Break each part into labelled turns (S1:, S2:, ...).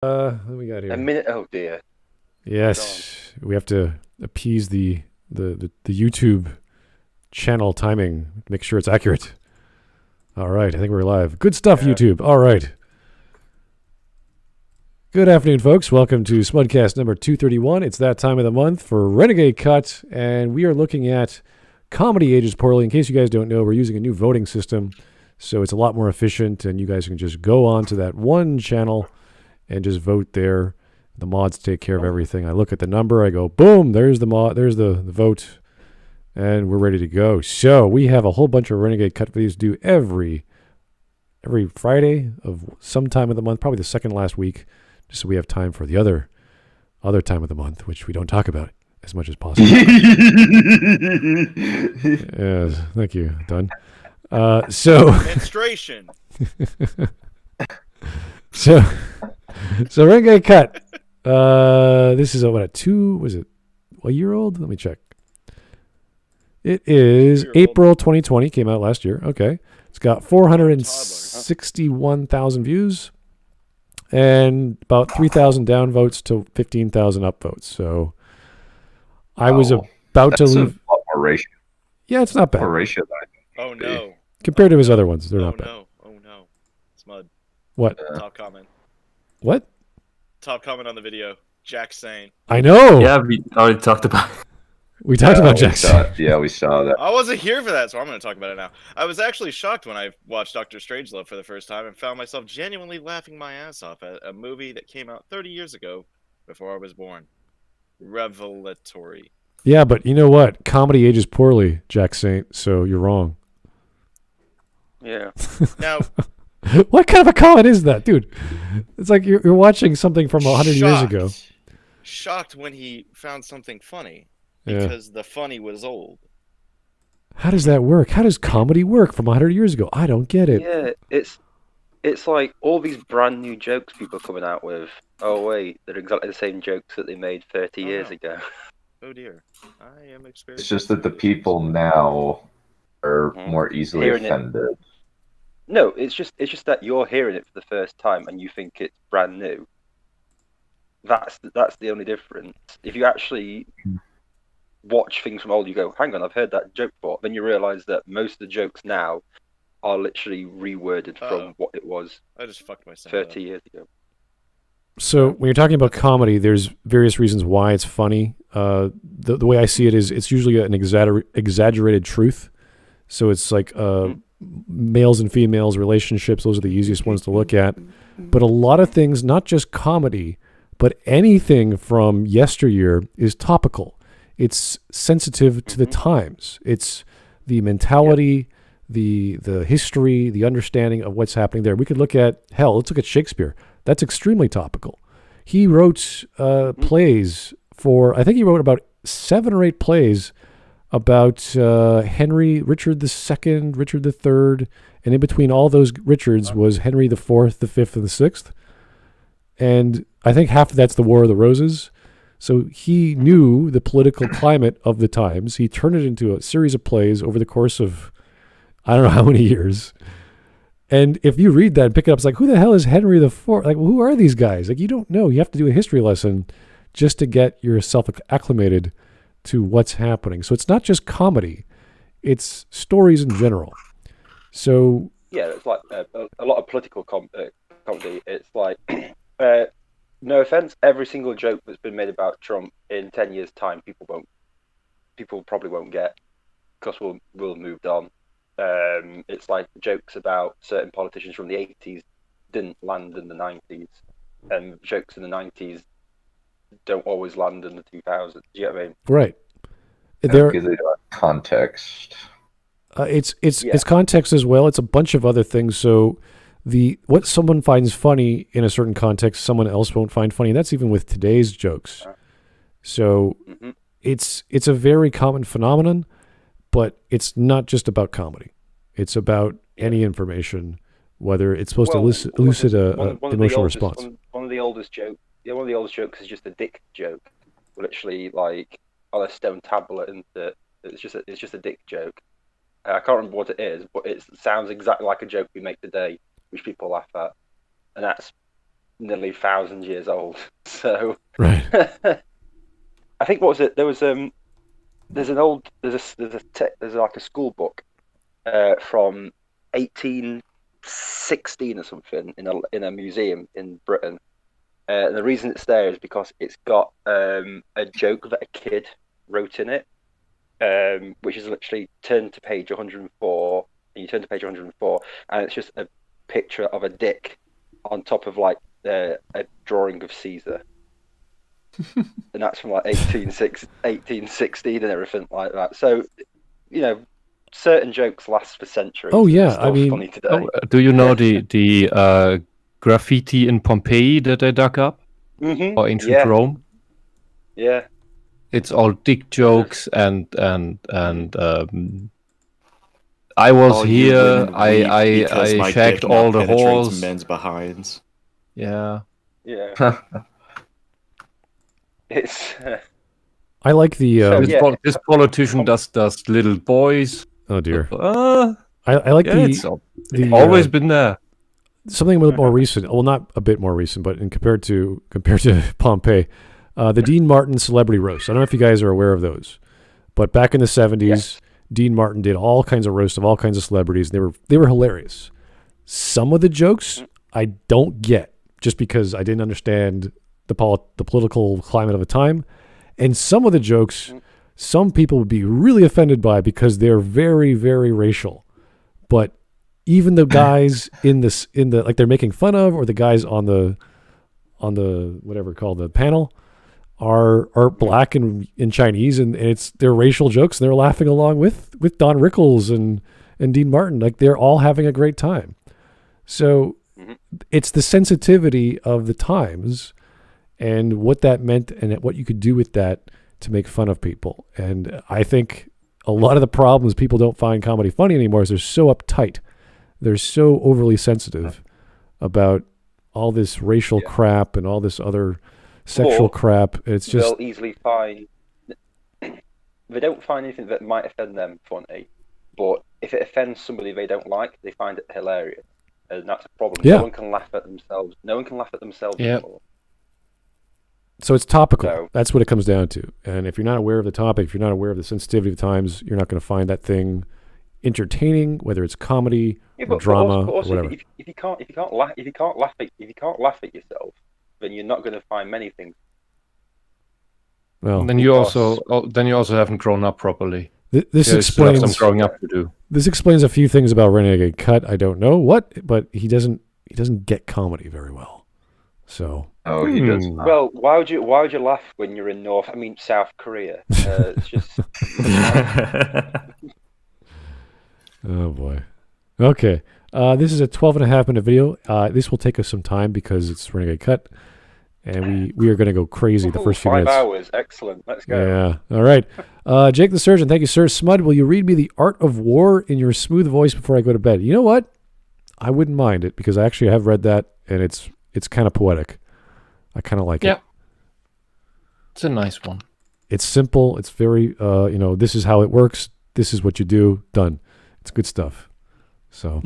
S1: What do we got
S2: A
S1: here?
S2: minute. Oh dear. Hold on.
S1: Yes, we have to appease the YouTube channel timing. Make sure it's accurate. All right, I think we're live. Good stuff,
S2: Yeah.
S1: YouTube. All right. Good afternoon, folks. Welcome to Smudcast number 231. It's that time of the month for Renegade Cut, and we are looking at Comedy Ages Poorly. In case you guys don't know, we're using a new voting system, so it's a lot more efficient, and you guys can just go on to that one channel and just vote there. The mods take care of everything. I look at the number, I go, boom, there's the mod, there's the vote, and we're ready to go. So we have a whole bunch of Renegade Cut videos due every Friday of some time of the month, probably the second last week, just so we have time for the other time of the month, which we don't talk about as much as possible. Yes, thank you, Dunn. So
S3: Menstruation.
S1: so so Renegade Cut. This is a two? Was it a year old? Let me check. It is
S3: 2 year old.
S1: April 2020. Came out last year. Okay, it's got 461,000 views and about 3,000 downvotes to 15,000 upvotes. So I was
S4: Wow.
S1: about to
S4: That's a
S1: leave.
S4: lot more ratio,
S1: Yeah, it's not bad
S4: ratio than I think it
S3: Oh
S4: would be.
S3: no.
S1: compared to his other ones. They're
S3: Oh
S1: not bad.
S3: no. Oh no. Smud.
S1: What?
S3: Top comment.
S1: What?
S3: Top comment on the video. Jack saying.
S1: I know.
S5: Yeah, we already talked about it.
S1: We talked about
S4: we
S1: Jackson.
S4: saw- yeah, we saw that.
S3: I wasn't here for that, so I'm going to talk about it now. I was actually shocked when I watched Doctor Strangelove for the first time and found myself genuinely laughing my ass off at a movie that came out 30 years ago before I was born. Revelatory.
S1: Yeah, but you know what? Comedy ages poorly, Jack Saint. So you're wrong.
S2: Yeah.
S3: Now,
S1: What kind of a comment is that, dude? It's like you're watching something from 100 years ago.
S3: Shocked when he found something funny
S1: Yeah.
S3: because the funny was old.
S1: How does that work? How does comedy work from 100 years ago? I don't get it.
S2: Yeah. It's like all these brand new jokes people are coming out with. Oh wait, they're exactly the same jokes that they made 30
S3: Oh,
S2: years
S3: no.
S2: ago.
S3: Oh dear. I am experiencing.
S4: It's just that the people now are
S2: Mhm.
S4: more easily
S2: Hearing it.
S4: offended.
S2: No, it's just that you're hearing it for the first time and you think it's brand new. That's the only difference. If you actually watch things from old, you go, hang on, I've heard that joke before. Then you realise that most of the jokes now are literally reworded
S3: Uh-oh.
S2: from what it was
S3: I just fucked myself.
S2: 30 years ago.
S1: So when you're talking about comedy, there's various reasons why it's funny. The way I see it is it's usually an exaggerated truth. So it's like males and females relationships. Those are the easiest ones to look at. But a lot of things, not just comedy, but anything from yesteryear is topical. It's sensitive to the times. It's the mentality, the history, the understanding of what's happening there. We could look at, hell, let's look at Shakespeare. That's extremely topical. He wrote plays for, I think he wrote about 7 or 8 plays about Henry, Richard II, Richard III, and in between all those Richards was Henry the Fourth, the Fifth, and the Sixth. And I think half of that's the War of the Roses. So he knew the political climate of the times. He turned it into a series of plays over the course of I don't know how many years. And if you read that and pick it up, it's like, who the hell is Henry the Fourth? Like, who are these guys? Like, you don't know. You have to do a history lesson just to get yourself acclimated to what's happening. So it's not just comedy; it's stories in general. So
S2: Yeah, it's like a lot of political comedy. It's like, no offense, every single joke that's been made about Trump in 10 years' time, people probably won't get because we'll have moved on. It's like jokes about certain politicians from the 80s didn't land in the 90s, and jokes in the 90s don't always land in the 2000s. Do you get what I mean?
S1: right
S4: Because
S1: there,
S4: they don't have context.
S1: it's context as well. It's a bunch of other things. So what someone finds funny in a certain context, someone else won't find funny. And that's even with today's jokes. So
S2: Mhm.
S1: it's a very common phenomenon, but it's not just about comedy. It's about any information, whether it's supposed to elicit an emotional response.
S2: One of the oldest jokes. Yeah, one of the oldest jokes is just a dick joke. Literally, like on a stone tablet, and it's just a dick joke. I can't remember what it is, but it sounds exactly like a joke we make today, which people laugh at, and that's nearly 1,000 years old. So
S1: Right.
S2: I think, what was it? There was there's like a school book from 1816 or something in a museum in Britain. And the reason it's there is because it's got a joke that a kid wrote in it, which is literally turn to page 104, and you turn to page 104, and it's just a picture of a dick on top of like a drawing of Caesar. And that's from like 1816 and everything like that. So, certain jokes last for centuries.
S1: Oh, yeah,
S2: They're still
S1: I mean-
S2: funny today.
S5: Oh, do you know the graffiti in Pompeii that they dug up? Or ancient
S2: Yeah,
S5: Rome?
S2: yeah.
S5: It's all dick jokes and I was
S3: All you
S5: here.
S3: women weep because
S5: I
S3: my
S5: shagged
S3: dick
S5: all
S3: not
S5: the
S3: penetrates
S5: whores.
S3: men's behinds.
S5: Yeah.
S2: Yeah. It's
S1: I like the.
S2: So,
S5: This,
S2: yeah.
S5: this politician does little boys.
S1: Oh dear.
S5: I
S1: I like
S5: it's
S1: the
S5: always been there.
S1: something a little more recent. Well, not a bit more recent, but compared to Pompeii, the Dean Martin celebrity roast. I don't know if you guys are aware of those, but back in the 70s,
S2: Yes.
S1: Dean Martin did all kinds of roasts of all kinds of celebrities. And they were hilarious. Some of the jokes I don't get, just because I didn't understand the political climate of the time, and some of the jokes, some people would be really offended by because they're very, very racial. But even the guys in the like they're making fun of, or the guys on the whatever called the panel are black and in Chinese, and they're racial jokes, and they're laughing along with Don Rickles and Dean Martin. Like, they're all having a great time. So it's the sensitivity of the times and what that meant and what you could do with that to make fun of people. And I think a lot of the problems people don't find comedy funny anymore is they're so uptight. They're so overly sensitive about all this racial crap and all this other sexual
S2: Or
S1: crap. It's just
S2: they'll easily find they don't find anything that might offend them funny, but if it offends somebody they don't like, they find it hilarious, and that's a problem.
S1: Yeah.
S2: No one can laugh at themselves. No one can laugh at themselves
S5: Yep.
S2: anymore.
S1: so it's topical.
S2: So-
S1: That's what it comes down to. And if you're not aware of the topic, if you're not aware of the sensitivity of the times, you're not going to find that thing entertaining, whether it's comedy
S2: Yeah,
S1: or drama
S2: but also,
S1: or whatever.
S2: if you can't laugh at yourself, then you're not going to find many things.
S1: Well,
S5: Then you
S2: because-
S5: also haven't grown up properly.
S1: this
S5: You still have
S1: explains
S5: some growing up to do.
S1: this explains a few things about Renegade Cut. I don't know what, but he doesn't get comedy very well. So
S4: Oh, he does not.
S2: Well, why would you laugh when you're in South Korea? It's just
S1: oh boy. Okay. This is a 12.5-minute video. This will take us some time because it's Renegade Cut, and we are going to go crazy the first few
S2: 5
S1: minutes.
S2: hours. Excellent. Let's go.
S1: Yeah. All right. Jake the Surgeon, thank you, sir. Smud, will you read me The Art of War in your smooth voice before I go to bed? You know what? I wouldn't mind it because I actually have read that, and it's kind of poetic. I kind of like
S5: Yeah.
S1: it.
S5: It's a nice one.
S1: It's simple. It's very, this is how it works. This is what you do. Done. It's good stuff. So,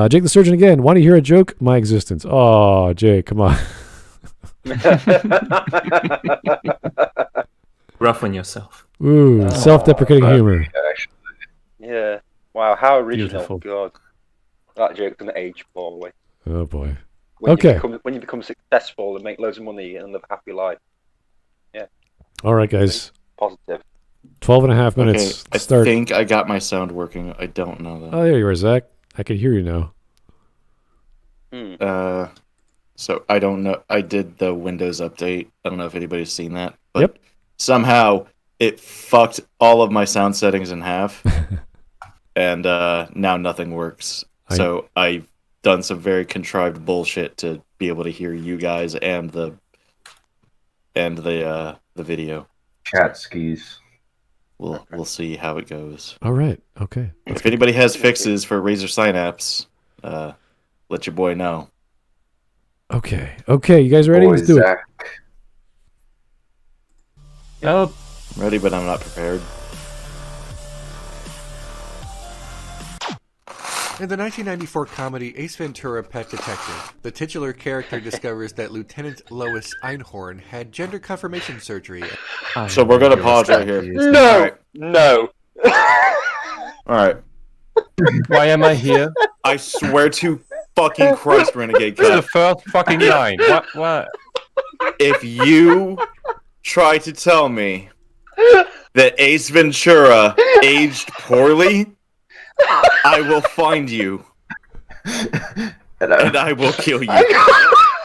S1: Jake the Surgeon again. Want to hear a joke? My existence. Oh, Jake, come on.
S5: Rough on yourself.
S1: Ooh, self-deprecating humor.
S4: Actually,
S2: Yeah. Wow. How original.
S5: Beautiful.
S2: God. That joke's gonna age poorly.
S1: Oh boy.
S2: When
S1: Okay.
S2: When you become successful and make loads of money and live a happy life.
S1: All right, guys.
S2: Positive.
S1: 12.5
S3: Okay,
S1: minutes.
S3: I
S1: Start.
S3: think I got my sound working. I don't know though.
S1: Oh, there you are, Zach. I can hear you now.
S3: So I don't know. I did the Windows update. I don't know if anybody's seen that. But
S1: Yep.
S3: somehow it fucked all of my sound settings in half, and now nothing works. So I've done some very contrived bullshit to be able to hear you guys and the video.
S4: cat skis.
S3: We'll see how it goes.
S1: All right. Okay.
S3: If anybody has fixes for Razer Synapse, let your boy know.
S1: Okay. Okay. You guys ready?
S4: Boy,
S1: Let's do it.
S4: Zach.
S5: Oh,
S3: I'm ready, but I'm not prepared.
S6: In the 1994 comedy Ace Ventura: Pet Detective, the titular character discovers that Lieutenant Lois Einhorn had gender confirmation surgery.
S3: So we're gonna pause right here.
S2: No.
S3: All right.
S5: Why am I here?
S3: I swear to fucking Christ, Renegade
S5: This is the
S3: Cut.
S5: first fucking line. What?
S3: If you try to tell me that Ace Ventura aged poorly, I will find you and I will kill you.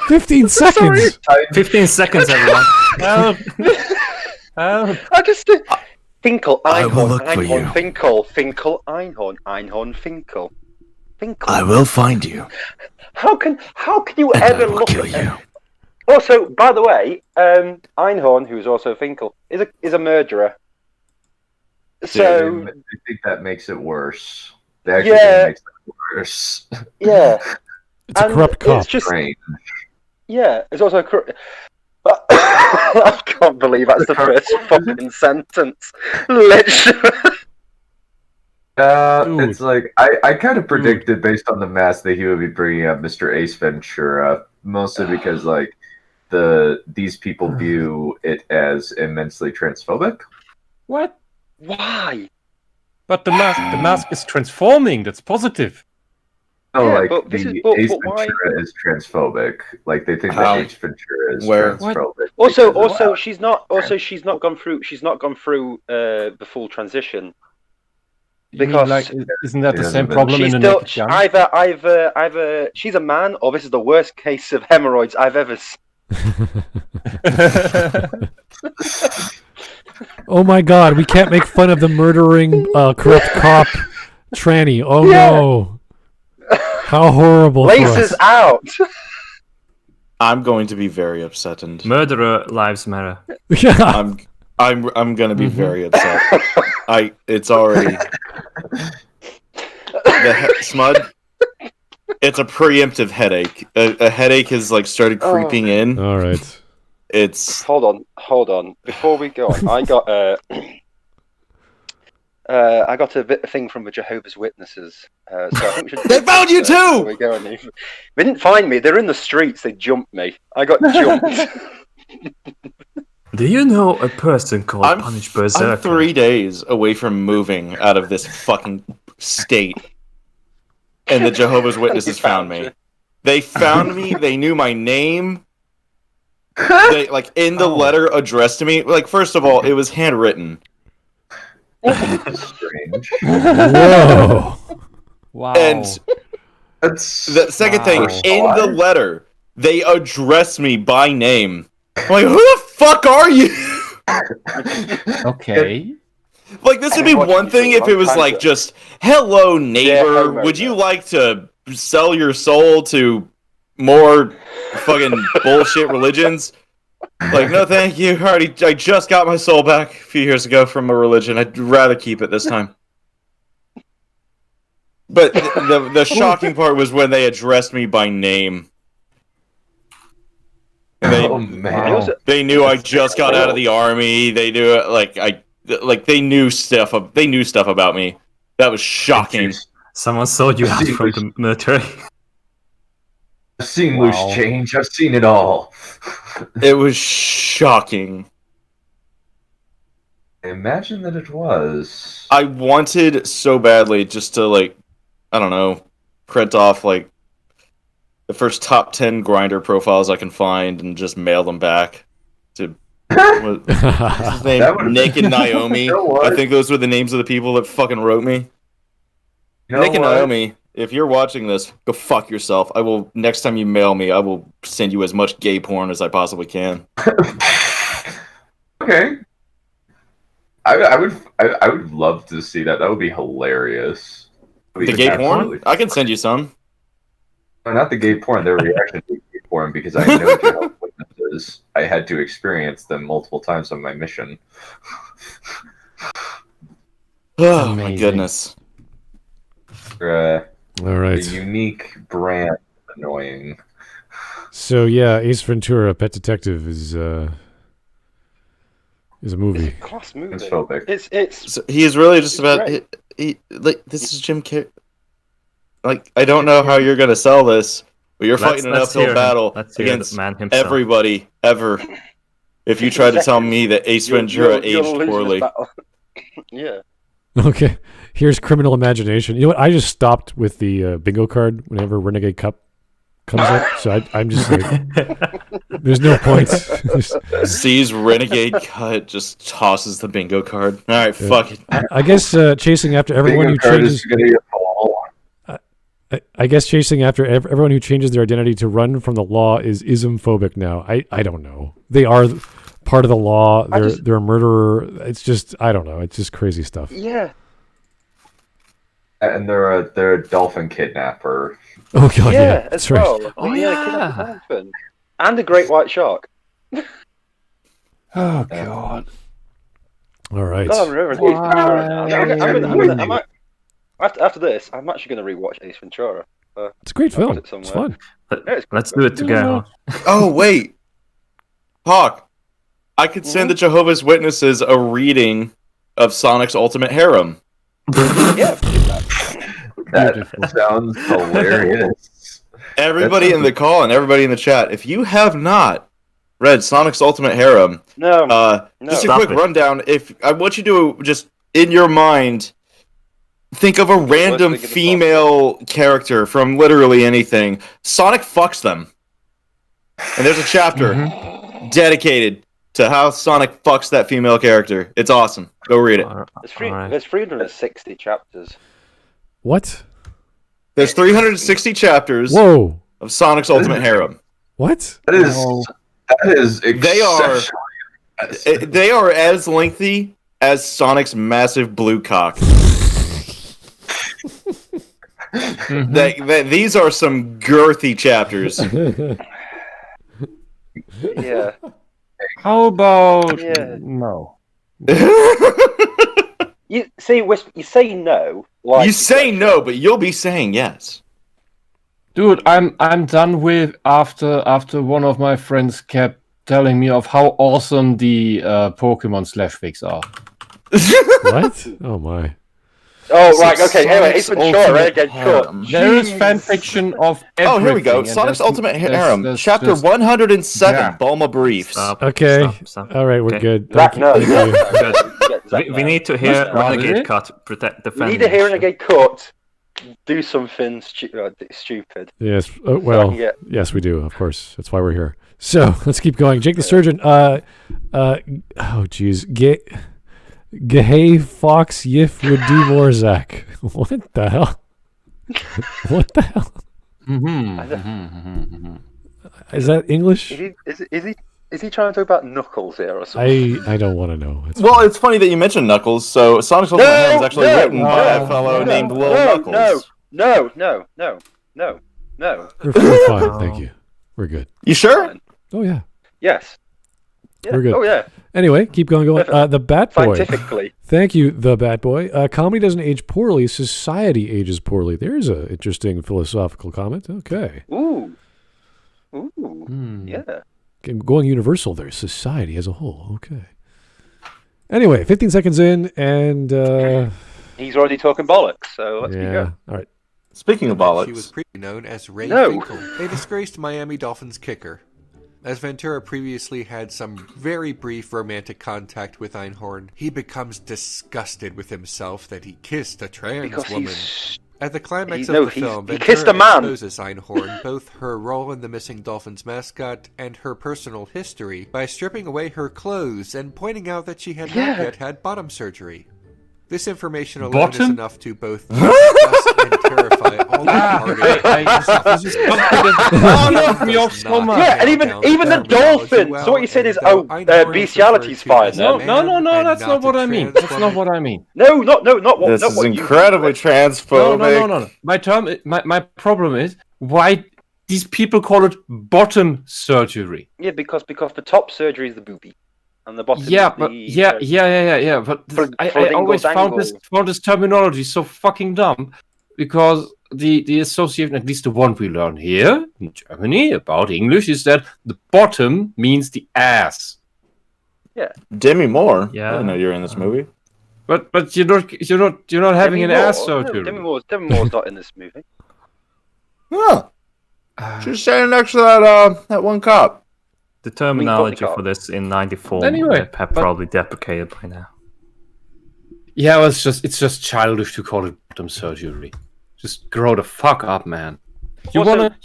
S1: 15 seconds.
S7: 15 seconds, everyone.
S5: Help! Help!
S2: I just Finkel,
S7: I will
S2: Einhorn,
S7: look for
S2: Einhorn,
S7: you.
S2: Finkel, Finkel, Einhorn, Einhorn, Finkel, Finkel.
S7: I will find you,
S2: How can you
S7: and I
S2: ever
S7: will
S2: look
S7: kill
S2: at
S7: you.
S2: Also, by the way, Einhorn, who is also Finkel, is a murderer. So
S4: I think that makes it worse. The actual
S2: Yeah.
S4: game makes it worse.
S2: yeah,
S1: It's a
S2: and
S1: corrupt cop.
S2: It's just
S4: Strange.
S2: yeah, it's also I can't believe that's the first fucking sentence. Literally.
S1: Dude.
S4: It's like I kind of predicted based on the mask that he would be bringing up Mr. Ace Ventura, mostly because like these people view it as immensely transphobic.
S5: What?
S2: Why?
S5: But the mask is transforming. That's positive.
S4: No,
S2: Yeah,
S4: like
S2: but this
S4: the
S2: is- but
S4: Ace
S2: why-
S4: Ventura is transphobic. Like they think
S3: How?
S4: that Ace Ventura is
S3: Where?
S4: transphobic.
S2: Also,
S4: because
S2: she's not gone through the full transition.
S5: You mean,
S2: Because-
S5: like, isn't that
S4: It
S5: the
S4: hasn't
S5: same
S4: been-
S5: problem in
S2: She's
S5: the
S2: still
S5: Naked Gun?
S2: either she's a man or this is the worst case of hemorrhoids I've ever seen.
S1: Oh my god, we can't make fun of the murdering corrupt cop tranny. Oh
S2: Yeah.
S1: no. How horrible for
S2: Laces
S1: us.
S2: out.
S3: I'm going to be very upset, and
S7: Murderer lives matter.
S1: Yeah.
S3: I'm gonna be
S5: Mhm.
S3: very upset. It's already Smud. It's a preemptive headache. A headache has like started creeping in.
S1: All right.
S3: It's
S2: Hold on. Before we go on, I got a thing from the Jehovah's Witnesses. So I think we should
S3: They found you
S2: before
S3: too!
S2: we go on. They didn't find me. They're in the streets. They jumped me. I got jumped.
S7: Do you know a person called
S3: I'm
S7: Punished Berserker?
S3: 3 days away from moving out of this fucking state, and the Jehovah's Witnesses found me. They found me. They knew my name. They like in the letter addressed to me. Like first of all, it was handwritten.
S4: strange.
S1: Whoa.
S5: Wow.
S3: And
S4: That's
S3: the second thing,
S5: Wow.
S3: in the letter, they addressed me by name. I'm like, who the fuck are you?
S5: Okay.
S3: Like, this would be
S2: I've watched
S3: one
S2: you
S3: thing
S2: for a
S3: if it
S2: long
S3: was
S2: time,
S3: like
S2: though.
S3: just, hello neighbor,
S2: Yeah,
S3: would you like to sell your soul to more fucking bullshit religions? Like, no thank you, I just got my soul back a few years ago from a religion, I'd rather keep it this time. But the shocking part was when they addressed me by name. And they,
S4: Oh man.
S2: I also-
S3: they knew I just got out of the army. They knew they knew stuff. They knew stuff about me. That was shocking.
S7: Someone sold you out from the military.
S4: I've seen loose
S5: Wow.
S4: change. I've seen it all.
S3: It was shocking.
S4: Imagine that it was.
S3: I wanted so badly just to like, I don't know, print off like the first top 10 grinder profiles I can find and just mail them back to what, what's his name?
S4: That would've-
S3: Nick and Naomi.
S4: You know what?
S3: I think those were the names of the people that fucking wrote me.
S4: You know
S3: Nick and
S4: what?
S3: Naomi, if you're watching this, go fuck yourself. I will next time you mail me, I will send you as much gay porn as I possibly can.
S4: Okay. I would love to see that. That would be hilarious. That would
S3: The
S4: be
S3: gay
S4: absolutely-
S3: porn? I can send you some.
S4: No, not the gay porn. Their reaction to gay porn, because I know Jehovah's Witnesses. I had to experience them multiple times on my mission.
S3: Oh my
S5: Amazing.
S3: goodness.
S4: They're,
S1: All
S4: a
S1: right.
S4: unique brand of annoying.
S1: So yeah, Ace Ventura: Pet Detective is a movie.
S2: Class movie.
S4: Transphobic.
S2: It's
S3: So he is really just
S2: It's
S3: about
S2: great.
S3: he like this is Jim Carrey. like I don't know how you're gonna sell this, but you're fighting an
S7: let's
S3: uphill
S7: hear him.
S3: battle
S7: Let's hear the
S3: against
S7: man himself.
S3: everybody ever. If you try to tell me that Ace Ventura
S2: You're
S3: aged
S2: losing this
S3: poorly,
S2: battle. Yeah.
S1: Okay, here's criminal imagination. You know what? I just stopped with the bingo card whenever Renegade Cut comes up, so I'm just like, there's no point.
S3: sees Renegade Cut, just tosses the bingo card. All right, fuck it.
S1: I guess chasing after everyone who
S4: Bingo card is
S1: changes.
S4: gonna be a ball.
S1: I guess chasing after everyone who changes their identity to run from the law is ismphobic now. I don't know. They are part of the law. They're a murderer. It's just I don't know. It's just crazy stuff.
S2: Yeah.
S4: And they're a dolphin kidnapper.
S1: Oh god, yeah,
S2: Yeah,
S1: that's
S2: as
S1: right.
S2: well.
S7: Oh,
S2: yeah.
S7: yeah.
S2: Kidnap a dolphin. And a great white shark.
S5: Oh god.
S1: All right.
S2: God, I'm remembering. After this, I'm actually going to rewatch Ace Ventura.
S1: It's a great
S2: I'll put
S1: film.
S2: it
S1: It's
S2: somewhere.
S1: fun.
S2: Yeah, it's
S7: Let's do it together.
S3: Oh wait, Hawk, I could send the Jehovah's Witnesses a reading of Sonic's Ultimate Harem.
S2: Yeah.
S4: That sounds hilarious.
S3: Everybody in the call and everybody in the chat, if you have not read Sonic's Ultimate Harem,
S2: No.
S3: just a
S7: Stop
S3: quick
S7: it.
S3: rundown. If I want you to just in your mind think of a random
S2: thing in the
S3: female character from literally anything. Sonic fucks them, and there's a chapter dedicated to how Sonic fucks that female character. It's awesome. Go read it.
S2: There's 360 chapters.
S1: What?
S3: There's 360 chapters
S1: Whoa.
S3: of Sonic's Ultimate Harem.
S1: What?
S4: That is
S3: They are-
S4: exceptionally-
S3: They are as lengthy as Sonic's massive blue cock. These are some girthy chapters.
S2: Yeah.
S5: How about
S2: Yeah.
S5: no?
S2: You say you say no. Like
S3: You say no, but you'll be saying yes.
S5: Dude, I'm done with after one of my friends kept telling me of how awesome the Pokemon Slashfigs are.
S1: What? Oh my.
S2: Oh right, okay. Anyway, Ace
S3: Sonic's
S2: Ventura,
S3: Ultimate
S2: Renegade Cut.
S3: Harem.
S5: There is fan fiction of everything.
S3: Oh, here we go.
S5: and
S3: Sonic's
S5: there's-
S3: Ultimate Harem,
S5: there's
S3: chapter
S5: just-
S3: 107,
S5: Yeah.
S3: Bulma Briefs.
S7: Stop.
S1: Okay.
S7: Stop.
S1: All right, we're
S7: Okay.
S1: good.
S2: Zach,
S1: Thank
S2: no.
S1: you. Thank you.
S7: Good.
S2: Yeah, Zach,
S7: We need to hear
S5: What is
S7: Renegade
S5: it?
S7: Cut protect the
S2: we
S7: fan.
S2: need to hear Renegade Cut do something stupid.
S1: Yes.
S2: So I
S1: Well,
S2: can get-
S1: yes, we do. Of course. That's why we're here. So let's keep going. Jake the Surgeon. Oh, geez. Gay Fox Yif would do more, Zach. What the hell? What the hell? Is that English?
S2: Is he trying to talk about Knuckles here or something?
S1: I don't want to know. It's
S3: Well, it's funny that you mentioned Knuckles. So Sonic's Ultimate Harem is actually written by a fellow
S2: no,
S3: named Lil
S2: no,
S3: Knuckles.
S2: No.
S1: we're fine. Thank you. We're good.
S3: You sure?
S1: Oh yeah.
S2: Yes. Yeah.
S1: We're good.
S2: Oh yeah.
S1: Anyway, keep going. The Bat Boy.
S2: Scientifically.
S1: Thank you, the Bat Boy. Comedy doesn't age poorly. Society ages poorly. There's an interesting philosophical comment. Okay.
S2: Ooh. Yeah.
S1: Going universal there. Society as a whole. Okay. Anyway, 15 seconds in, and
S2: He's already talking bollocks, so let's keep
S1: yeah.
S2: going.
S1: All right.
S3: Speaking of
S6: She was
S3: bollocks,
S6: previously known as Ray
S2: No.
S6: Finkel, a disgraced Miami Dolphins kicker. As Ventura previously had some very brief romantic contact with Einhorn, he becomes disgusted with himself that he kissed a trans
S2: Because
S6: woman.
S2: he's
S6: At the climax
S2: No,
S6: of the
S2: he
S6: film,
S2: kissed
S6: Ventura
S2: a man.
S6: exposes Einhorn, both her role in the missing Dolphins mascot and her personal history, by stripping away her clothes and pointing out that she had not
S2: Yeah.
S6: yet had bottom surgery. This information alone is
S5: Bottom?
S6: enough to both disgust and terrify all the parties.
S5: me off so much.
S2: yeah, and even the dolphin. So what you said is, bestiality's fine.
S5: No,
S2: Then.
S5: no, that's not what I mean. That's not what I mean.
S2: No, not what.
S3: this
S2: not
S3: is
S2: what
S3: incredibly
S2: You
S3: transphobic.
S5: No. My problem is why these people call it bottom surgery.
S2: yeah, because the top surgery is the booby, and the bottom.
S5: Yeah,
S2: is
S5: but
S2: the,
S5: yeah. But I always found this terminology so fucking dumb because the association, at least the one we learn here in Germany about English, is that the bottom means the ass.
S3: Demi Moore.
S7: Yeah.
S3: I didn't know you were in this movie.
S5: But you're not having an ass surgery.
S2: Demi Moore's not in this movie.
S3: Huh. She's standing next to that one cop.
S7: The terminology for this in 94
S5: Anyway,
S7: have probably deprecated by now.
S5: Yeah, well, it's just childish to call it bottom surgery. Just grow the fuck up, man. You
S2: Also,
S5: wanna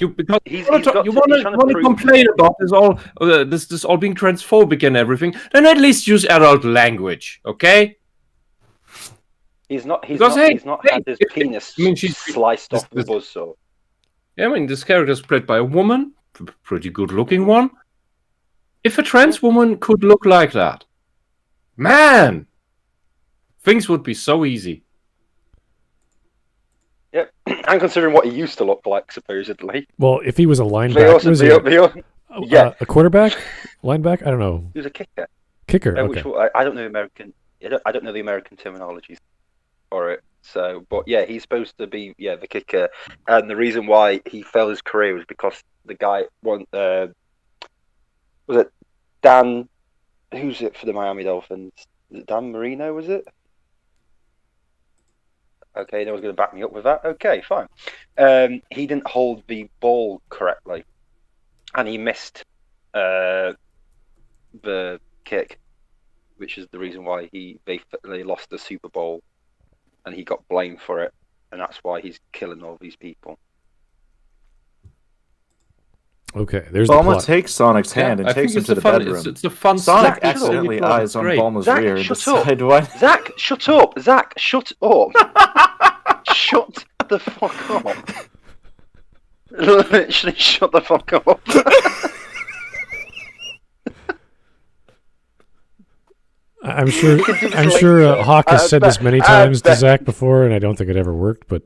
S5: complain about this all this all being transphobic and everything? Then at least use adult language, okay?
S2: He's not had his penis sliced off the buzzsaw.
S5: Yeah, I mean, this character is played by a woman, pretty good-looking one. If a trans woman could look like that, man, things would be so easy.
S2: Yep, and considering what he used to look like, supposedly.
S1: Well, if he was a linebacker, a quarterback, linebacker, I don't know.
S2: He was a kicker.
S1: Kicker. Okay.
S2: I don't know American. I don't know the American terminology for it. So, but yeah, he's supposed to be the kicker, and the reason why he failed his career was because the guy was it Dan? Who's it for the Miami Dolphins? Was it Dan Marino? Was it? Okay, no one's going to back me up with that. Okay, fine. He didn't hold the ball correctly, and he missed the kick, which is the reason why they lost the Super Bowl, and he got blamed for it, and that's why he's killing all these people.
S1: Okay, there's the plot.
S3: Takes Sonic's hand and takes him to the bedroom.
S5: It's a fun
S3: Sonic
S5: Zach,
S3: accidentally eyes on Bulma's rear and decide what...
S2: Zach, shut up! Zach, shut up! Shut the fuck up! Literally, shut the fuck up!
S1: I'm sure Hawk has said this many times to Zach before, and I don't think it ever worked, but...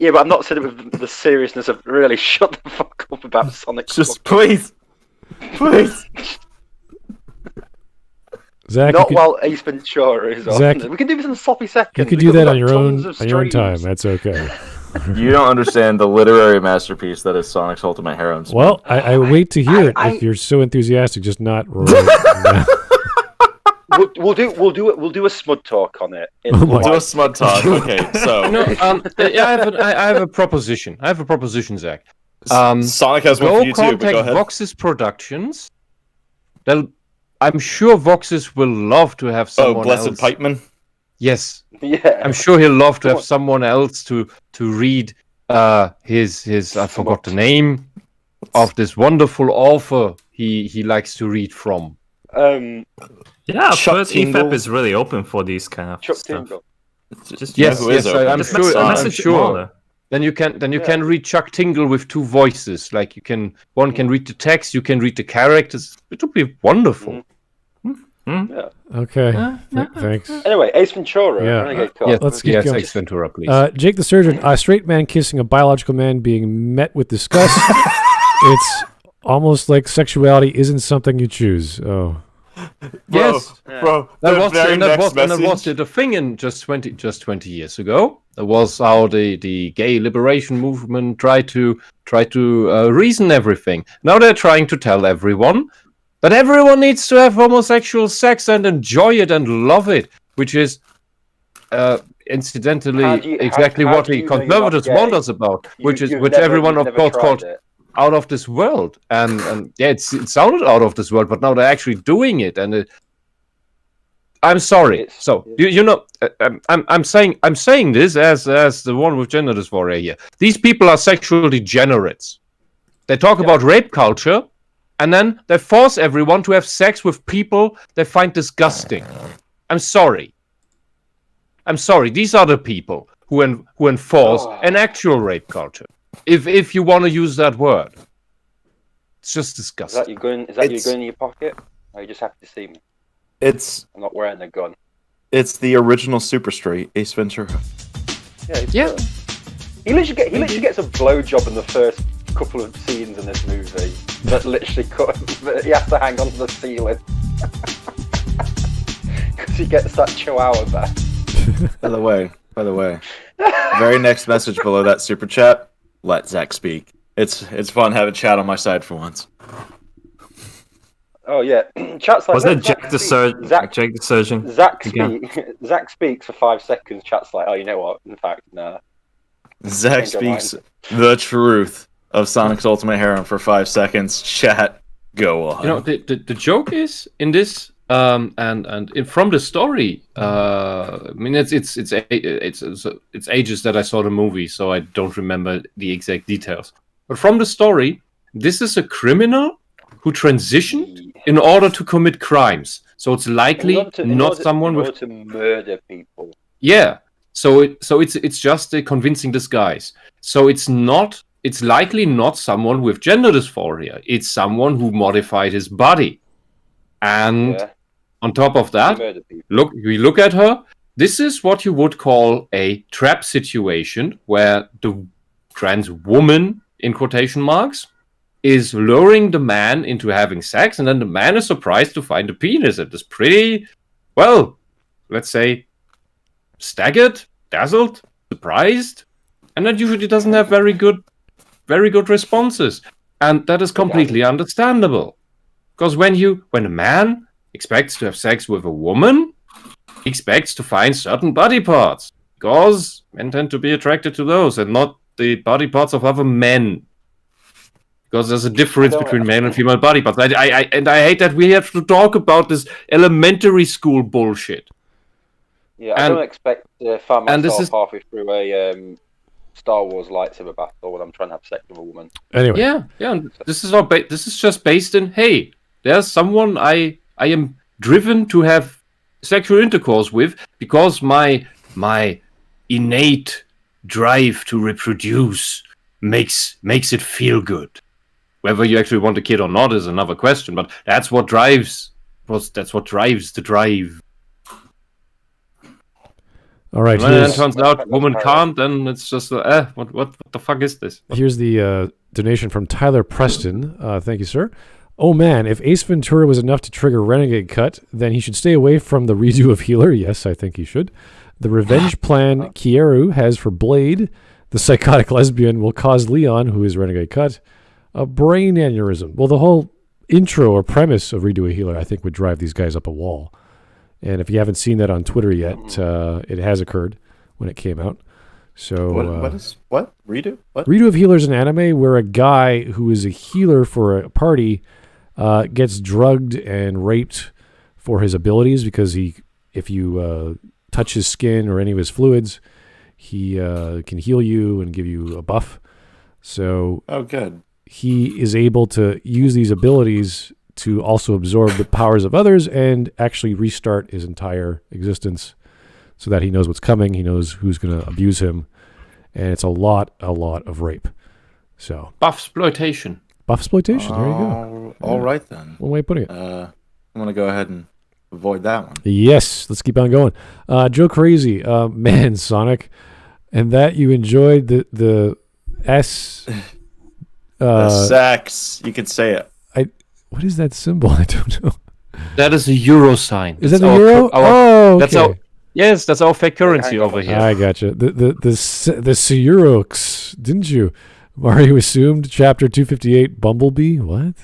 S2: Yeah, but I've not said it with the seriousness of really shut the fuck up about Sonic.
S3: Just please.
S1: Zach,
S2: not while Ace Ventura is
S1: Zach,
S2: on. We can do this in a sloppy second.
S1: You can do that on your own time. That's okay.
S3: You don't understand the literary masterpiece that is Sonic's Ultimate Heroine.
S1: Well, I wait to hear it if you're so enthusiastic, just not right now.
S2: We'll do a smud talk on it.
S3: We'll do a smud talk. Okay, so
S5: I have a proposition. Zach.
S3: Sonic has one for you too, but go ahead.
S5: Vox's Productions. I'm sure Vox's will love to have someone
S3: Blessed
S5: else.
S3: Pikeman?
S5: Yes.
S2: Yeah.
S5: I'm sure he'll love to have someone else to read his I forgot the name of this wonderful author he likes to read from.
S7: Yeah, first EFAP is really open for these kind of
S2: Chuck
S7: stuff.
S2: Tingle.
S5: I'm sure. Then you can read Chuck Tingle with two voices. Like one can read the text, you can read the characters. It would be wonderful.
S2: Yeah.
S1: Okay. Thanks.
S2: Anyway, Ace Ventura.
S1: Yeah.
S2: Renegade Cut.
S5: Yes,
S1: Let's keep going.
S5: Ace Ventura, please.
S1: Jake the Surgeon, a straight man kissing a biological man being met with disgust. It's almost like sexuality isn't something you choose. Oh.
S5: Yes,
S3: bro.
S5: That was the thing in just 20 years ago. That was how the gay liberation movement tried to reason everything. Now they're trying to tell everyone that everyone needs to have homosexual sex and enjoy it and love it, which is incidentally exactly what the conservatives want us about, which everyone of course called out of this world, and yeah, it sounded out of this world, but now they're actually doing it, and I'm sorry. I'm saying this as the one with gender dysphoria here. These people are sexual degenerates. They talk about rape culture, and then they force everyone to have sex with people they find disgusting. I'm sorry. These are the people who enforce an actual rape culture. If you want to use that word, it's just disgusting.
S2: Is that your gun in your pocket? Or are you just happy to see me? I'm not wearing a gun.
S3: It's the original Super Straight, Ace Ventura.
S2: Yeah. He literally gets a blowjob in the first couple of scenes in this movie. That literally he has to hang onto the ceiling because he gets that chihuahua back.
S3: By the way, very next message below that super chat. Let Zach speak. It's fun having chat on my side for once.
S2: Oh yeah, chat's like.
S7: Was it Jack the Surgeon? Jake the Surgeon.
S2: Zach speaks for 5 seconds. Chat's like, oh, you know what? In fact, nah.
S3: Zach speaks the truth of Sonic's Ultimate Harem for 5 seconds. Chat, go on.
S5: You know, the joke is in this, from the story. I mean, it's ages that I saw the movie, so I don't remember the exact details. But from the story, this is a criminal who transitioned in order to commit crimes. So it's likely not someone with
S2: to murder people.
S5: Yeah. So it's just a convincing disguise. So it's likely not someone with gender dysphoria. It's someone who modified his body. And on top of that, we look at her. This is what you would call a trap situation where the trans woman, in quotation marks, is luring the man into having sex, and then the man is surprised to find a penis. It is pretty, well, let's say, staggered, dazzled, surprised, and that usually doesn't have very good responses. And that is completely understandable. Because when a man expects to have sex with a woman, he expects to find certain body parts. Because men tend to be attracted to those and not the body parts of other men. Because there's a difference between male and female body parts. I hate that we have to talk about this elementary school bullshit.
S2: Yeah, I don't expect to find myself halfway through a Star Wars lightsaber battle when I'm trying to have sex with a woman.
S1: Anyway.
S5: Yeah. This is just based in, hey, there's someone I am driven to have sexual intercourse with because my innate drive to reproduce makes it feel good. Whether you actually want a kid or not is another question, but that's what drives the drive.
S1: All right.
S5: When it turns out woman can't, then it's just what the fuck is this?
S1: Here's the donation from Tyler Preston. Thank you, sir. Oh man, if Ace Ventura was enough to trigger Renegade Cut, then he should stay away from the redo of Healer. Yes, I think he should. The revenge plan Kieru has for Blade, the psychotic lesbian, will cause Leon, who is Renegade Cut, a brain aneurysm. Well, the whole intro or premise of Redo a Healer, I think, would drive these guys up a wall. And if you haven't seen that on Twitter yet, it has occurred when it came out. So
S3: what? Redo? What?
S1: Redo of Healer is an anime where a guy who is a healer for a party gets drugged and raped for his abilities because if you touch his skin or any of his fluids, he can heal you and give you a buff. So
S3: good.
S1: He is able to use these abilities to also absorb the powers of others and actually restart his entire existence so that he knows what's coming. He knows who's going to abuse him. And it's a lot of rape. So
S5: Buffsploitation.
S1: Buffsploitation, there you go.
S3: All right, then.
S1: One way of putting it.
S3: I'm going to go ahead and avoid that one.
S1: Yes, let's keep on going. Joe Crazy, man, Sonic, and that you enjoyed the S...
S3: the sex, you could say it.
S1: What is that symbol? I don't know.
S5: That is a euro sign.
S1: Is that the euro? Okay.
S5: That's our fake currency over here.
S1: I gotcha. The Euros, didn't you? Mario assumed Chapter 258 Bumblebee? What?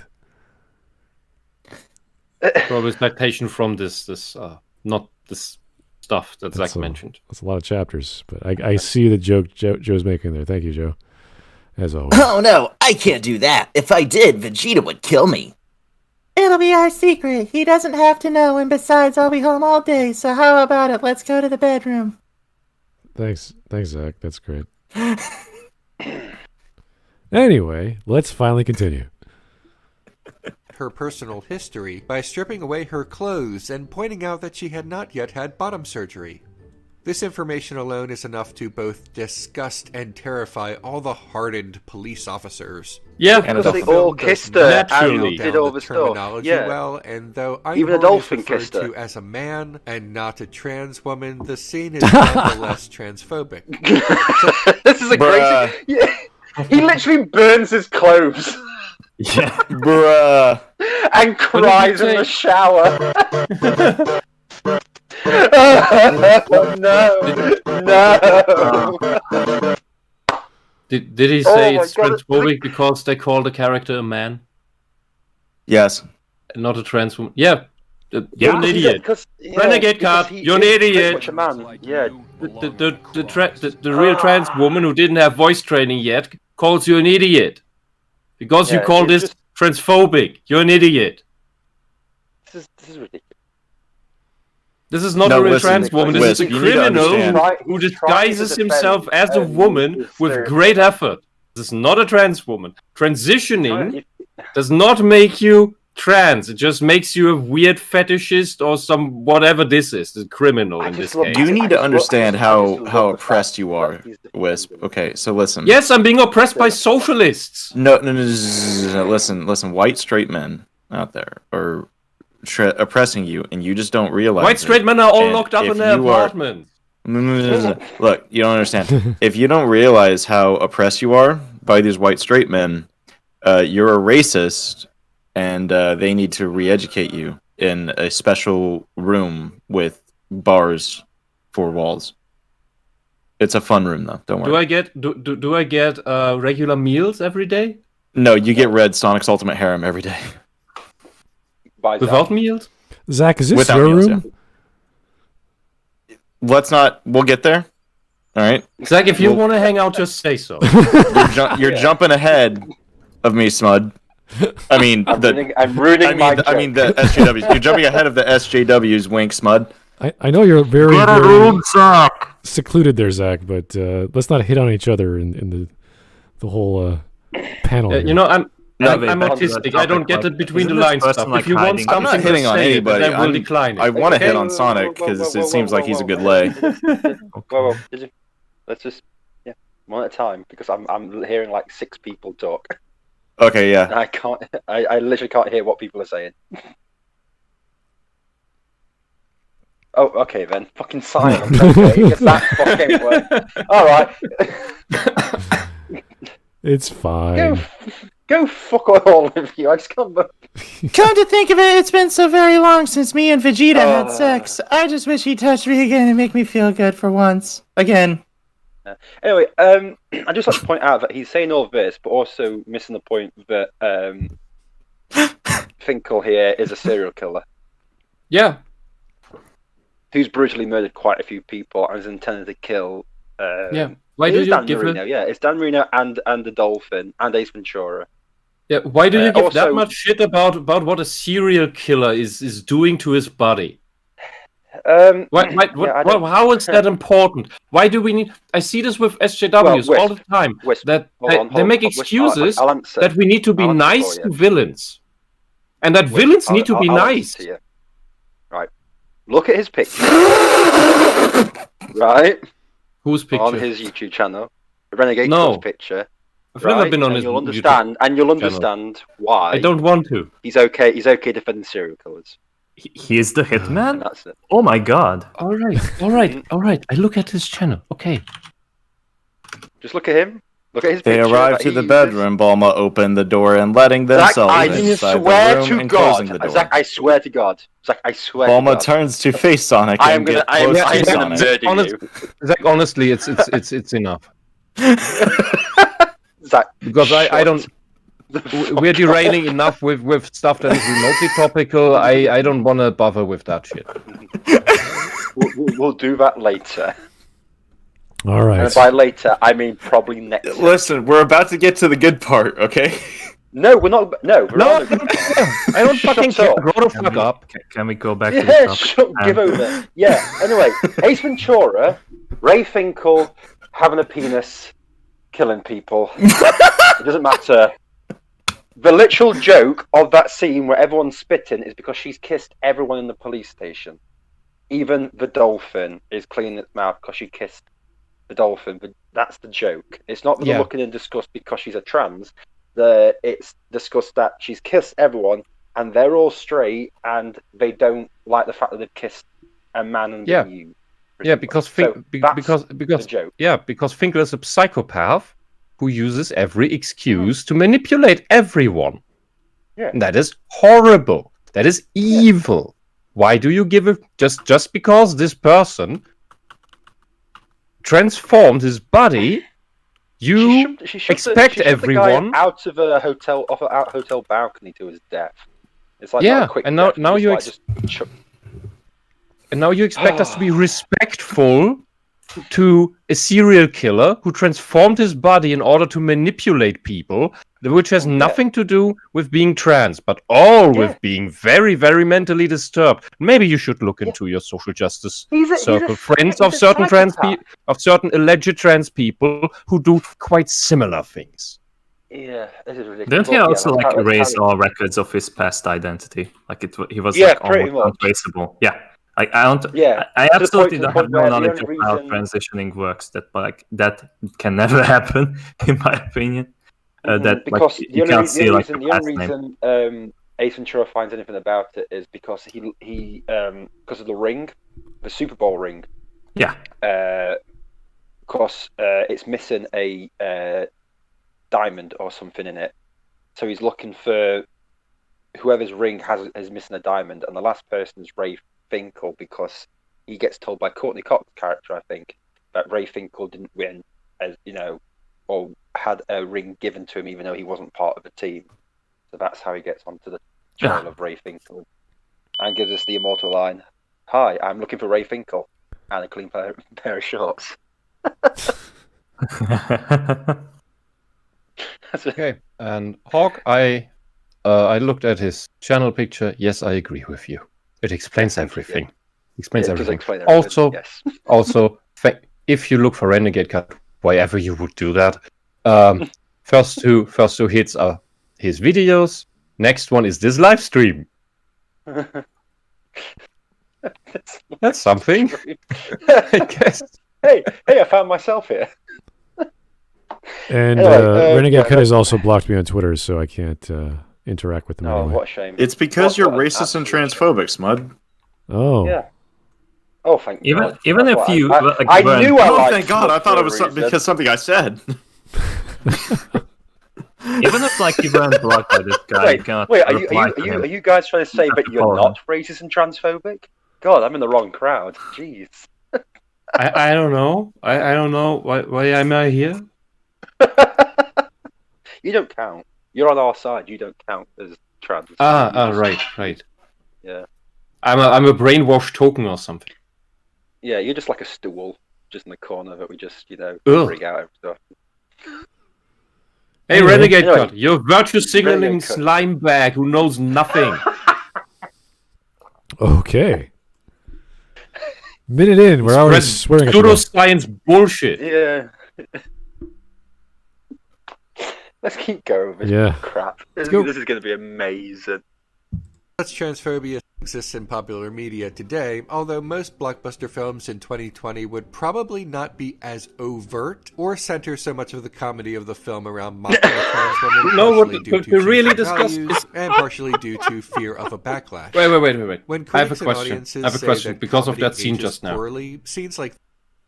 S5: Probably citation from this not this stuff that Zach mentioned.
S1: That's a lot of chapters, but I see the joke Joe's making there. Thank you, Joe. As always.
S8: Oh no, I can't do that. If I did, Vegeta would kill me. It'll be our secret. He doesn't have to know, and besides, I'll be home all day, so how about it? Let's go to the bedroom.
S1: Thanks, Zach. That's great. Anyway, let's finally continue.
S6: Her personal history by stripping away her clothes and pointing out that she had not yet had bottom surgery. This information alone is enough to both disgust and terrify all the hardened police officers.
S5: Yeah,
S2: and they all kissed her and did all the
S6: terminology
S2: stuff. Yeah.
S6: Well, and though
S2: even a dolphin kissed her
S6: as a man and not a trans woman, the scene is nonetheless transphobic.
S2: This is a crazy. Yeah, he literally burns his clothes.
S3: Yeah, bruh,
S2: and cries in the shower. No.
S5: Did he say it's transphobic because they call the character a man?
S3: Yes.
S5: Not a trans woman? Yeah. You're an idiot. Renegade Cut, you're an idiot.
S2: Much a man. Yeah.
S5: The real trans woman who didn't have voice training yet calls you an idiot. Because you call this transphobic. You're an idiot.
S2: This is ridiculous.
S5: This is not a real trans woman. This is a criminal who disguises himself as a woman with great effort. This is not a trans woman. Transitioning does not make you trans. It just makes you a weird fetishist or some whatever this is. The criminal in this case.
S3: You need to understand how oppressed you are, Wisp. Okay, so listen.
S5: Yes, I'm being oppressed by socialists.
S3: No. Listen. White straight men out there are oppressing you, and you just don't realize.
S5: White straight men are all locked up in their apartments.
S3: Look, you don't understand. If you don't realize how oppressed you are by these white straight men, you're a racist, and they need to re-educate you in a special room with bars, 4 walls. It's a fun room, though. Don't worry.
S5: Do I get regular meals every day?
S3: No, you get Red Sonic's Ultimate Harem every day.
S5: Without meals?
S1: Zach, is this
S3: Without
S1: your
S3: meals,
S1: room?
S3: Yeah. We'll get there. All right.
S5: Zach, if you want to hang out, just say so.
S3: You're jumping ahead of me, Smud. I mean,
S2: I'm ruining my joke.
S3: I mean the SJWs. You're jumping ahead of the SJWs, wink, Smud.
S1: I know you're very, very secluded there, Zach, but let's not hit on each other in the whole panel.
S5: I'm autistic. I don't get it between the lines stuff. If you want something,
S3: I'm not hitting on anybody.
S5: I will decline it.
S3: I want to hit on Sonic because it seems like he's a good lay.
S2: Well, let's just one at a time because I'm hearing like 6 people talk.
S3: Okay, yeah.
S2: I can't. I literally can't hear what people are saying. Oh, okay then. Fucking silence. Okay, if that fucking works. All right.
S1: It's fine.
S2: Go fuck all of you. I just can't.
S8: Come to think of it, it's been so very long since me and Vegeta had sex. I just wish he'd touch me again and make me feel good for once. Again.
S2: Anyway, I just like to point out that he's saying all of this, but also missing the point that Finkel here is a serial killer.
S5: Yeah.
S2: Who's brutally murdered quite a few people and is intended to kill.
S5: Why do you give
S2: Marino? Yeah, it's Dan Marino and the Dolphin and Ace Ventura.
S5: Yeah, why do you give that much shit about what a serial killer is doing to his body? How is that important? Why do we need? I see this with SJWs all the time. They make excuses that we need to be nice to villains, and that villains need to be nice.
S2: Right. Look at his picture. Right.
S5: Whose picture?
S2: On his YouTube channel. Renegade Cut's picture.
S5: I've never been on his
S2: YouTube and you'll understand why.
S5: I don't want to.
S2: He's okay defending serial killers.
S7: He is the hitman?
S2: That's it.
S7: Oh my god.
S5: All right. I look at his channel. Okay.
S2: Just look at him. Look at his
S3: They
S2: picture.
S3: arrive to the bedroom. Bulma opened the door and letting themselves inside the room and closing the door.
S2: Zach, I swear to God. Zach, I swear
S3: Bulma
S2: to God.
S3: turns to face Sonic and gets close to Sonic.
S5: Zach, honestly, it's enough.
S2: Zach,
S5: because I don't. We're derailing enough with stuff that is remotely topical. I don't want to bother with that shit.
S2: We'll do that later.
S1: All right.
S2: And by later, I mean probably next.
S3: Listen, we're about to get to the good part, okay?
S2: No, we're not. No,
S5: I don't fucking care. Grow the fuck up.
S7: Can we go back to the topic?
S2: Shut, give over. Yeah. Anyway, Ace Ventura, Ray Finkel having a penis, killing people. It doesn't matter. The literal joke of that scene where everyone's spitting is because she's kissed everyone in the police station. Even the dolphin is cleaning its mouth because she kissed the dolphin. But that's the joke. It's not that they're looking in disgust because she's a trans. It's discussed that she's kissed everyone and they're all straight and they don't like the fact that they've kissed a man and you.
S5: Yeah, because the joke. Yeah, because Finkel is a psychopath who uses every excuse to manipulate everyone.
S2: Yeah.
S5: And that is horrible. That is evil. Why do you give it just because this person transformed his body? You expect everyone
S2: out of a hotel balcony to his death. It's like not a quick
S5: and now you and now you expect us to be respectful to a serial killer who transformed his body in order to manipulate people, which has nothing to do with being trans, but all with being very, very mentally disturbed. Maybe you should look into your social justice circle, friends of certain certain alleged trans people who do quite similar things.
S2: Yeah, this is ridiculous.
S7: Didn't he also erase all records of his past identity? Like he was
S2: pretty much
S7: untraceable. Yeah. I don't. Yeah, I absolutely don't have no knowledge of how transitioning works. That can never happen, in my opinion.
S2: Because the only reason Ace Ventura finds anything about it is because he because of the ring, the Super Bowl ring.
S7: Yeah.
S2: Because it's missing a diamond or something in it, so he's looking for whoever's ring is missing a diamond, and the last person is Ray Finkel, because he gets told by Courtney Cox's character, I think, that Ray Finkel didn't win, as you know, or had a ring given to him even though he wasn't part of the team. So that's how he gets onto the trail of Ray Finkel, and gives us the immortal line, "Hi, I'm looking for Ray Finkel," and a clean pair of shorts.
S5: Okay, and Hawk, I looked at his channel picture. Yes, I agree with you. It explains everything.
S2: Everything.
S5: Also, if you look for Renegade Cut, why ever you would do that, first two hits are his videos. Next one is this live stream. That's something. I guess.
S2: Hey! I found myself here.
S1: And Renegade Cut has also blocked me on Twitter, so I can't interact with them anyway.
S2: What a shame.
S3: It's because you're racist and transphobic, Smud.
S1: Oh.
S2: Yeah. Oh, thank God.
S7: Even if you...
S2: I knew I liked
S3: thank God. I thought it was because something I said.
S7: Even if you weren't blocked by this guy,
S2: are you guys trying to say that you're not racist and transphobic? God, I'm in the wrong crowd. Jeez.
S5: I don't know. I don't know. Why am I here?
S2: You don't count. You're on our side. You don't count as trans.
S5: Right.
S2: Yeah.
S5: I'm a brainwashed token or something.
S2: Yeah, you're just like a stool, just in the corner that we just, bring out every stuff.
S5: Hey, Renegade Cut, you're virtue signaling slime bag who knows nothing.
S1: Okay. Minute in, we're already swearing at
S5: pseudoscience bullshit.
S2: Yeah. Let's keep going with this crap. This is going to be amazing.
S6: Such transphobia exists in popular media today, although most blockbuster films in 2020 would probably not be as overt or center so much of the comedy of the film around mocking a trans woman, partially due to really values and partially due to fear of a backlash.
S5: Wait.
S6: When
S5: I have a question because of that scene just now.
S6: Scenes like...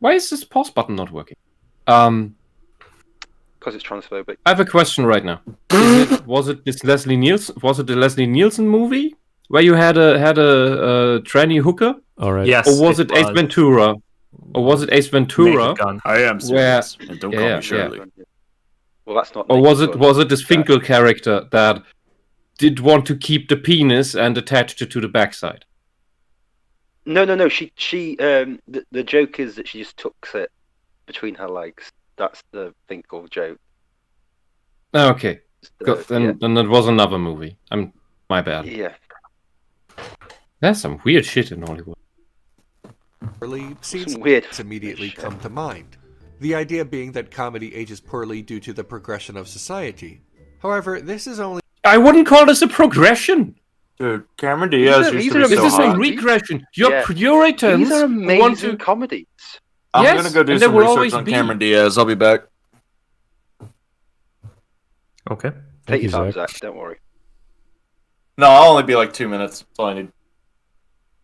S5: Why is this pause button not working?
S2: Because it's transphobic.
S5: I have a question right now. Was it the Leslie Nielsen movie where you had a tranny hooker?
S1: All right.
S7: Yes.
S5: Or was it Ace Ventura?
S3: I am serious. And don't call me Shirley.
S2: Well, that's not.
S5: Or was it this Finkel character that did want to keep the penis and attached it to the backside?
S2: No. She the joke is that she just tucks it between her legs. That's the Finkel joke.
S5: Okay. Then that was another movie. My bad.
S2: Yeah.
S5: There's some weird shit in Hollywood.
S6: Scenes weird immediately come to mind. The idea being that comedy ages poorly due to the progression of society. However, this is only...
S5: I wouldn't call this a progression.
S3: Dude, Cameron Diaz used to be so
S5: This is
S3: hot.
S5: a regression. Your Puritans
S2: These are amazing comedies.
S3: I'm going to go do some research on Cameron Diaz. I'll be back.
S7: Okay.
S2: Take your time, Zach. Don't worry.
S3: No, I'll only be like 2 minutes. That's all I need.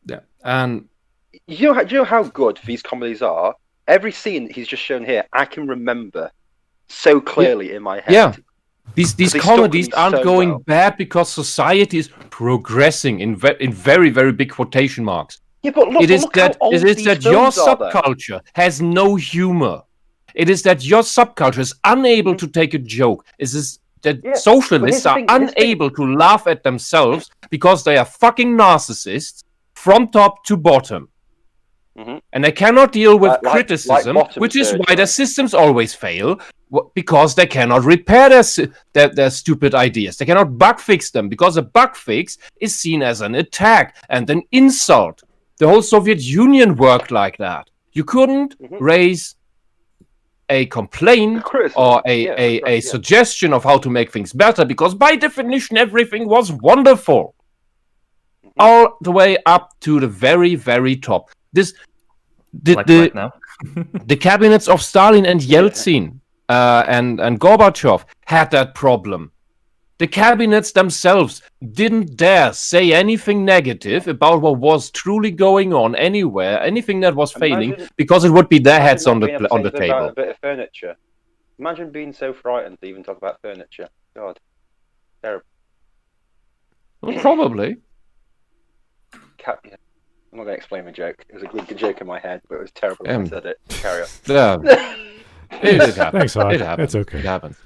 S5: Yeah. And
S2: do you know how good these comedies are? Every scene he's just shown here, I can remember so clearly in my head.
S5: Yeah. These comedies aren't going bad because society is progressing in very, very big quotation marks.
S2: Yeah, but look,
S5: it is that your
S2: films are,
S5: subculture has no humor. It is that your subculture is unable to take a joke. It is socialists are unable to laugh at themselves because they are fucking narcissists from top to bottom. Mm-hmm. And they cannot deal with criticism, which is why their systems always fail, because they cannot repair their stupid ideas. They cannot bug fix them, because a bug fix is seen as an attack and an insult. The whole Soviet Union worked like that. You couldn't raise a complaint or a suggestion of how to make things better, because by definition everything was wonderful. All the way up to the very, very top. Right now. The cabinets of Stalin and Yeltsin and Gorbachev had that problem. The cabinets themselves didn't dare say anything negative about what was truly going on anywhere, anything that was failing, because it would be their heads on the table.
S2: About a bit of furniture. Imagine being so frightened to even talk about furniture. God, terrible.
S5: Well, probably.
S2: I'm not going to explain my joke. It was a good joke in my head, but it was terrible when I said it. Carry on.
S5: Yeah. It happens.
S1: Thanks, Hawk.
S5: It happens.
S1: It's okay.
S5: It happens.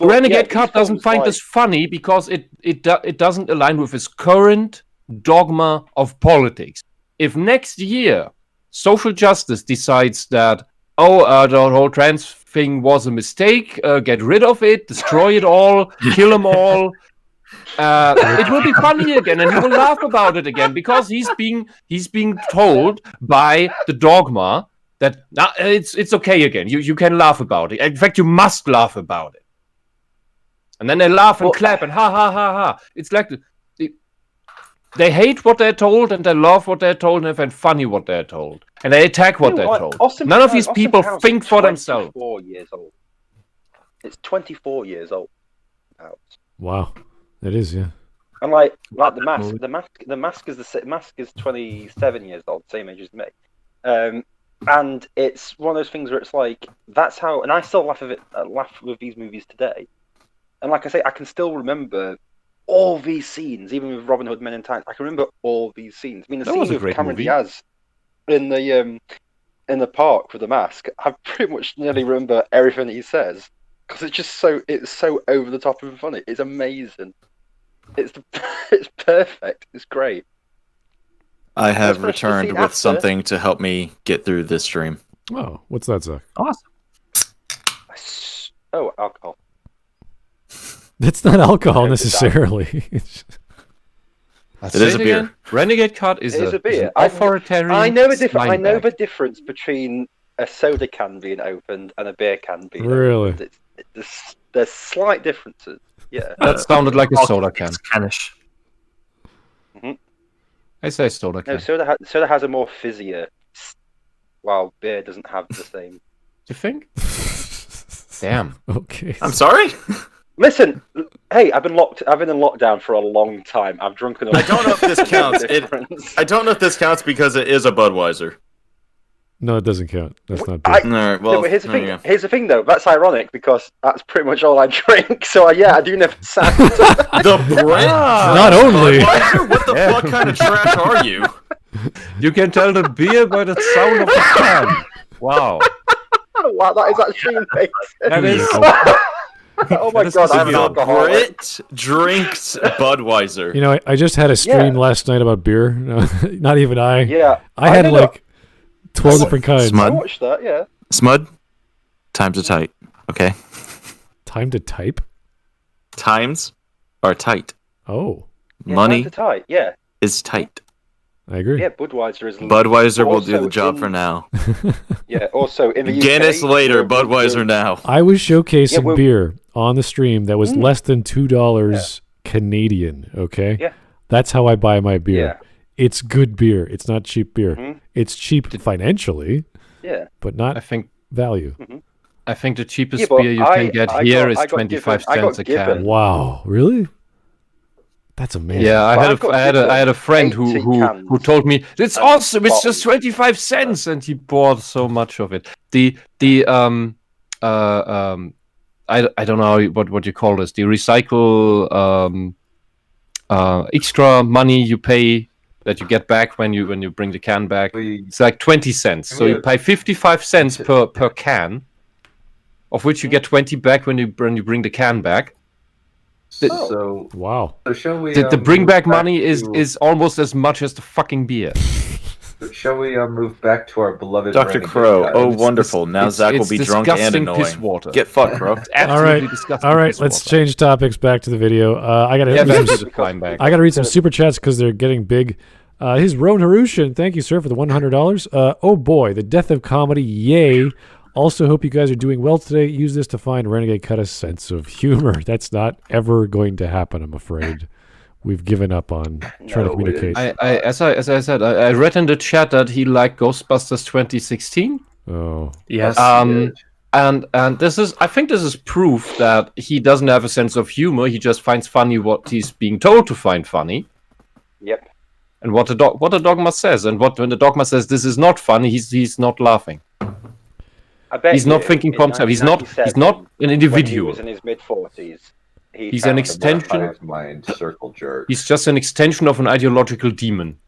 S5: Renegade Cut doesn't find this funny because it doesn't align with his current dogma of politics. If next year social justice decides that the whole trans thing was a mistake, get rid of it, destroy it all, kill them all, it will be funny again, and he will laugh about it again, because he's being told by the dogma that it's okay again. You can laugh about it. In fact, you must laugh about it. And then they laugh and clap and ha ha ha ha. It's like they hate what they're told and they love what they're told and they find funny what they're told, and they attack what they're told. None of these people think for themselves.
S2: 24 years old. It's 24 years old.
S1: Wow, it is, yeah.
S2: And like the mask is 27 years old, same age as me. And it's one of those things where it's like, that's how, and I still laugh with these movies today. And like I say, I can still remember all these scenes, even with Robin Hood Men in Tights. I can remember all these scenes. I mean, the scene with Cameron Diaz in the park with the mask, I pretty much nearly remember everything he says, because it's so over the top and funny. It's amazing. It's perfect. It's great.
S3: I have returned with something to help me get through this stream.
S1: Oh, what's that, Zach?
S5: Awesome.
S2: Oh, alcohol.
S1: It's not alcohol necessarily.
S3: It is a beer.
S5: Renegade Cut is
S2: a beer.
S5: Authoritarian.
S2: I know the difference between a soda can being opened and a beer can being opened. Really? There's slight differences. Yeah.
S5: That sounded like a soda can.
S7: It's cannish.
S5: Mm-hmm. I say soda can.
S2: No, soda has a more fizzier, while beer doesn't have the same.
S5: You think? Damn.
S1: Okay.
S3: I'm sorry?
S2: Listen, hey, I've been in lockdown for a long time. I've drunken.
S3: I don't know if this counts. I don't know if this counts because it is a Budweiser.
S1: No, it doesn't count. That's not beer.
S3: Right, well,
S2: here's the thing. Here's the thing, though. That's ironic because that's pretty much all I drink. So I do never sound.
S3: The Brit.
S1: Not only.
S3: What the fuck kind of trash are you?
S5: You can tell the beer by the sound of the can. Wow.
S2: Wow, that is actually amazing.
S5: That is.
S2: Oh my god, I'm an alcoholic.
S3: Brit drinks Budweiser.
S1: You know, I just had a stream last night about beer. No, not even I.
S2: Yeah.
S1: I had like 12 different kinds.
S2: I watched that, yeah.
S3: Smud, times are tight, okay?
S1: Time to type?
S3: Times are tight.
S1: Oh.
S2: Yeah,
S3: money
S2: tight, yeah.
S3: is tight.
S1: I agree.
S2: Yeah, Budweiser is...
S3: Budweiser will do the job for now.
S2: Yeah, also in the UK...
S3: Guinness later, Budweiser now.
S1: I was showcasing beer on the stream that was less than $2 Canadian, okay?
S2: Yeah.
S1: That's how I buy my beer.
S2: Yeah.
S1: It's good beer. It's not cheap beer. Mm-hmm. It's cheap financially, but not value.
S2: Mm-hmm.
S5: I think the cheapest beer you can get here is 25 cents a can.
S1: Wow, really? That's amazing.
S5: Yeah, I had a friend who told me it's awesome. It's just 25 cents, and he bought so much of it. I don't know what you call this. The recycle extra money you pay that you get back when you bring the can back. It's like 20 cents. So you pay 55 cents per can. of which you get 20 back when you bring the can back.
S4: So
S1: wow.
S4: So shall we?
S5: The bring back money is almost as much as the fucking beer.
S4: Shall we move back to our beloved
S3: Dr. Crow? Oh, wonderful! Now Zach will be drunk and annoying.
S5: Piss water.
S3: Get fucked, Crow.
S1: All right. Let's change topics. Back to the video. I gotta read some super chats because they're getting big. His Roan Harushan, thank you, sir, for the $100. Oh boy, the death of comedy, yay! Also, hope you guys are doing well today. Use this to find Renegade Cut a sense of humor. That's not ever going to happen, I'm afraid. We've given up on trying to communicate.
S5: As I said, I read in the chat that he liked Ghostbusters 2016.
S1: Oh,
S5: yes. And I think this is proof that he doesn't have a sense of humor. He just finds funny what he's being told to find funny.
S2: Yep.
S5: And what the dogma says, and when the dogma says this is not funny, he's not laughing.
S2: I bet
S5: he's not thinking for himself. He's not an individual.
S2: When he was in his mid-40s.
S5: He's an extension
S4: of mind, circle jerk.
S5: He's just an extension of an ideological demon.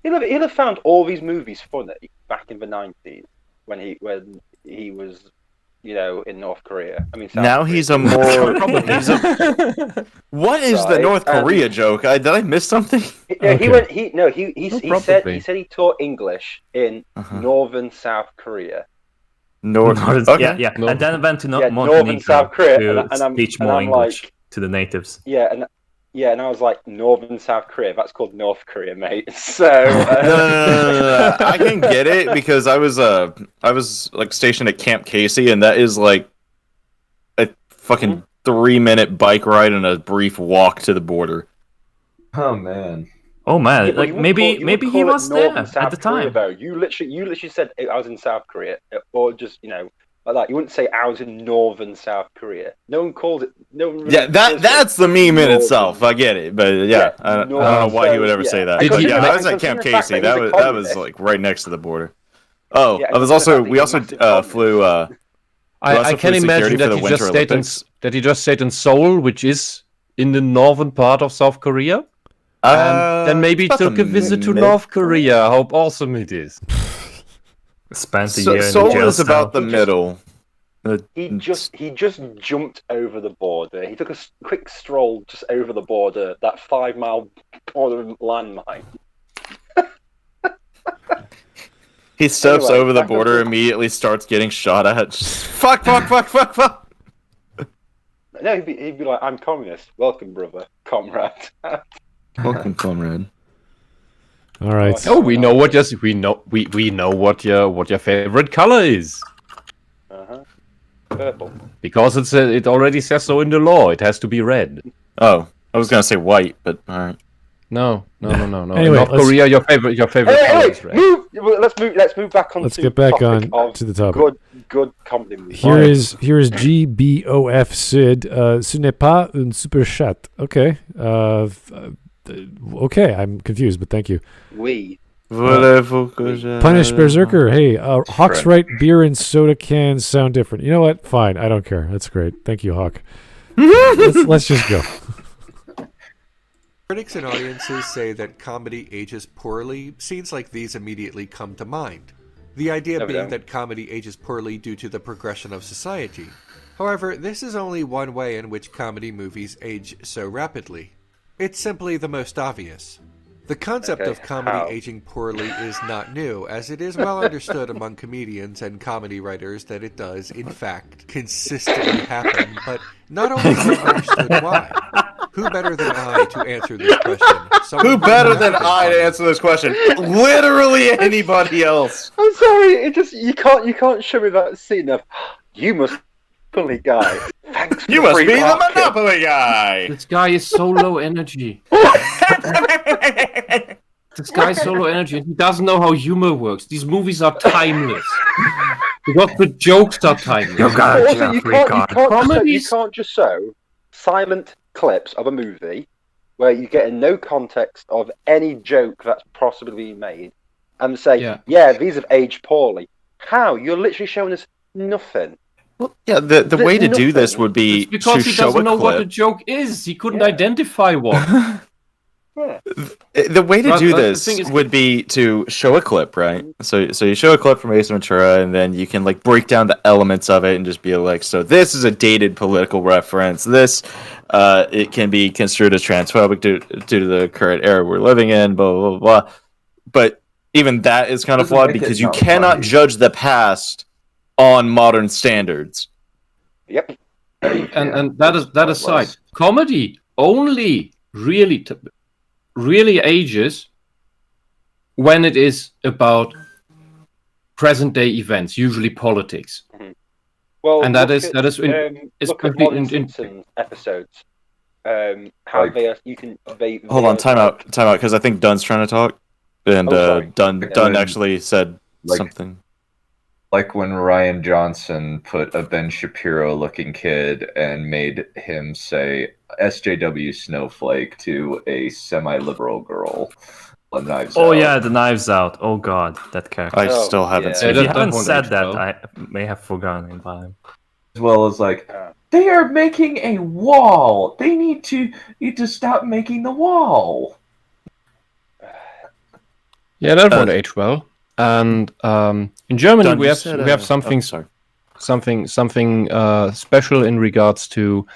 S2: He'll have found all these movies funny back in the 90s when he was, in North Korea. I mean,
S3: now he's a more. What is the North Korea joke? Did I miss something?
S2: He said he taught English in northern South Korea.
S3: Northern,
S7: yeah. And then went to
S2: northern South Korea,
S7: to teach more English to the natives.
S2: And I was like, northern South Korea. That's called North Korea, mate. So
S3: no. I can get it because I was like stationed at Camp Casey, and that is like a fucking 3-minute bike ride and a brief walk to the border.
S4: Oh man.
S7: Like maybe he was there at the time.
S2: Though. You literally said I was in South Korea, or just like that. You wouldn't say I was in northern South Korea. No one calls it. No one. Really
S3: that's the meme in itself. I get it, but I don't know why he would ever say that. But I was at Camp Casey. That was like right next to the border. Oh, we also flew.
S5: I can imagine that he just stayed in Seoul, which is in the northern part of South Korea. And then maybe took a visit to North Korea. How awesome it is.
S7: Spent a year in the
S3: Seoul
S7: jail
S3: is about the middle.
S2: He just jumped over the border. He took a quick stroll just over the border, that 5-mile border landmine.
S3: He steps over the border, immediately starts getting shot at. Fuck.
S2: No, he'd be like, I'm communist. Welcome, brother, comrade.
S3: Welcome, comrade.
S1: All right.
S5: Oh, we know what your favorite color is.
S2: Purple.
S5: Because it already says so in the law. It has to be red.
S3: Oh, I was gonna say white, but all right.
S5: No.
S1: Anyway,
S5: in North Korea, your favorite color is red.
S2: Let's move back on.
S1: Let's get back on to the topic.
S2: Good comedy movie.
S1: Here is GBOF Sid. Ce n'est pas un super chat. Okay. Okay, I'm confused, but thank you. Punish Berserker. Hey, Hawk's right. Beer and soda cans sound different. You know what? Fine. I don't care. That's great. Thank you, Hawk. let's just go.
S6: Critics and audiences say that comedy ages poorly. Scenes like these immediately come to mind. The idea being that comedy ages poorly due to the progression of society. However, this is only one way in which comedy movies age so rapidly. It's simply the most obvious. The concept of comedy aging poorly is not new, as it is well understood among comedians and comedy writers that it does, in fact, consistently happen, but not only is it understood why. Who better than I to answer this question?
S3: Who better than I to answer this question? Literally anybody else.
S2: I'm sorry, you can't show me that scene of you must Monopoly guy. Thanks for
S3: you must be the Monopoly guy.
S5: This guy is so low energy. This guy's so low energy, and he doesn't know how humor works. These movies are timeless. Because the jokes are timeless.
S2: You can't just show silent clips of a movie where you get in no context of any joke that's possibly made and say, yeah, these have aged poorly. How? You're literally showing us nothing.
S3: Well, yeah, the way to do this would be
S5: because
S3: to
S5: he
S3: show
S5: doesn't know
S3: clip.
S5: what a joke is. He couldn't identify one.
S2: Yeah.
S3: The way to do this would be to show a clip, right? So you show a clip from Ace Ventura, and then you can like break down the elements of it and just be like, so this is a dated political reference. This it can be construed as transphobic due to the current era we're living in. Blah blah blah. But even that is kind of flawed because you cannot judge the past on modern standards.
S2: Yep.
S5: And that aside, comedy only really ages when it is about present day events, usually politics.
S2: Mm-hmm. Well,
S5: and
S2: look at Modern Simpsons episodes. How they are, you can
S3: hold on, time out, because I think Dunn's trying to talk, and Dunn actually said something.
S4: Like when Ryan Johnson put a Ben Shapiro-looking kid and made him say SJW Snowflake to a semi-liberal girl. Knives
S7: Out.
S4: Yeah,
S7: the Knives Out. Oh god, that character.
S3: I still haven't seen it.
S7: If you haven't said that, I may have forgotten about him.
S4: As well as like, they are making a wall. They need to stop making the wall.
S5: Yeah, that won't age well. And in Germany, we have something special in regards to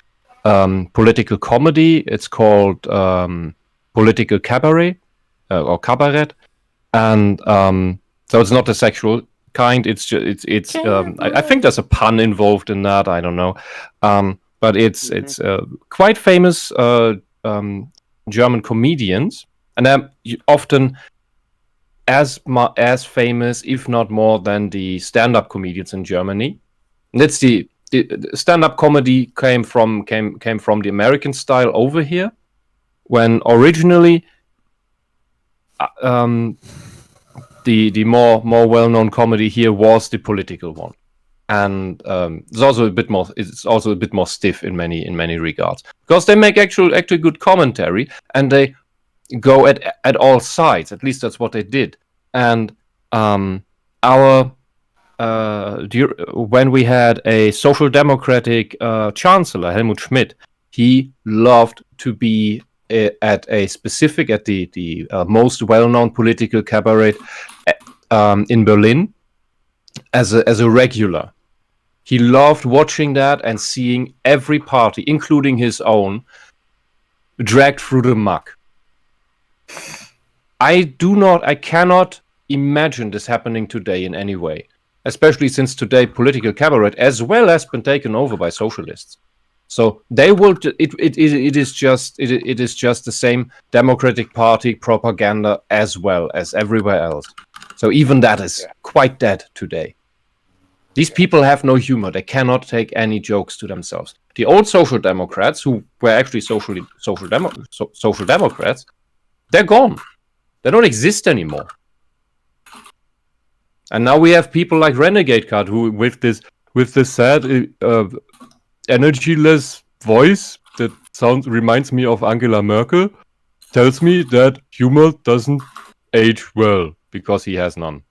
S5: political comedy. It's called political cabaret or cabaret, and so it's not the sexual kind. It's just I think there's a pun involved in that. I don't know, but it's quite famous German comedians, and they're often as famous, if not more, than the stand-up comedians in Germany. And that's the stand-up comedy came from the American style over here, when originally the more well-known comedy here was the political one, and it's also a bit more stiff in many regards, because they make actually good commentary, and they go at all sides. At least that's what they did. And when we had a social democratic chancellor, Helmut Schmidt, he loved to be at the most well-known political cabaret in Berlin as a regular. He loved watching that and seeing every party, including his own, dragged through the muck. I cannot imagine this happening today in any way, especially since today political cabaret as well has been taken over by socialists. So they will. It is just the same Democratic Party propaganda as well as everywhere else. So even that is quite dead today. These people have no humor. They cannot take any jokes to themselves. The old social democrats, who were actually social democrats, they're gone. They don't exist anymore. And now we have people like Renegade Cut, who with this sad energyless voice that reminds me of Angela Merkel, tells me that humor doesn't age well because he has none.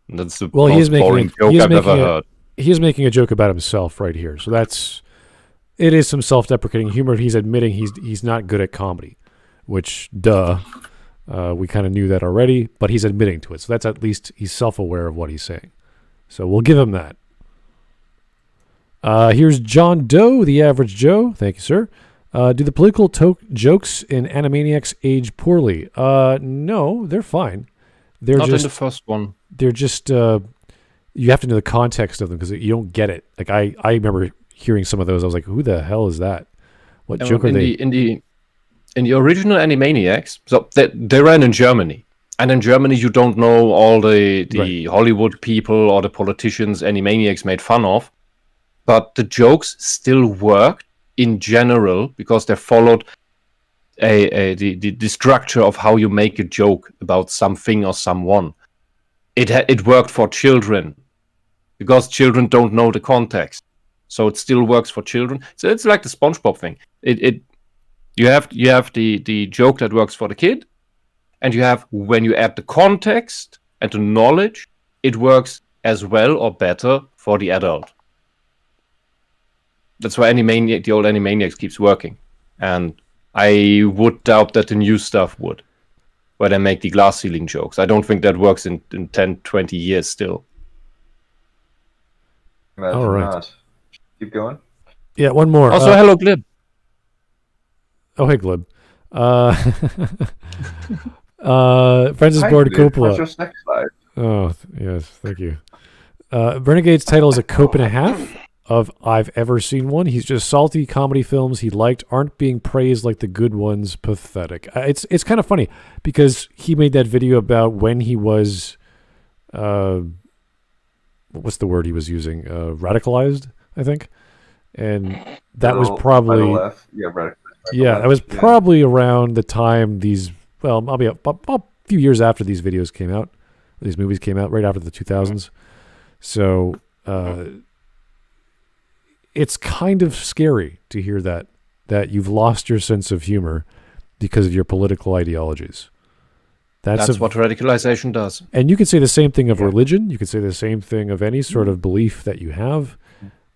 S5: And that's the most boring joke I've ever heard.
S1: He's making a joke about himself right here. So it is some self-deprecating humor. He's admitting he's not good at comedy. Which, we kind of knew that already, but he's admitting to it. So that's at least he's self-aware of what he's saying. So we'll give him that. Here's John Doe, the average Joe. Thank you, sir. Do the political jokes in Animaniacs age poorly? No, they're fine. They're
S5: not
S1: just
S5: in the first one.
S1: They're just you have to know the context of them because you don't get it. Like I remember hearing some of those. I was like, who the hell is that? What joke are they?
S5: In the original Animaniacs, so they ran in Germany. And in Germany, you don't know all the Hollywood people or the politicians Animaniacs made fun of. But the jokes still worked in general because they followed the structure of how you make a joke about something or someone. It worked for children because children don't know the context. So it still works for children. So it's like the SpongeBob thing. You have the joke that works for the kid, and you have, when you add the context and the knowledge, it works as well or better for the adult. That's why the old Animaniacs keeps working. And I would doubt that the new stuff would, where they make the glass ceiling jokes. I don't think that works in 10, 20 years still.
S4: Imagine
S1: All right.
S4: not. Keep going.
S1: Yeah, one more.
S5: Also, hello, Glib.
S1: Oh, hey, Glib. Francis Ford Coppola.
S4: How's your sex life?
S1: Oh, yes, thank you. Renegade's title is a cope and a half of I've ever seen one. He's just salty comedy films he liked aren't being praised like the good ones. Pathetic. It's kind of funny because he made that video about when he was, what's the word he was using? Radicalized, I think. And that was probably, that was probably around the time these, well, maybe a few years after these videos came out, these movies came out, right after the 2000s. So it's kind of scary to hear that you've lost your sense of humor because of your political ideologies.
S5: That's what radicalization does.
S1: And you could say the same thing of religion. You could say the same thing of any sort of belief that you have,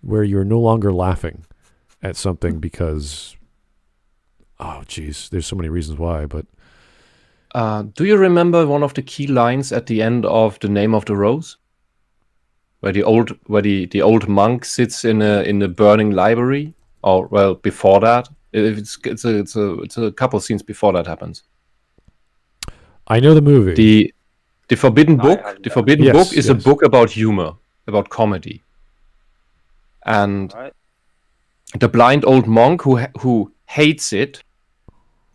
S1: where you're no longer laughing at something because, oh, geez, there's so many reasons why. But
S5: do you remember one of the key lines at the end of The Name of the Rose, where the old monk sits in a burning library? Or well, before that, it's a couple scenes before that happens.
S1: I know the movie.
S5: The Forbidden Book. The Forbidden Book is a book about humor, about comedy. And the blind old monk who hates it,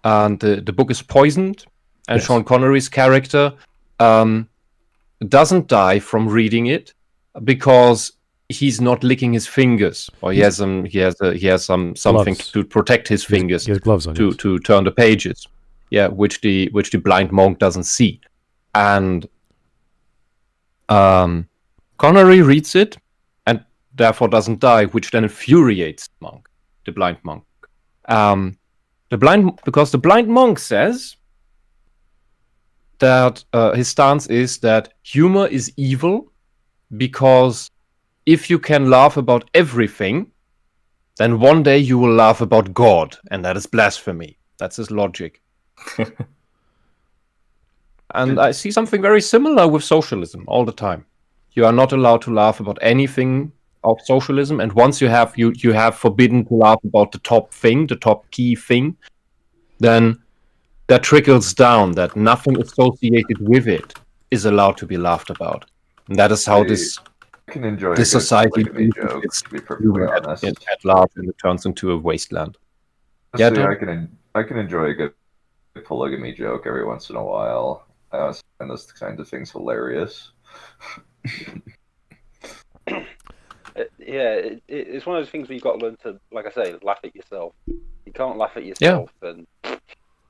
S5: and the book is poisoned, and Sean Connery's character doesn't die from reading it because he's not licking his fingers, or he has something gloves to protect his fingers.
S1: He has gloves on
S5: to turn the pages. Yeah, which the blind monk doesn't see, and Connery reads it and therefore doesn't die, which then infuriates the blind monk. Because the blind monk says that his stance is that humor is evil because if you can laugh about everything, then one day you will laugh about God, and that is blasphemy. That's his logic. And I see something very similar with socialism all the time. You are not allowed to laugh about anything of socialism, and once you have forbidden to laugh about the top key thing, then that trickles down that nothing associated with it is allowed to be laughed about. And that is how this society is at large, and it turns into a wasteland.
S4: Honestly, I can enjoy a good polygamy joke every once in a while. I always find those kinds of things hilarious.
S2: It's one of those things where you've got to learn to, like I say, laugh at yourself. You can't laugh at yourself, and you've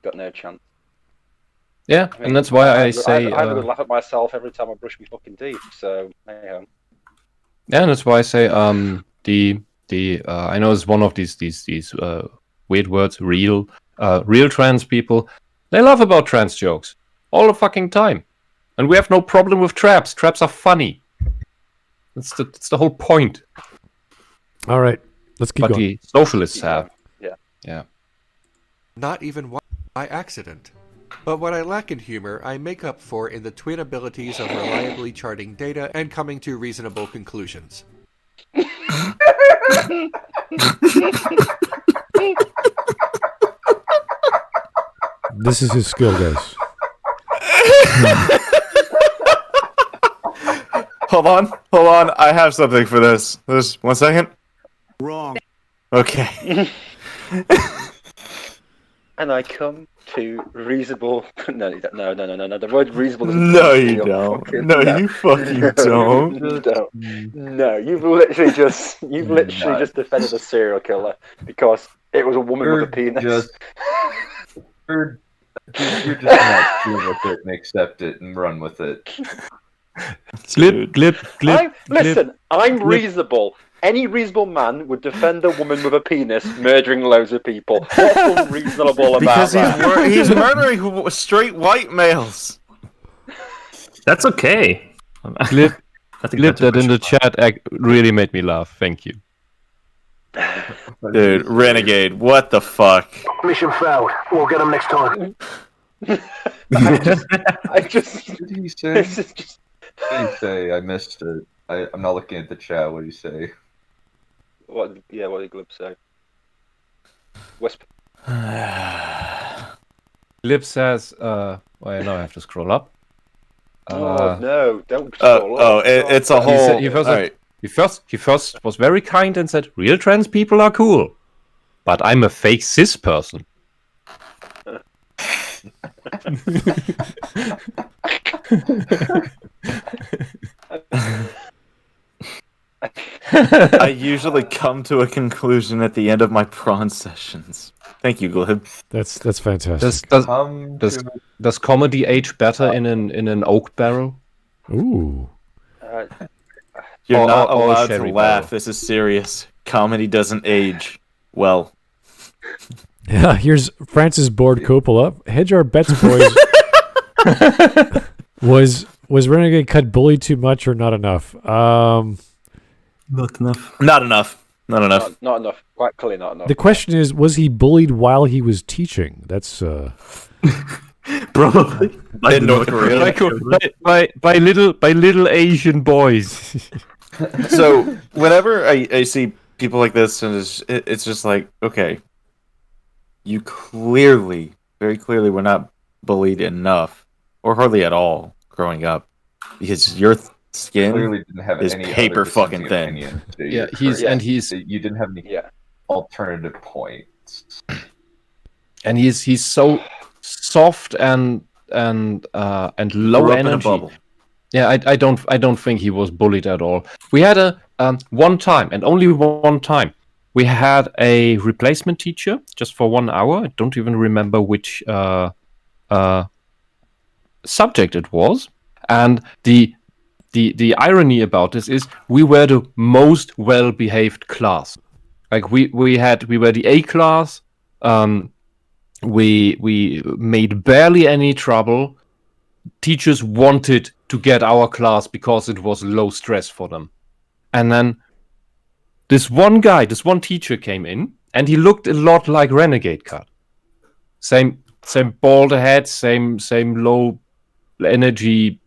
S2: got no chance.
S5: Yeah, I mean, and that's why I say
S2: I would laugh at myself every time I brush my fucking teeth. So anyhow.
S5: Yeah, and that's why I say I know it's one of these weird words, real trans people. They laugh about trans jokes all the fucking time, and we have no problem with traps. Traps are funny. That's the whole point.
S1: All right, let's keep going.
S5: But the socialists have.
S2: Yeah.
S6: Not even by accident. But what I lack in humor, I make up for in the twin abilities of reliably charting data and coming to reasonable conclusions.
S1: This is his skill, guys.
S3: Hold on. I have something for this. 1 second.
S9: Wrong.
S3: Okay.
S2: And I come to reasonable. No. The word reasonable.
S3: No, you don't. No, you fucking don't.
S2: No, you've literally just defended a serial killer because it was a woman with a penis.
S4: You're just not deal with it and accept it and run with it.
S5: Glib.
S2: I'm reasonable. Any reasonable man would defend a woman with a penis murdering loads of people. What's unreasonable about that?
S3: Because he's murdering straight white males.
S7: That's okay.
S5: Glib that in the chat really made me laugh. Thank you.
S3: Dude, Renegade, what the fuck?
S9: Mission failed. We'll get him next time.
S2: I just.
S4: What did he say?
S2: This is just.
S4: What did he say? I missed it. I'm not looking at the chat. What did he say?
S2: What did Glib say? Wisp.
S5: Glib says, well, now I have to scroll up.
S2: No, don't scroll up.
S3: It's a whole...
S5: He first was very kind and said, real trans people are cool. But I'm a fake cis person.
S3: I usually come to a conclusion at the end of my prawn sessions. Thank you, Glib.
S1: That's fantastic.
S5: Does comedy age better in an oak barrel?
S1: Ooh.
S3: You're not allowed to
S5: sherry
S3: laugh.
S5: barrel.
S3: This is serious. Comedy doesn't age well.
S1: Yeah, here's Francis Board Coppola. Hedge our bets, boys. Was Renegade Cut bullied too much or not enough?
S7: Not enough.
S3: Not enough. Not enough.
S2: Not enough. Quite clearly not enough.
S1: The question is, was he bullied while he was teaching? That's
S7: Probably.
S3: In North Korea.
S5: By little Asian boys.
S3: So whenever I see people like this, and it's just like, okay, you clearly, very clearly, were not bullied enough, or hardly at all, growing up, because your skin
S4: Clearly didn't have
S3: is
S4: any
S3: paper
S4: other
S3: fucking
S4: dissenting
S3: thin.
S4: opinion.
S5: He's
S4: You didn't have any alternative points.
S5: and he's so soft and low
S3: Grew up in a
S5: energy.
S3: bubble.
S5: Yeah, I don't think he was bullied at all. We had one time, and only one time, we had a replacement teacher just for 1 hour. I don't even remember which subject it was. And the irony about this is we were the most well-behaved class. Like we were the A class. We made barely any trouble. Teachers wanted to get our class because it was low stress for them. And then this one teacher came in, and he looked a lot like Renegade Cut. Same bald head, same low energy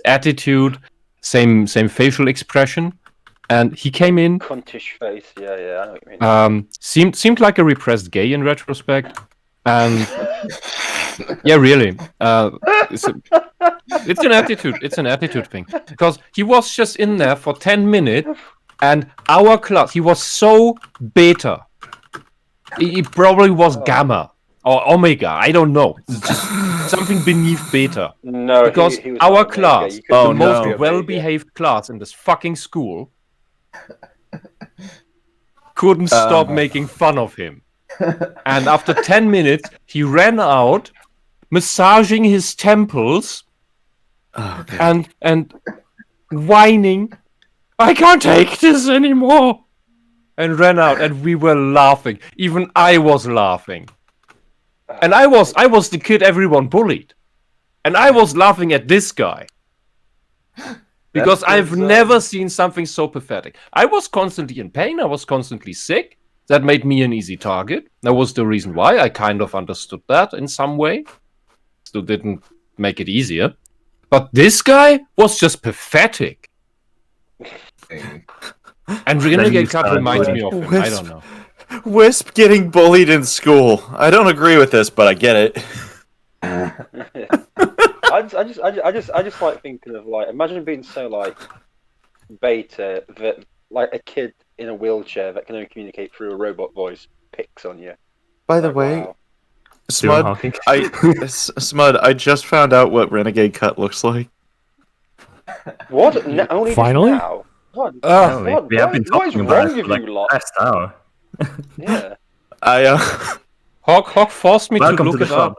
S5: attitude, same facial expression. And he came in.
S2: Cuntish face, yeah, I know what you mean.
S5: Seemed like a repressed gay in retrospect, and yeah, really, it's an attitude. It's an attitude thing, because he was just in there for 10 minutes, and our class, he was so beta. He probably was gamma or omega. I don't know, just something beneath beta.
S2: No,
S5: because
S2: he was
S5: our
S2: not
S5: class,
S2: omega.
S5: the most well-behaved class in this fucking school, couldn't stop making fun of him. And after 10 minutes, he ran out, massaging his temples and whining, "I can't take this anymore," and ran out. And we were laughing. Even I was laughing. And I was the kid everyone bullied. And I was laughing at this guy. Because I've never seen something so pathetic. I was constantly in pain. I was constantly sick. That made me an easy target. That was the reason why. I kind of understood that in some way. Still didn't make it easier. But this guy was just pathetic. And Renegade Cut reminds me of him. I don't know.
S3: Wisp getting bullied in school. I don't agree with this, but I get it.
S2: I just like thinking of, like, imagine being so like beta that like a kid in a wheelchair that can only communicate through a robot voice picks on you.
S3: By the way, Smud, I just found out what Renegade Cut looks like.
S2: What? Only
S1: Finally?
S2: Now? God,
S7: we have been talking about it for like the past hour.
S2: Yeah.
S5: Hawk forced me to
S7: Welcome
S5: look
S7: to the
S5: it
S7: club.
S5: up.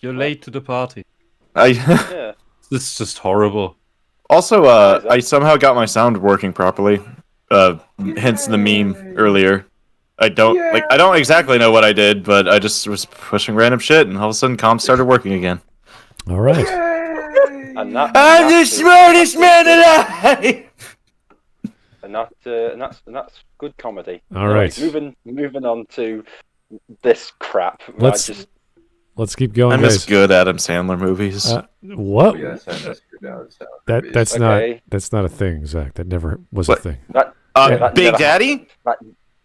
S5: You're late to the party.
S2: Yeah.
S5: This is just horrible.
S3: Also, I somehow got my sound working properly. Hence the meme earlier. I don't exactly know what I did, but I just was pushing random shit, and all of a sudden, comms started working again.
S1: all right.
S2: And that,
S3: I'm the smartest man alive.
S2: and that's good comedy.
S1: All right.
S2: Moving on to this crap.
S1: Let's keep going.
S3: I miss
S1: guys.
S3: good Adam Sandler movies.
S1: What?
S4: Oh, yes, I miss good Adam Sandler movies.
S1: That's not a thing, Zach. That never was a thing.
S2: That
S3: Big Daddy?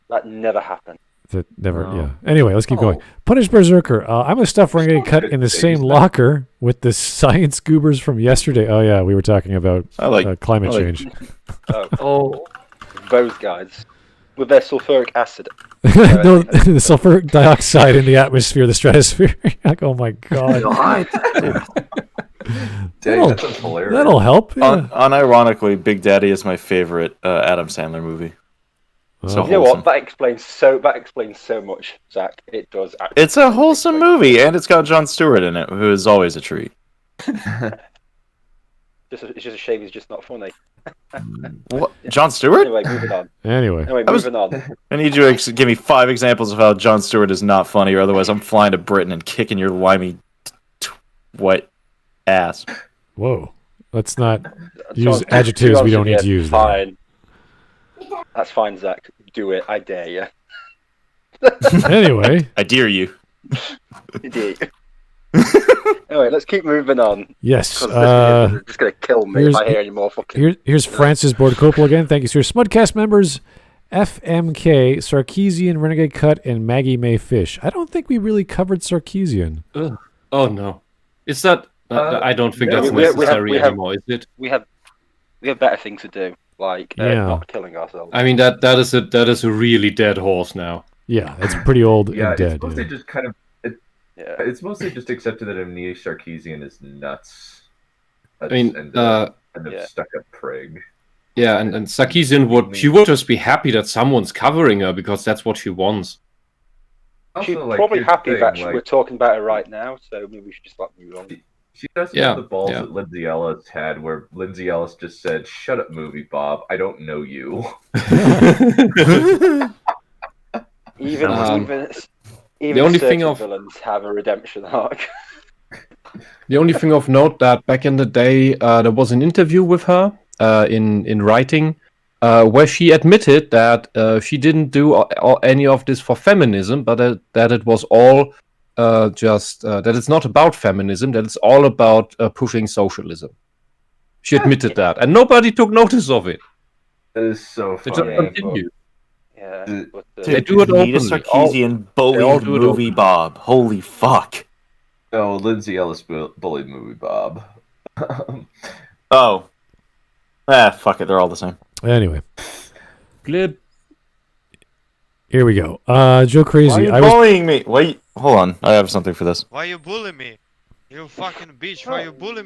S2: That never happened.
S1: That never. Yeah. Anyway, let's keep going. Punish Berserker. I'm gonna stuff Renegade Cut in the same locker with the science goobers from yesterday. Oh yeah, we were talking about climate change.
S2: Those guys with their sulfuric acid.
S1: No, the sulfuric dioxide in the atmosphere, the stratosphere. Like, oh my god. That'll help. Yeah.
S3: Unironically, Big Daddy is my favorite Adam Sandler movie. So
S2: you know what? That explains so much, Zach. It does.
S3: It's a wholesome movie, and it's got Jon Stewart in it, who is always a treat.
S2: It's just a shame he's just not funny.
S3: What? Jon Stewart?
S2: Anyway, moving on.
S1: Anyway,
S2: moving on.
S3: I need you to give me 5 examples of how Jon Stewart is not funny, or otherwise I'm flying to Britain and kicking your limey wet ass.
S1: Whoa. Let's not use adjectives we don't need to use.
S2: Fine. That's fine, Zach. Do it. I dare you.
S1: Anyway.
S3: I dare you.
S2: I dare you. Anyway, let's keep moving on.
S1: Yes.
S2: They're just going to kill me if I hear any more fucking...
S1: Here's Francis Bordecopel again. Thank you, sir. Smudcast members FMK, Sarkeesian, Renegade Cut, and Maggie May Fish. I don't think we really covered Sarkeesian.
S5: Oh, no. Is that... I don't think that's necessary anymore, is it?
S2: We have better things to do, like not killing ourselves.
S5: I mean, that is a really dead horse now.
S1: Yeah, it's pretty old and dead.
S4: It's mostly just kind of... It's mostly just accepted that Amnesia Sarkeesian is nuts. And a stuck-up prig.
S5: Yeah, and Sarkeesian would just be happy that someone's covering her because that's what she wants.
S2: She's probably happy that we're talking about her right now, so maybe we should just move on.
S4: She doesn't have the balls that Lindsay Ellis had, where Lindsay Ellis just said, "Shut up, movie Bob. I don't know you."
S2: Even the only thing of villains have a redemption arc.
S5: The only thing of note that back in the day there was an interview with her in writing where she admitted that she didn't do any of this for feminism, but that it was all that it's not about feminism, that it's all about pushing socialism. She admitted that, and nobody took notice of it.
S4: That is so funny.
S5: They just continued.
S2: Yeah,
S5: they do it openly.
S3: Sarkeesian bullied movie Bob. Holy fuck.
S4: No, Lindsay Ellis bullied movie Bob.
S3: Oh. Fuck it. They're all the same.
S1: Anyway.
S5: Glib.
S1: Here we go. Joe Crazy.
S3: Why are you bullying me? Wait, hold on. I have something for this.
S10: Why you bullying me? You fucking bitch. Why you bullying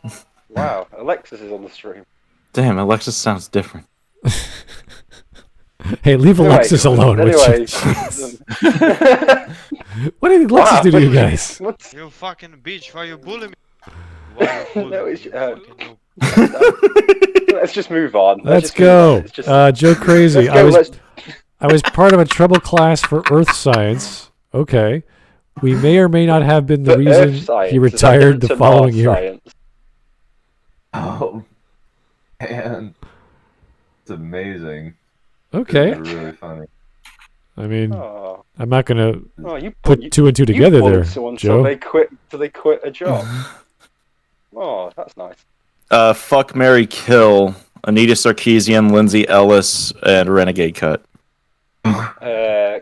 S10: me?
S2: Wow, Alexis is on the stream.
S3: Damn, Alexis sounds different.
S1: Hey, leave Alexis alone.
S2: Anyway.
S1: What did Alexis do to you guys?
S10: You fucking bitch. Why you bullying me?
S2: Let's just move on.
S1: Let's go. Joe Crazy. I was part of a treble class for Earth Science. Okay. We may or may not have been the reason he retired the following year.
S2: Science.
S4: Oh, man. It's amazing.
S1: Okay.
S4: It's really funny.
S1: I mean, I'm not going to put 2 and 2 together there, Joe.
S2: So they quit a job. Oh, that's nice.
S3: Fuck, marry, kill. Anita Sarkeesian, Lindsay Ellis, and Renegade Cut.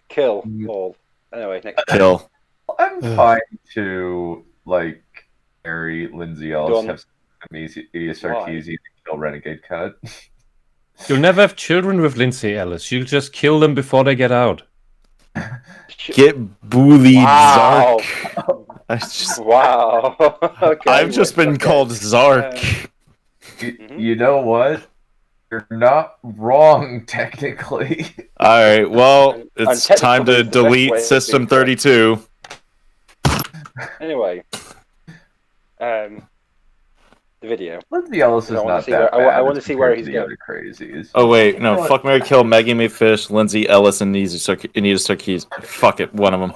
S2: Kill all. Anyway, next.
S3: Kill.
S4: I'm fine to marry Lindsay Ellis, have Anita Sarkeesian, and kill Renegade Cut.
S5: You'll never have children with Lindsay Ellis. You'll just kill them before they get out.
S3: Get bullied,
S2: wow.
S3: Zark.
S2: Wow. Okay,
S3: I've just been called Zark.
S4: You know what? You're not wrong, technically.
S3: Alright, well, it's time to delete System 32.
S2: Anyway. The video.
S4: Lindsay Ellis is not that bad.
S2: I want to see where he's going.
S4: Crazies.
S3: Oh wait, no. Fuck, marry, kill. Maggie May Fish, Lindsay Ellis, and Anita Sarkeesian. Fuck it, one of them.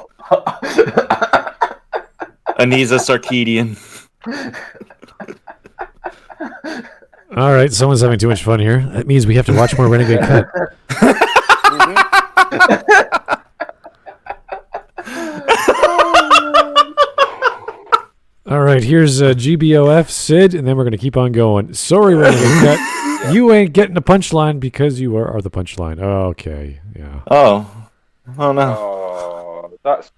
S3: Anita Sarkeesian.
S1: All right, someone's having too much fun here. That means we have to watch more Renegade Cut. All right, here's GBOF, Sid, and then we're going to keep on going. Sorry, Renegade Cut. You ain't getting a punchline because you are the punchline. Oh, okay, yeah.
S3: Oh no.
S2: Oh, that's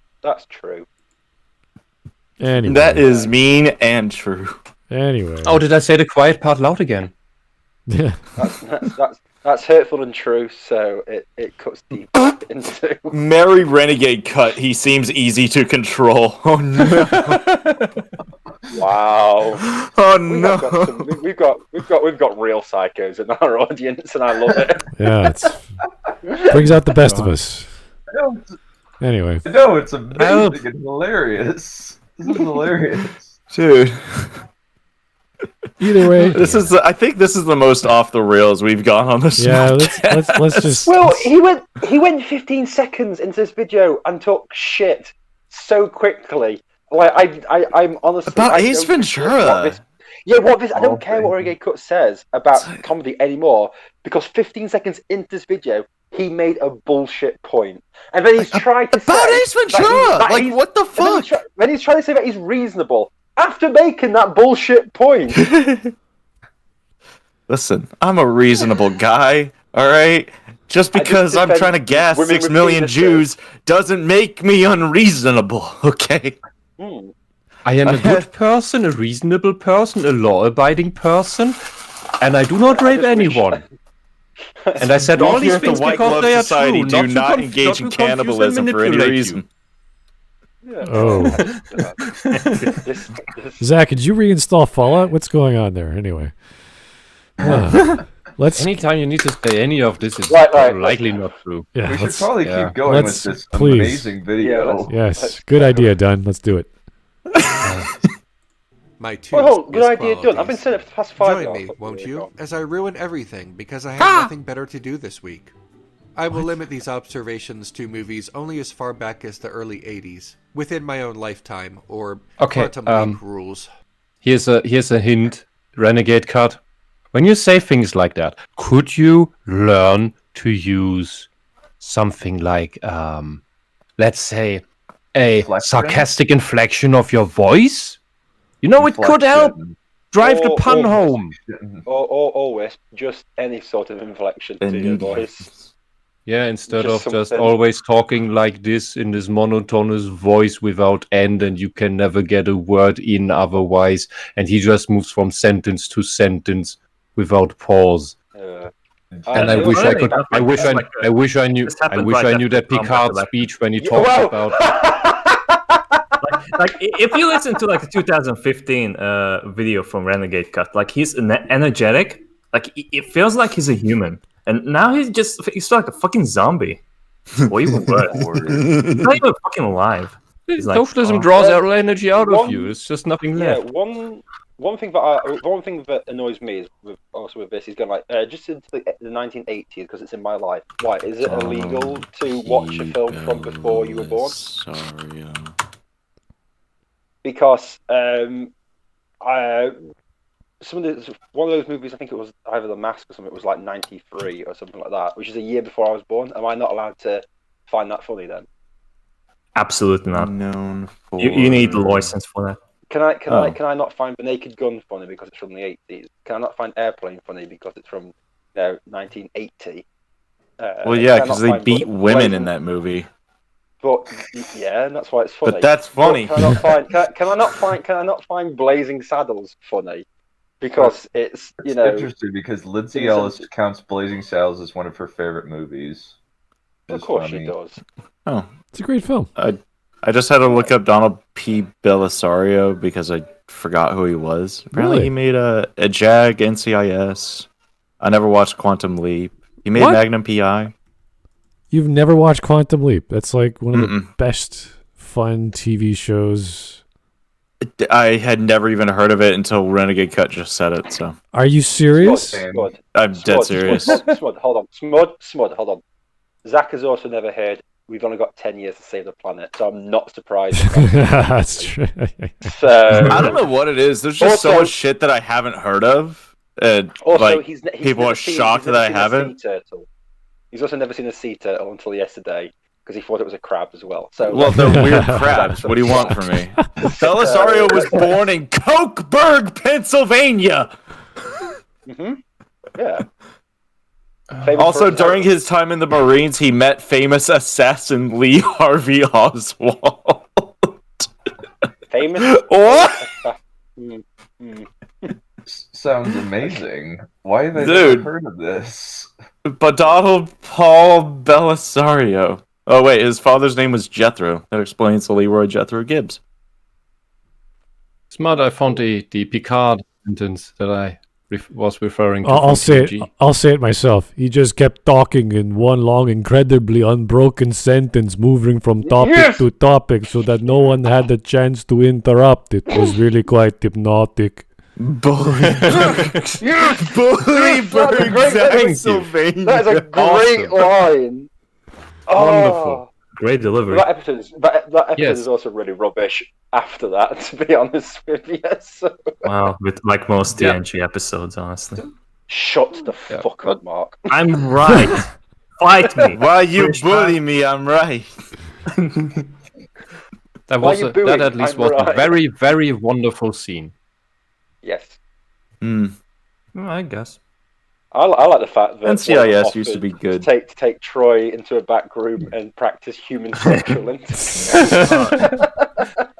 S2: true.
S1: Anyway.
S3: That is mean and true.
S1: Anyway.
S5: Oh, did I say the quiet part loud again?
S1: Yeah.
S2: That's hurtful and true, so it cuts deep into.
S3: Merry Renegade Cut. He seems easy to control. Oh no!
S2: Wow!
S3: Oh no!
S2: We've got real psychos in our audience, and I love it.
S1: Yeah, it brings out the best of us. Anyway.
S4: No, it's amazing and hilarious. This is hilarious,
S3: dude.
S1: Either way,
S3: I think this is the most off the rails we've gone on this.
S1: Yeah, let's just.
S2: Well, he went 15 seconds into this video and talked shit so quickly. Like I'm honestly
S3: about Ace Ventura.
S2: I don't care what Renegade Cut says about comedy anymore, because 15 seconds into this video, he made a bullshit point, and then he's tried to
S3: about Ace Ventura. What the fuck?
S2: Then he's trying to say that he's reasonable after making that bullshit point.
S3: Listen, I'm a reasonable guy. All right. Just because I'm trying to gas 6 million Jews doesn't make me unreasonable. Okay.
S5: I am a good person, a reasonable person, a law-abiding person, and I do not rape anyone. And I said all these things because they are true.
S3: Do not engage in cannibalism for any reason.
S2: Yeah.
S1: Oh. Zach, did you reinstall Fallout? What's going on there? Anyway.
S5: Anytime you need to say any of this is likely not true.
S4: Yeah, we should probably keep going with this amazing video.
S1: Yes, good idea, Dunn. Let's do it.
S6: My two
S2: good idea, Dunn. I've been saying it for the past 5
S6: Join
S2: years.
S6: me, won't you, as I ruin everything because I have nothing better to do this week. I will limit these observations to movies only as far back as the early 80s, within my own lifetime, or quantum leap rules.
S5: Here's a hint, Renegade Cut. When you say things like that, could you learn to use something like, let's say, a sarcastic inflection of your voice? You know, it could help drive the pun home.
S2: Or always just any sort of inflection to your voice.
S5: Yeah, instead of just always talking like this in this monotonous voice without end, and you can never get a word in otherwise, and he just moves from sentence to sentence without pause. And I wish I knew that Picard's speech when he talks about.
S7: Like if you listen to like a 2015 video from Renegade Cut, like he's energetic, like it feels like he's a human. And now he's like a fucking zombie. Or even worse. He's not even fucking alive.
S5: Socialism draws our energy out of you. It's just nothing left.
S2: One thing that annoys me is with this, he's going like just into the 1980s because it's in my life. Why is it illegal to watch a film from before you were born?
S3: Sorry.
S2: Because one of those movies, I think it was either The Mask or something, it was like 93 or something like that, which is a year before I was born. Am I not allowed to find that funny then?
S7: Absolutely not.
S3: Known for...
S7: You need a license for that.
S2: Can I not find The Naked Gun funny because it's from the 80s? Can I not find Airplane funny because it's from 1980?
S3: Well, yeah, because they beat women in that movie.
S2: But yeah, and that's why it's funny.
S3: But that's funny.
S2: But can I not find Blazing Saddles funny? Because it's
S4: interesting because Lindsay Ellis counts Blazing Saddles as one of her favorite movies.
S2: Of course she does.
S3: Oh,
S1: it's a great film.
S3: I just had to look up Donald P. Belisario because I forgot who he was. Apparently, he made a JAG NCIS. I never watched Quantum Leap. He made Magnum PI.
S1: You've never watched Quantum Leap? That's like one of the best fun TV shows.
S3: I had never even heard of it until Renegade Cut just said it. So,
S1: are you serious?
S2: Smud.
S3: I'm dead serious.
S2: Smud, hold on. Smud, hold on. Zach has also never heard. We've only got 10 years to save the planet, so I'm not surprised.
S1: That's true.
S2: So
S3: I don't know what it is. There's just so much shit that I haven't heard of.
S2: Also,
S3: like
S2: he's
S3: people
S2: never
S3: are
S2: seen-
S3: shocked
S2: he's
S3: that I
S2: never seen a
S3: haven't.
S2: sea turtle. He's also never seen a sea turtle until yesterday because he thought it was a crab as well. So,
S3: Well, they're weird crabs. What do you want from me? Belisario was born in Cokeburg, Pennsylvania.
S2: Yeah.
S3: Also, during his time in the Marines, he met famous assassin Lee Harvey Oswald.
S2: Famous.
S3: What?
S4: Sounds amazing. Why have I
S3: Dude.
S4: never heard of this?
S3: But Donald Paul Belisario. Oh wait, his father's name was Jethro. That explains the Leroy Jethro Gibbs.
S5: Smart, I found the Picard sentence that I was referring to.
S1: I'll
S5: from
S1: say it.
S5: TNG.
S1: I'll say it myself. He just kept talking in one long, incredibly unbroken sentence, moving from topic to topic, so that no one had the chance to interrupt. It was really quite hypnotic.
S3: Bullyburg, Pennsylvania.
S2: That is a great line.
S5: Wonderful.
S7: Great delivery.
S2: That episode is also really rubbish after that, to be honest with you. So.
S7: Wow, with like most TNG episodes, honestly.
S2: Shut the fuck up, Mark.
S7: I'm right. Fight me.
S3: Why you bully me? I'm right.
S5: That at least was a very, very wonderful scene.
S2: Yes.
S7: I guess.
S2: I like the fact that
S3: NCIS used to be good.
S2: To take Troy into a back room and practice human sexual intimacy.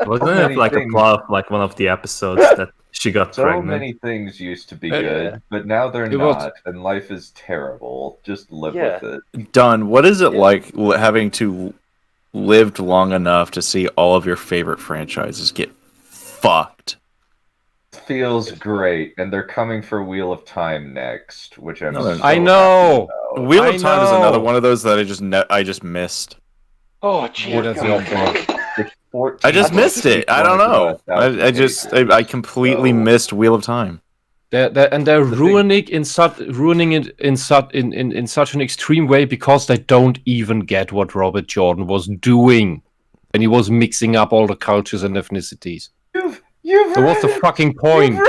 S7: Wasn't it like a plot of like one of the episodes that she got pregnant?
S4: So many things used to be good, but now they're not, and life is terrible. Just live with it.
S3: Dunn, what is it like having to lived long enough to see all of your favorite franchises get fucked?
S4: Feels great, and they're coming for Wheel of Time next, which I'm.
S5: I know.
S3: Wheel of Time is another one of those that I just missed.
S2: Oh, jeez.
S3: I just missed it. I don't know. I completely missed Wheel of Time.
S5: They're ruining it in such an extreme way because they don't even get what Robert Jordan was doing, and he was mixing up all the cultures and ethnicities. So what's the fucking point?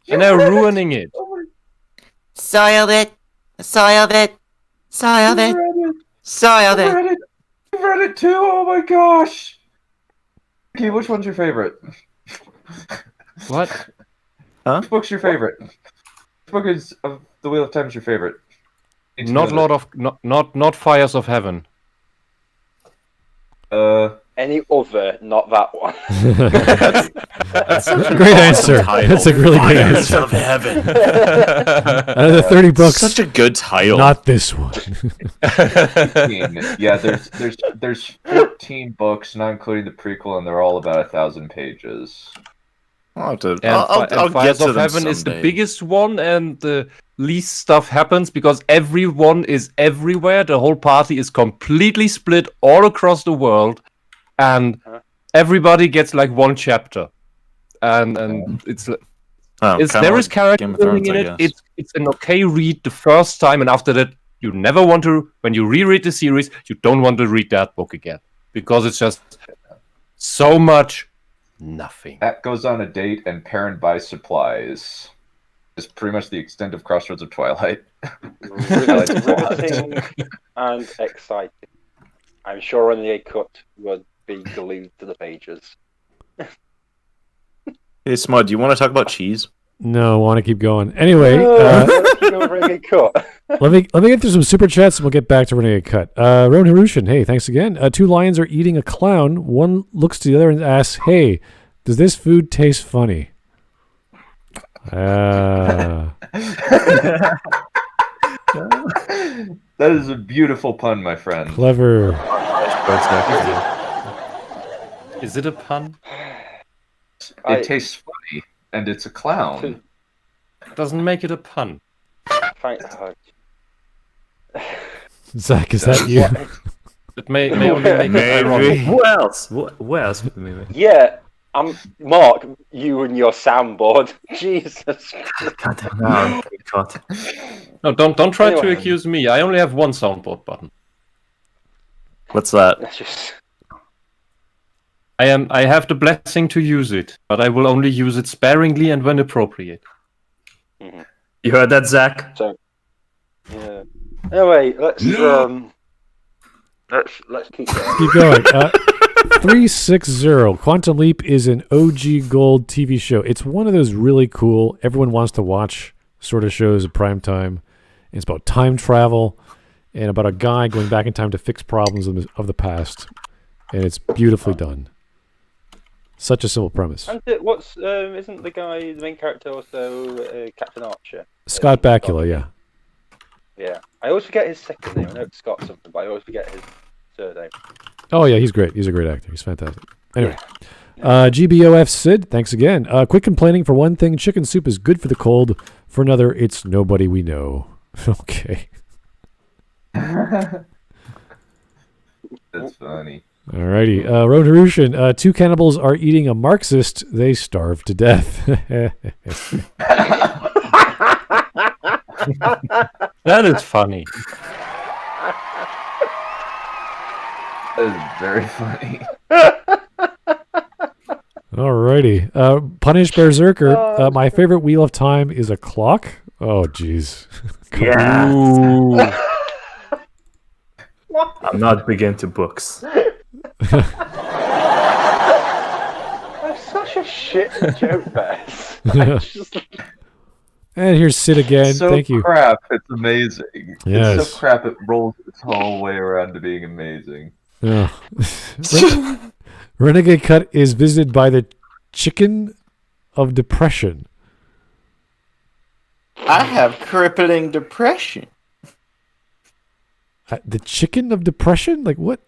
S5: And they're ruining it.
S8: Soiled it. Soiled it. Soiled it. Soiled it.
S4: You've read it too? Oh my gosh. Okay, which one's your favorite?
S5: What?
S3: Huh?
S4: Which book's your favorite? Which book is of the Wheel of Time is your favorite?
S5: Not Fires of Heaven.
S2: Any other, not that one.
S1: That's a great answer. That's a really good answer.
S3: Of Heaven.
S1: Out of the 30 books,
S3: Such a good title.
S1: not this one.
S4: Yeah, there's 14 books, not including the prequel, and they're all about 1,000 pages.
S3: I'll
S5: And
S3: get
S5: Fires
S3: to
S5: of
S3: them
S5: Heaven is the
S3: someday.
S5: biggest one, and the least stuff happens because everyone is everywhere. The whole party is completely split all across the world, and everybody gets like one chapter. And there is character building in it. It's an okay read the first time, and after that, you never want to. When you reread the series, you don't want to read that book again because it's just so much nothing.
S4: That goes on a date, and Parent buys supplies. Is pretty much the extent of Crossroads of Twilight.
S2: Riveting and exciting. I'm sure Renegade Cut would be glued to the pages.
S3: Hey, Smud, do you want to talk about cheese?
S1: No, I want to keep going. Anyway,
S2: Let's keep going Renegade Cut.
S1: let me get through some super chats and we'll get back to Renegade Cut. Ron Hirushin, hey, thanks again. Two lions are eating a clown. One looks to the other and asks, "Hey, does this food taste funny?"
S4: That is a beautiful pun, my friend.
S1: Clever.
S5: Is it a pun?
S4: It tastes funny, and it's a clown.
S5: Doesn't make it a pun.
S1: Zach, is that you?
S5: It may only make it ironic.
S7: Who else? Who else? Maybe.
S2: Yeah, Mark, you and your soundboard. Jesus.
S7: God.
S5: No, don't try to accuse me. I only have one soundboard button.
S3: What's that?
S2: That's just...
S5: I have the blessing to use it, but I will only use it sparingly and when appropriate.
S7: You heard that, Zach?
S2: So, yeah. Anyway, let's keep going.
S1: Keep going. 360. Quantum Leap is an OG Gold TV show. It's one of those really cool, everyone wants to watch sort of shows at prime time. It's about time travel and about a guy going back in time to fix problems of the past. And it's beautifully done. Such a simple premise.
S2: And isn't the guy, the main character, also Captain Archer?
S1: Scott Bakula, yeah.
S2: Yeah. I always forget his second name. I know it's Scott something, but I always forget his surname.
S1: Oh, yeah, he's great. He's a great actor. He's fantastic. Anyway, GBOF Sid, thanks again. Quick complaining for one thing, chicken soup is good for the cold. For another, it's nobody we know. Okay.
S4: That's funny.
S1: Alrighty. Road Harushin, two cannibals are eating a Marxist. They starve to death.
S5: That is funny.
S4: That is very funny.
S1: Alrighty. Punish Berserker. My favorite Wheel of Time is a clock. Oh, jeez.
S7: Yeah. I'm not big into books.
S2: That's such a shit joke, Bess.
S1: And here's Sid again.
S4: So
S1: Thank you.
S4: Crap, it's amazing.
S1: Yes.
S4: It's so crap, it rolls its whole way around to being amazing.
S1: Yeah. Renegade Cut is visited by the chicken of depression.
S3: I have crippling depression.
S1: The chicken of depression? Like what?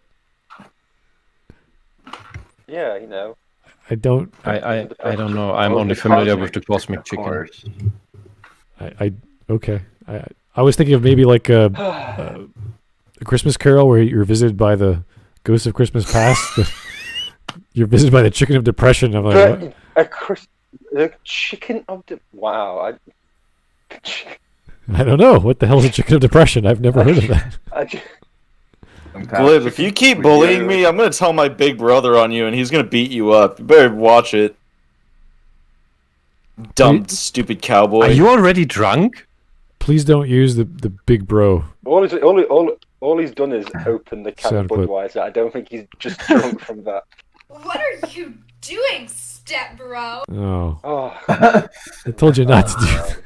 S2: Yeah, you know.
S5: I don't know. I'm only familiar with the cosmic chicken.
S1: Okay. I was thinking of maybe like a Christmas Carol where you're visited by the ghost of Christmas past. You're visited by the chicken of depression. I'm like, what?
S2: The chicken of wow.
S1: I don't know. What the hell is a chicken of depression? I've never heard of that.
S3: Glib, if you keep bullying me, I'm going to tell my big brother on you, and he's going to beat you up. You better watch it. Dumb, stupid cowboy.
S5: Are you already drunk?
S1: Please don't use the big bro.
S2: All he's done is open the can of Budweiser. I don't think he's just drunk from that.
S11: What are you doing, step bro?
S1: Oh. I told you not to do that.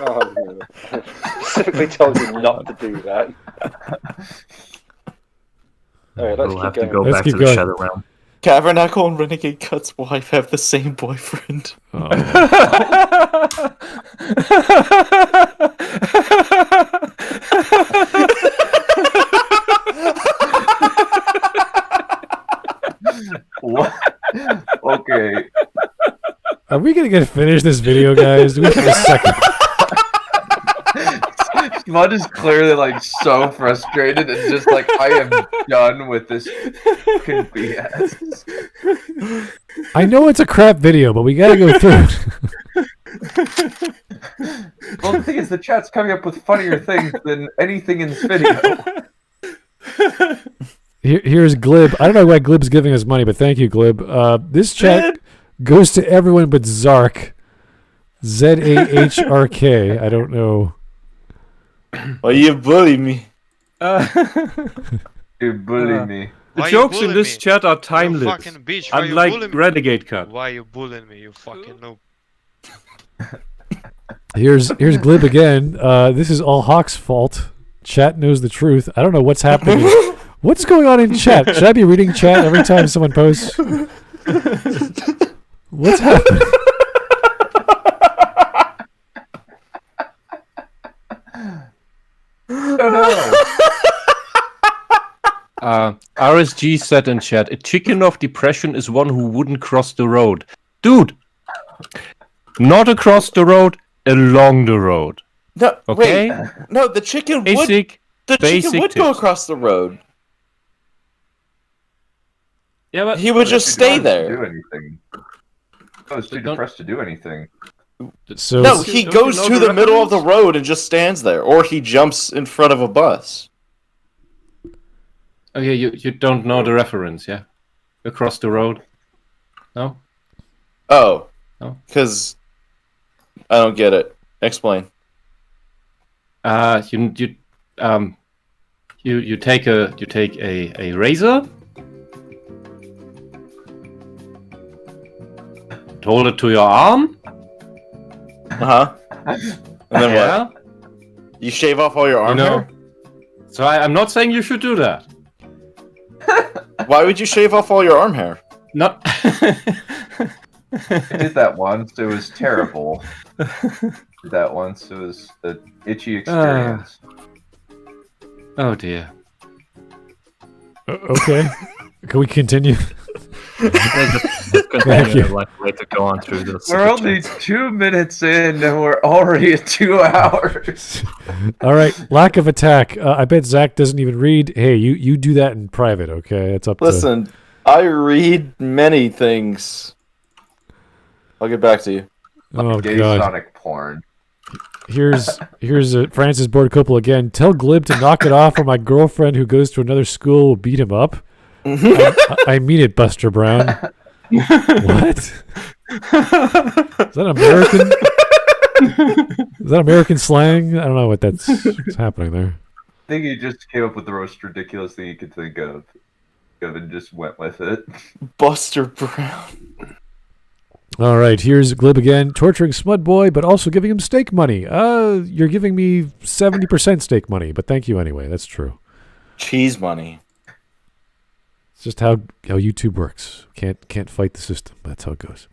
S2: Oh, no. Specifically told you not to do that. Alright, let's keep going.
S7: Let's keep going. Shadow Realm.
S3: Tabernacle and Renegade Cut's wife have the same boyfriend.
S1: Oh.
S4: What? Okay.
S1: Are we gonna finish this video, guys? Do we have a second?
S4: Smudge is clearly like so frustrated and just like, I am done with this fucking BS.
S1: I know it's a crap video, but we gotta go through it.
S4: Well, the thing is, the chat's coming up with funnier things than anything in this video.
S1: Here's Glib. I don't know why Glib's giving us money, but thank you, Glib. This chat goes to everyone but Zark. Zahrk. I don't know.
S3: Why you bully me?
S4: You bully me.
S5: The jokes in this chat are timeless.
S10: You fucking bitch.
S5: Unlike Renegade Cut.
S10: Why you bullying me, you fucking noob?
S1: Here's Glib again. This is all Hawk's fault. Chat knows the truth. I don't know what's happening. What's going on in chat? Should I be reading chat every time someone posts? What's happening?
S5: RSG said in chat, a chicken of depression is one who wouldn't cross the road. Dude! Not across the road, along the road.
S3: No,
S5: okay?
S3: Wait. No, the chicken
S5: basic
S3: would go across the road.
S5: Yeah, but
S3: he would just stay there.
S4: Do anything. I was too depressed to do anything.
S1: So
S3: no, he goes to the middle of the road and just stands there, or he jumps in front of a bus.
S5: Okay, you don't know the reference, yeah? Across the road? No?
S3: Oh.
S5: No?
S3: Because I don't get it. Explain.
S5: You take a razor, hold it to your arm.
S3: And then what? You shave off all your arm hair?
S5: So I'm not saying you should do that.
S3: Why would you shave off all your arm hair?
S5: Not.
S4: I did that once. It was terrible. Did that once. It was an itchy experience.
S5: Oh dear.
S1: Okay. Can we continue?
S7: Just continue like way to go on through this.
S4: We're only 2 minutes in and we're already at 2 hours.
S1: All right, lack of attack. I bet Zach doesn't even read. Hey, you do that in private, okay? It's up
S3: Listen,
S1: to...
S3: I read many things. I'll get back to you.
S1: Oh,
S4: Gay
S1: God.
S4: Sonic porn.
S1: Here's Francis Board Couple again. Tell Glib to knock it off or my girlfriend who goes to another school will beat him up. I mean it, Buster Brown. What? Is that American? Is that American slang? I don't know what's happening there.
S4: I think he just came up with the most ridiculous thing he could think of and just went with it.
S3: Buster Brown.
S1: All right, here's Glib again, torturing Smud Boy, but also giving him steak money. You're giving me 70% steak money, but thank you anyway. That's true.
S3: Cheese money.
S1: It's just how YouTube works. Can't fight the system. That's how it goes.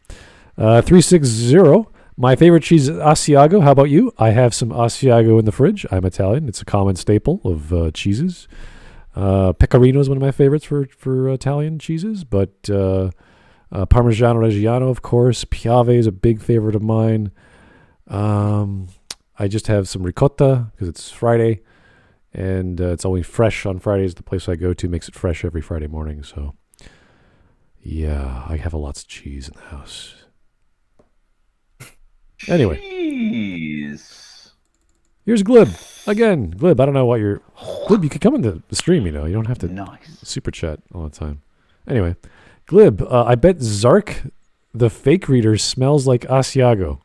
S1: 360. My favorite cheese is Asiago. How about you? I have some Asiago in the fridge. I'm Italian. It's a common staple of cheeses. Pecorino is one of my favorites for Italian cheeses, but Parmigiano Reggiano, of course. Piave is a big favorite of mine. I just have some ricotta because it's Friday. And it's only fresh on Fridays. The place I go to makes it fresh every Friday morning. So, yeah, I have lots of cheese in the house. Anyway.
S4: Cheese.
S1: Here's Glib. Again, Glib, I don't know what you're... Glib, you could come into the stream, you know. You don't have to super chat all the time. Anyway. Glib, I bet Zark, the fake reader, smells like Asiago.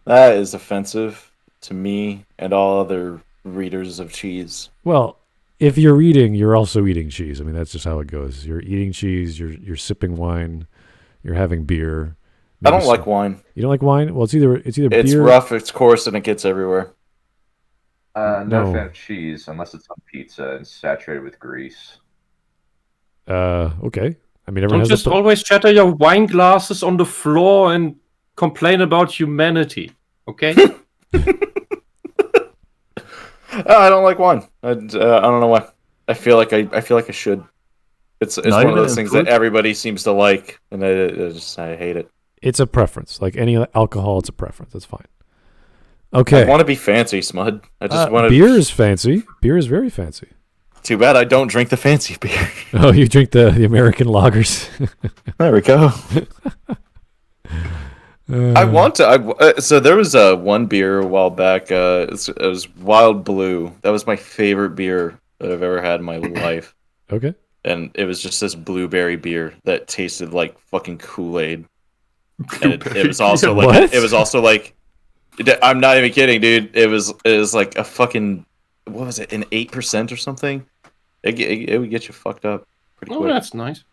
S3: That is offensive to me and all other... readers of cheese.
S1: Well, if you're reading, you're also eating cheese. I mean, that's just how it goes. You're eating cheese. You're sipping wine. You're having beer.
S3: I don't like wine.
S1: You don't like wine? Well, it's either beer.
S3: It's rough. It's coarse, and it gets everywhere.
S4: No fan of cheese unless it's on pizza and saturated with grease.
S1: Okay. I mean, everyone
S5: Don't
S1: has
S5: just always shatter your wine glasses on the floor and complain about humanity. Okay.
S3: I don't like wine. I don't know why. I feel like I should. It's one of those things that everybody seems to like, and I hate it.
S1: It's a preference. Like any alcohol, it's a preference. That's fine. Okay.
S3: I want to be fancy, Smud. I just want to.
S1: Beer is fancy. Beer is very fancy.
S3: Too bad I don't drink the fancy beer.
S1: Oh, you drink the American lagers.
S3: There we go. I want to. So there was one beer a while back. It was Wild Blue. That was my favorite beer that I've ever had in my life.
S1: Okay.
S3: And it was just this blueberry beer that tasted like fucking Kool-Aid. And it was also like
S1: what?
S3: It was also like, I'm not even kidding, dude. It was like a fucking, what was it, an 8% or something? It would get you fucked up pretty quick.
S5: Oh, that's nice.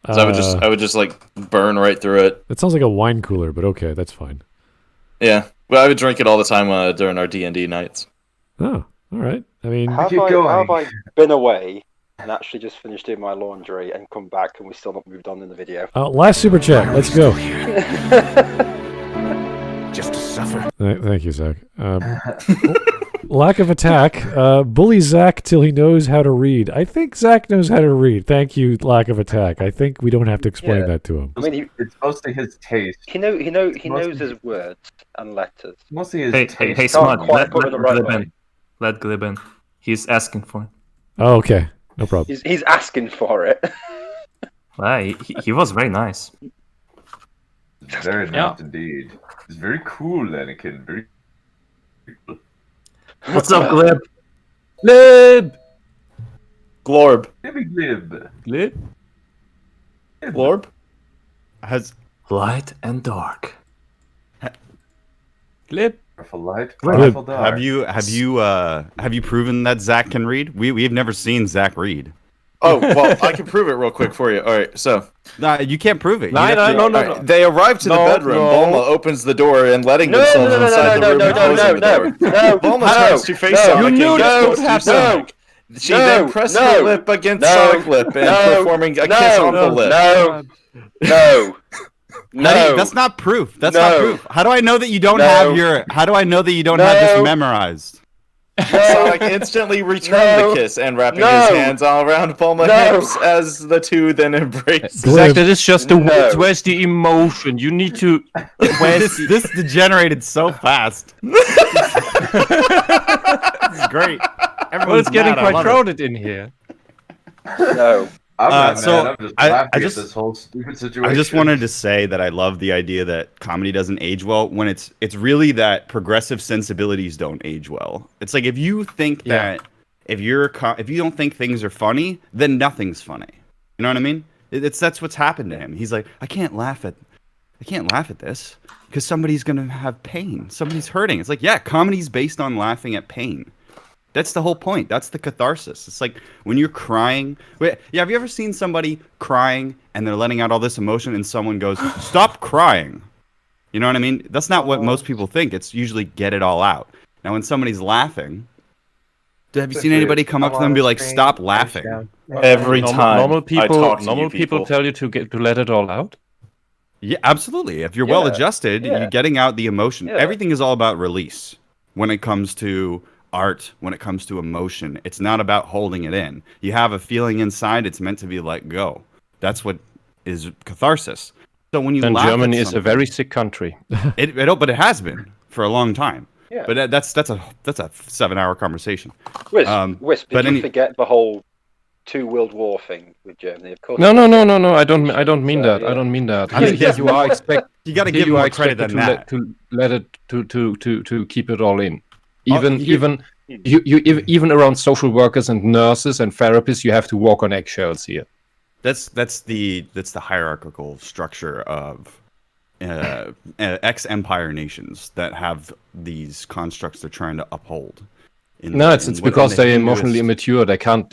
S3: So I would just like burn right through it.
S1: That sounds like a wine cooler, but okay, that's fine.
S3: Yeah, well, I would drink it all the time during our D&D nights.
S1: Oh, all right. I mean,
S2: how have I been away and actually just finished doing my laundry and come back and we still not moved on in the video?
S1: Last super chat. Let's go.
S9: Just to suffer.
S1: Thank you, Zach. Lack of attack. Bully Zach till he knows how to read. I think Zach knows how to read. Thank you, lack of attack. I think we don't have to explain that to him.
S2: I mean,
S4: it's mostly his taste.
S2: He knows his words and letters.
S4: Mostly his taste.
S7: Hey, Smud, let Glib in. He's asking for it.
S1: Oh, okay. No problem.
S2: He's asking for it.
S7: He was very nice.
S4: Very nice indeed. It's very cool, Anakin. Very cool.
S7: What's up, Glib?
S3: Glib! Glorb.
S4: Glib.
S7: Glib?
S3: Glorb?
S7: Has light and dark.
S12: Glib? Have you proven that Zach can read? We've never seen Zach read.
S3: Oh, well, I can prove it real quick for you. All right, so.
S12: No, you can't prove it.
S3: No. They arrive to the bedroom. Bulma opens the door and letting themselves inside the room and closing the door. Bulma turns to face Sonic and gets close to Sonic. She then presses her lip against Sonic's lip and performing a kiss on the lip.
S12: No, that's not proof. That's not proof. How do I know that you don't have your? How do I know that you don't have this memorized?
S3: Sonic instantly returned the kiss and wrapping his hands all around Bulma's hips as the two then embrace.
S5: Zach, that is just the words. Where's the emotion? You need to.
S12: This degenerated so fast. This is great.
S5: Well, it's getting quite crowded in here.
S2: No.
S4: I'm just laughing at this whole stupid situation.
S12: I just wanted to say that I love the idea that comedy doesn't age well when it's really that progressive sensibilities don't age well. It's like if you think that if you don't think things are funny, then nothing's funny. You know what I mean? That's what's happened to him. He's like, I can't laugh at this because somebody's gonna have pain. Somebody's hurting. It's like, yeah, comedy's based on laughing at pain. That's the whole point. That's the catharsis. It's like when you're crying. Have you ever seen somebody crying and they're letting out all this emotion and someone goes, stop crying? You know what I mean? That's not what most people think. It's usually get it all out. Now, when somebody's laughing, have you seen anybody come up to them and be like, stop laughing?
S3: Every time
S5: normal people tell you to let it all out?
S12: Yeah, absolutely. If you're well adjusted, you're getting out the emotion. Yeah. Everything is all about release when it comes to art, when it comes to emotion. It's not about holding it in. You have a feeling inside, it's meant to be let go. That's what is catharsis. So when you laugh
S5: Germany is a very sick country.
S12: But it has been for a long time. Yeah. But that's a 7-hour conversation.
S2: Wisp, did you forget the whole 2 World War thing with Germany? Of course.
S5: No. I don't mean that. I don't mean that. You got to give more credit than that. To let it to keep it all in. Even around social workers and nurses and therapists, you have to walk on eggshells here.
S12: That's the hierarchical structure of ex-empire nations that have these constructs they're trying to uphold.
S5: It's because they're emotionally immature. They can't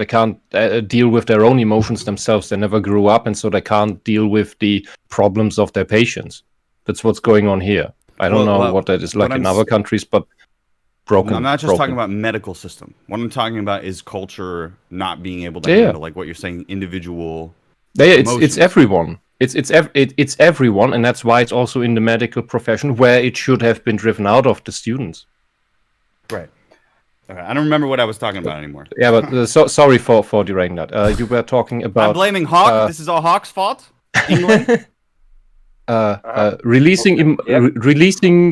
S5: deal with their own emotions themselves. They never grew up, and so they can't deal with the problems of their patients. That's what's going on here. I don't know what that is like in other countries, but. I'm
S12: not just talking about medical system. What I'm talking about is culture not being able to handle, like what you're saying, individual.
S5: It's everyone. It's everyone, and that's why it's also in the medical profession where it should have been driven out of the students.
S12: Right. Okay. I don't remember what I was talking about anymore.
S5: Yeah, but sorry for derailing that. You were talking about.
S12: I'm blaming Hawk. This is all Hawk's fault. England.
S5: Releasing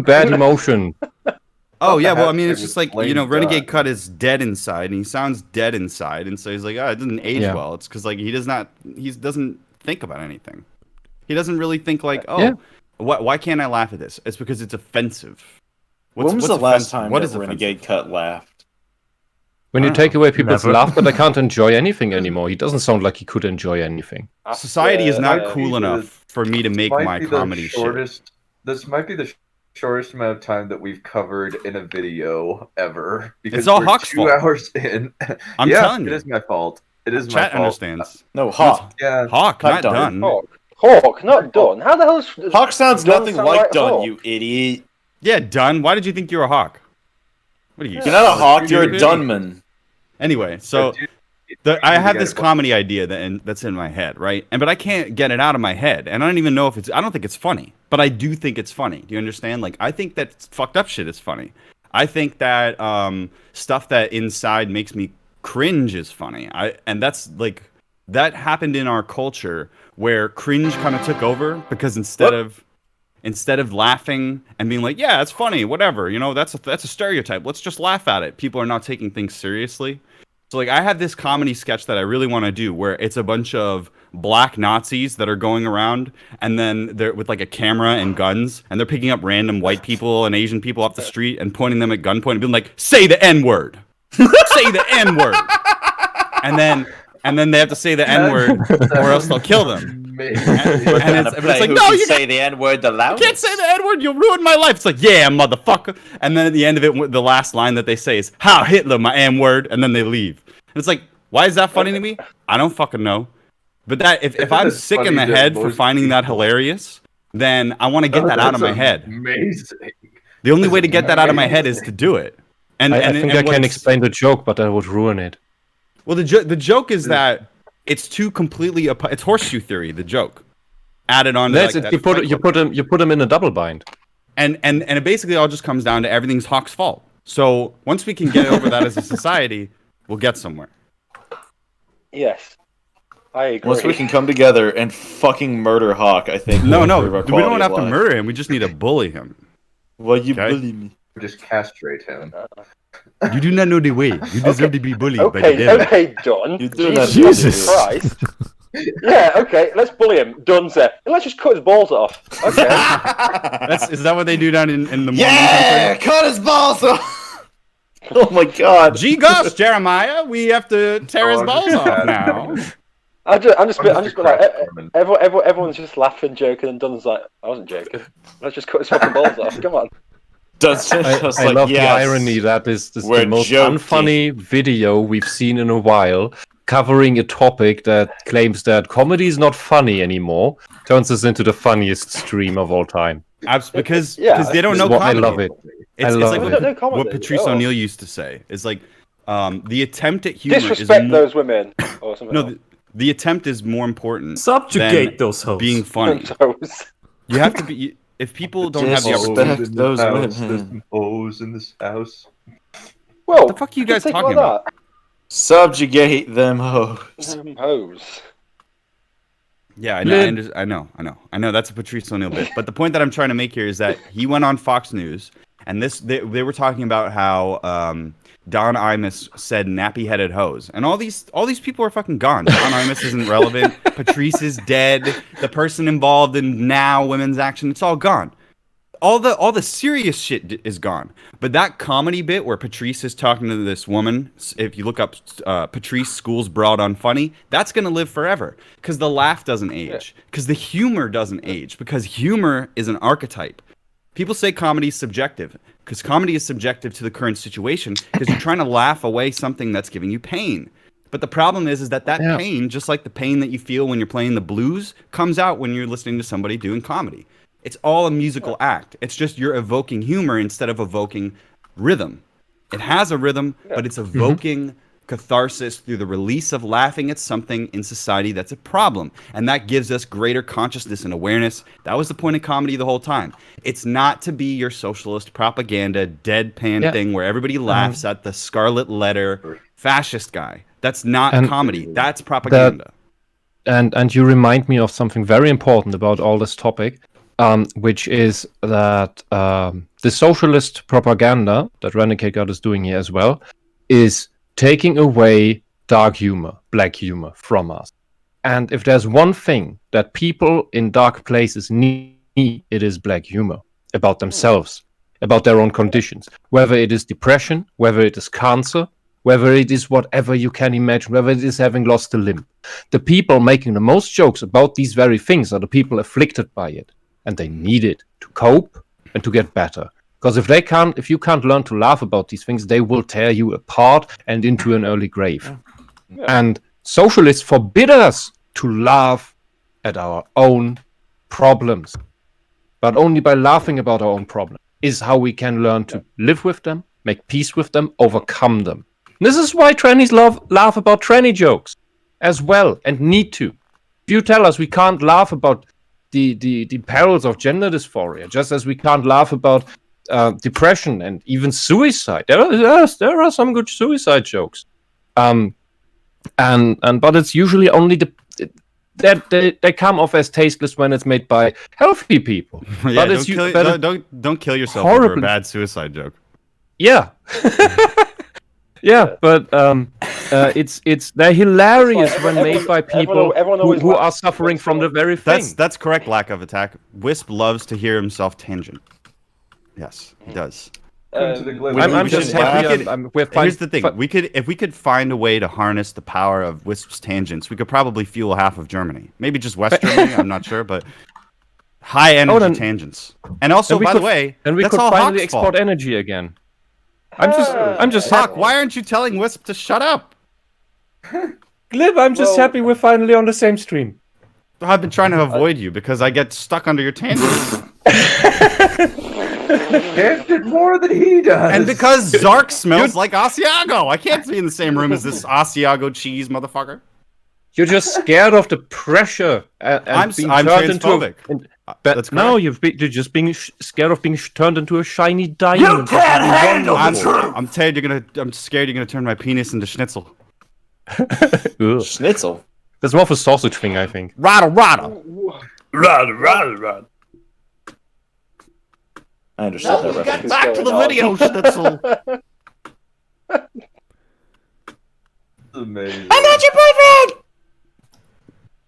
S5: bad emotion.
S12: Oh yeah, well I mean it's just like Renegade Cut is dead inside, and he sounds dead inside, and so he's like, it doesn't age well. It's because like he doesn't think about anything. He doesn't really think like, why can't I laugh at this? It's because it's offensive.
S3: When was the last time that Renegade Cut laughed?
S5: When you take away people's laughter, they can't enjoy anything anymore. He doesn't sound like he could enjoy anything.
S12: Society is not cool enough for me to make my comedy shit.
S4: This might be the shortest amount of time that we've covered in a video ever. Because
S12: it's all Hawk's fault.
S4: 2 hours in.
S12: I'm telling you.
S4: It is my fault. It is
S12: Chat
S4: my fault.
S12: Understands.
S3: No, Hawk.
S4: Yeah.
S12: Hawk, not Dunn.
S2: Hawk, not Dunn. How the hell is
S3: Hawk sounds nothing like Dunn, you idiot.
S12: Yeah, Dunn. Why did you think you were a Hawk? What are you?
S3: You're not a Hawk, you're a Dunman.
S12: Anyway, so I have this comedy idea that's in my head, right? But I can't get it out of my head, and I don't even know if I don't think it's funny, but I do think it's funny. Do you understand? Like, I think that fucked up shit is funny. I think that stuff that inside makes me cringe is funny. And that's like that happened in our culture where cringe kind of took over because instead of laughing and being like, yeah, it's funny, whatever, that's a stereotype. Let's just laugh at it. People are not taking things seriously. So like I have this comedy sketch that I really want to do where it's a bunch of black Nazis that are going around and then they're with like a camera and guns and they're picking up random white people and Asian people off the street and pointing them at gunpoint and being like, say the N-word. Say the N-word. And then they have to say the N-word or else they'll kill them.
S3: And it's like, no, you
S13: say the N-word the loudest.
S3: can't say the N-word. You'll ruin my life. It's like, yeah, motherfucker. And then at the end of it, the last line that they say is, "How Hitler, my N-word," and then they leave. And it's like, why is that funny to me? I don't fucking know. But that if I'm sick in the head for finding that hilarious, then I want to get that out of my head.
S4: Amazing.
S3: The only way to get that out of my head is to do it. And
S5: I think I can explain the joke, but I would ruin it.
S3: Well, the joke is that it's two completely it's horseshoe theory. The joke added on.
S5: That's it. You put them in a double bind.
S3: And it basically all just comes down to everything's Hawk's fault. So once we can get over that as a society, we'll get somewhere.
S2: Yes, I agree.
S3: Once we can come together and fucking murder Hawk, I think. No, we don't have to murder him. We just need to bully him. Well, you bully me.
S4: Just castrate him.
S3: You do not know the way. You deserve to be bullied by the
S2: Okay,
S3: devil.
S2: okay, Dunn.
S3: You do not
S2: Jesus Christ. Yeah, okay, let's bully him. Dunn's there. Let's just cut his balls off. Okay.
S3: Is that what they do down in the morning?
S13: Yeah, cut his balls off.
S3: Oh my God. Gee gosh, Jeremiah, we have to tear his balls off now.
S2: I'm just like everyone's just laughing, joking, and Dunn's like, I wasn't joking. Let's just cut his fucking balls off. Come on.
S5: I love the irony that this the most unfunny video we've seen in a while, covering a topic that claims that comedy is not funny anymore, turns us into the funniest stream of all time.
S3: Because they don't know comedy.
S5: I love it.
S3: It's like what Patrice O'Neill used to say. It's like the attempt at humor
S2: disrespect those women or something.
S3: No, the attempt is more important.
S7: Subjugate those hoes.
S3: Being funny. You have to be. If people don't have the opportunity,
S4: those women. Hoes in this house.
S2: Well,
S3: what the fuck are you guys talking about? Subjugate them hoes.
S2: Hoes.
S3: Yeah, I know. That's a Patrice O'Neill bit. But the point that I'm trying to make here is that he went on Fox News, and they were talking about how Don Imus said nappy-headed hoes, and all these people are fucking gone. Don Imus isn't relevant. Patrice is dead. The person involved in now women's action, it's all gone. All the serious shit is gone. But that comedy bit where Patrice is talking to this woman, if you look up Patrice schools broad on funny, that's gonna live forever because the laugh doesn't age, because the humor doesn't age, because humor is an archetype. People say comedy is subjective, because comedy is subjective to the current situation, because you're trying to laugh away something that's giving you pain. But the problem is that pain, just like the pain that you feel when you're playing the blues, comes out when you're listening to somebody doing comedy. It's all a musical act. It's just you're evoking humor instead of evoking rhythm. It has a rhythm, but it's evoking catharsis through the release of laughing at something in society that's a problem. And that gives us greater consciousness and awareness. That was the point of comedy the whole time. It's not to be your socialist propaganda deadpan thing where everybody laughs at the scarlet letter fascist guy. That's not comedy. That's propaganda.
S5: And you remind me of something very important about all this topic, which is that the socialist propaganda that Renegade Cut is doing here as well is taking away dark humor, black humor from us. And if there's one thing that people in dark places need, it is black humor about themselves, about their own conditions, whether it is depression, whether it is cancer, whether it is whatever you can imagine, whether it is having lost a limb. The people making the most jokes about these very things are the people afflicted by it, and they need it to cope and to get better. Because if you can't learn to laugh about these things, they will tear you apart and into an early grave. Yeah. And socialists forbid us to laugh at our own problems. But only by laughing about our own problems is how we can learn to live with them, make peace with them, overcome them. And this is why trannies laugh about tranny jokes as well, and need to. If you tell us we can't laugh about the perils of gender dysphoria, just as we can't laugh about depression and even suicide. There are some good suicide jokes, but it's usually only they come off as tasteless when it's made by healthy people.
S3: Yeah, but don't kill yourself over a bad suicide joke.
S5: Yeah, yeah, but they're hilarious when made by people who are suffering from the very thing.
S3: That's correct. Lack of attack. Wisp loves to hear himself tangent. Yes, he does.
S5: I'm just happy.
S12: Here's the thing: if we could find a way to harness the power of Wisp's tangents, we could probably fuel half of Germany. Maybe just West Germany. I'm not sure, but high energy tangents. And also, by the way,
S5: and we
S12: that's
S5: could
S12: all
S5: finally
S12: Hawk's
S5: export
S12: fault.
S5: energy again. I'm just
S12: Hawk. Why aren't you telling Wisp to shut up?
S5: Glib, I'm just happy we're finally on the same stream.
S12: I've been trying to avoid you because I get stuck under your tangents.
S4: Can't did more than he does.
S12: And because Zark smells like Asiago. I can't be in the same room as this Asiago cheese motherfucker.
S5: You're just scared of the pressure.
S12: I'm
S5: being
S12: transphobic.
S5: You're just being scared of being turned into a shiny diamond.
S9: You can't handle the truth.
S12: I'm scared you're gonna turn my penis into schnitzel.
S3: Schnitzel?
S5: That's more of a sausage thing, I think.
S12: Rada.
S3: I understand that reference.
S12: Back to the video, schnitzel.
S4: Amazing.
S8: I'm not your boyfriend!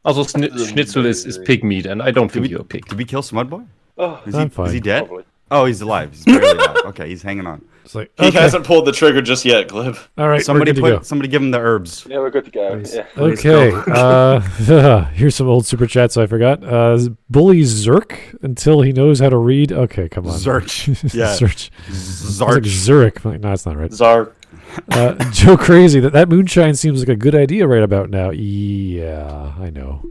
S5: Also, schnitzel is pig meat, and I don't think you're a pig.
S12: Did we kill Smudboy?
S2: Oh,
S12: Is
S1: I'm fine.
S12: he dead?
S2: Probably.
S12: Oh, he's alive. He's barely alive. Okay, he's hanging on.
S1: It's like,
S3: He
S1: okay.
S3: hasn't pulled the trigger just yet, Glib.
S1: All right,
S12: Somebody
S1: we're good to
S12: somebody give him the herbs.
S2: Yeah, we're good to go. Yeah.
S1: Okay. Here's some old super chats I forgot. Bully Zerk until he knows how to read. Okay, come on.
S12: Zerch. Yeah.
S1: Search.
S12: Zarch.
S1: Zurich. No, that's not right.
S3: Zark.
S1: Joe Crazy. That moonshine seems like a good idea right about now. Yeah, I know.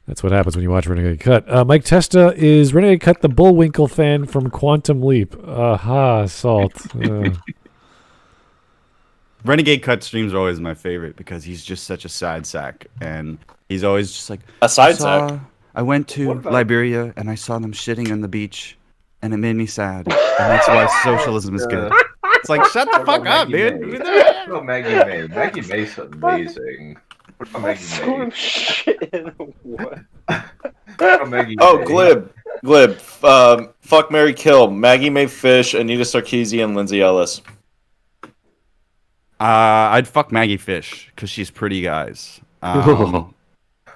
S1: That's what happens when you watch Renegade Cut. Mike Testa is Renegade Cut the Bullwinkle fan from Quantum Leap. Salt.
S12: Renegade Cut streams are always my favorite because he's just such a side sack, and he's always just like
S3: A side sack?
S12: I went to Liberia and I saw them shitting on the beach, and it made me sad, and that's why socialism is good. It's like, shut the fuck up, dude.
S4: What about Maggie May? Maggie May's amazing. What about Maggie May?
S2: Shit in the what?
S3: Oh, Glib. Fuck, Mary, kill. Maggie May Fish, Anita Sarkeesian, and Lindsay Ellis.
S12: I'd fuck Maggie Fish because she's pretty, guys.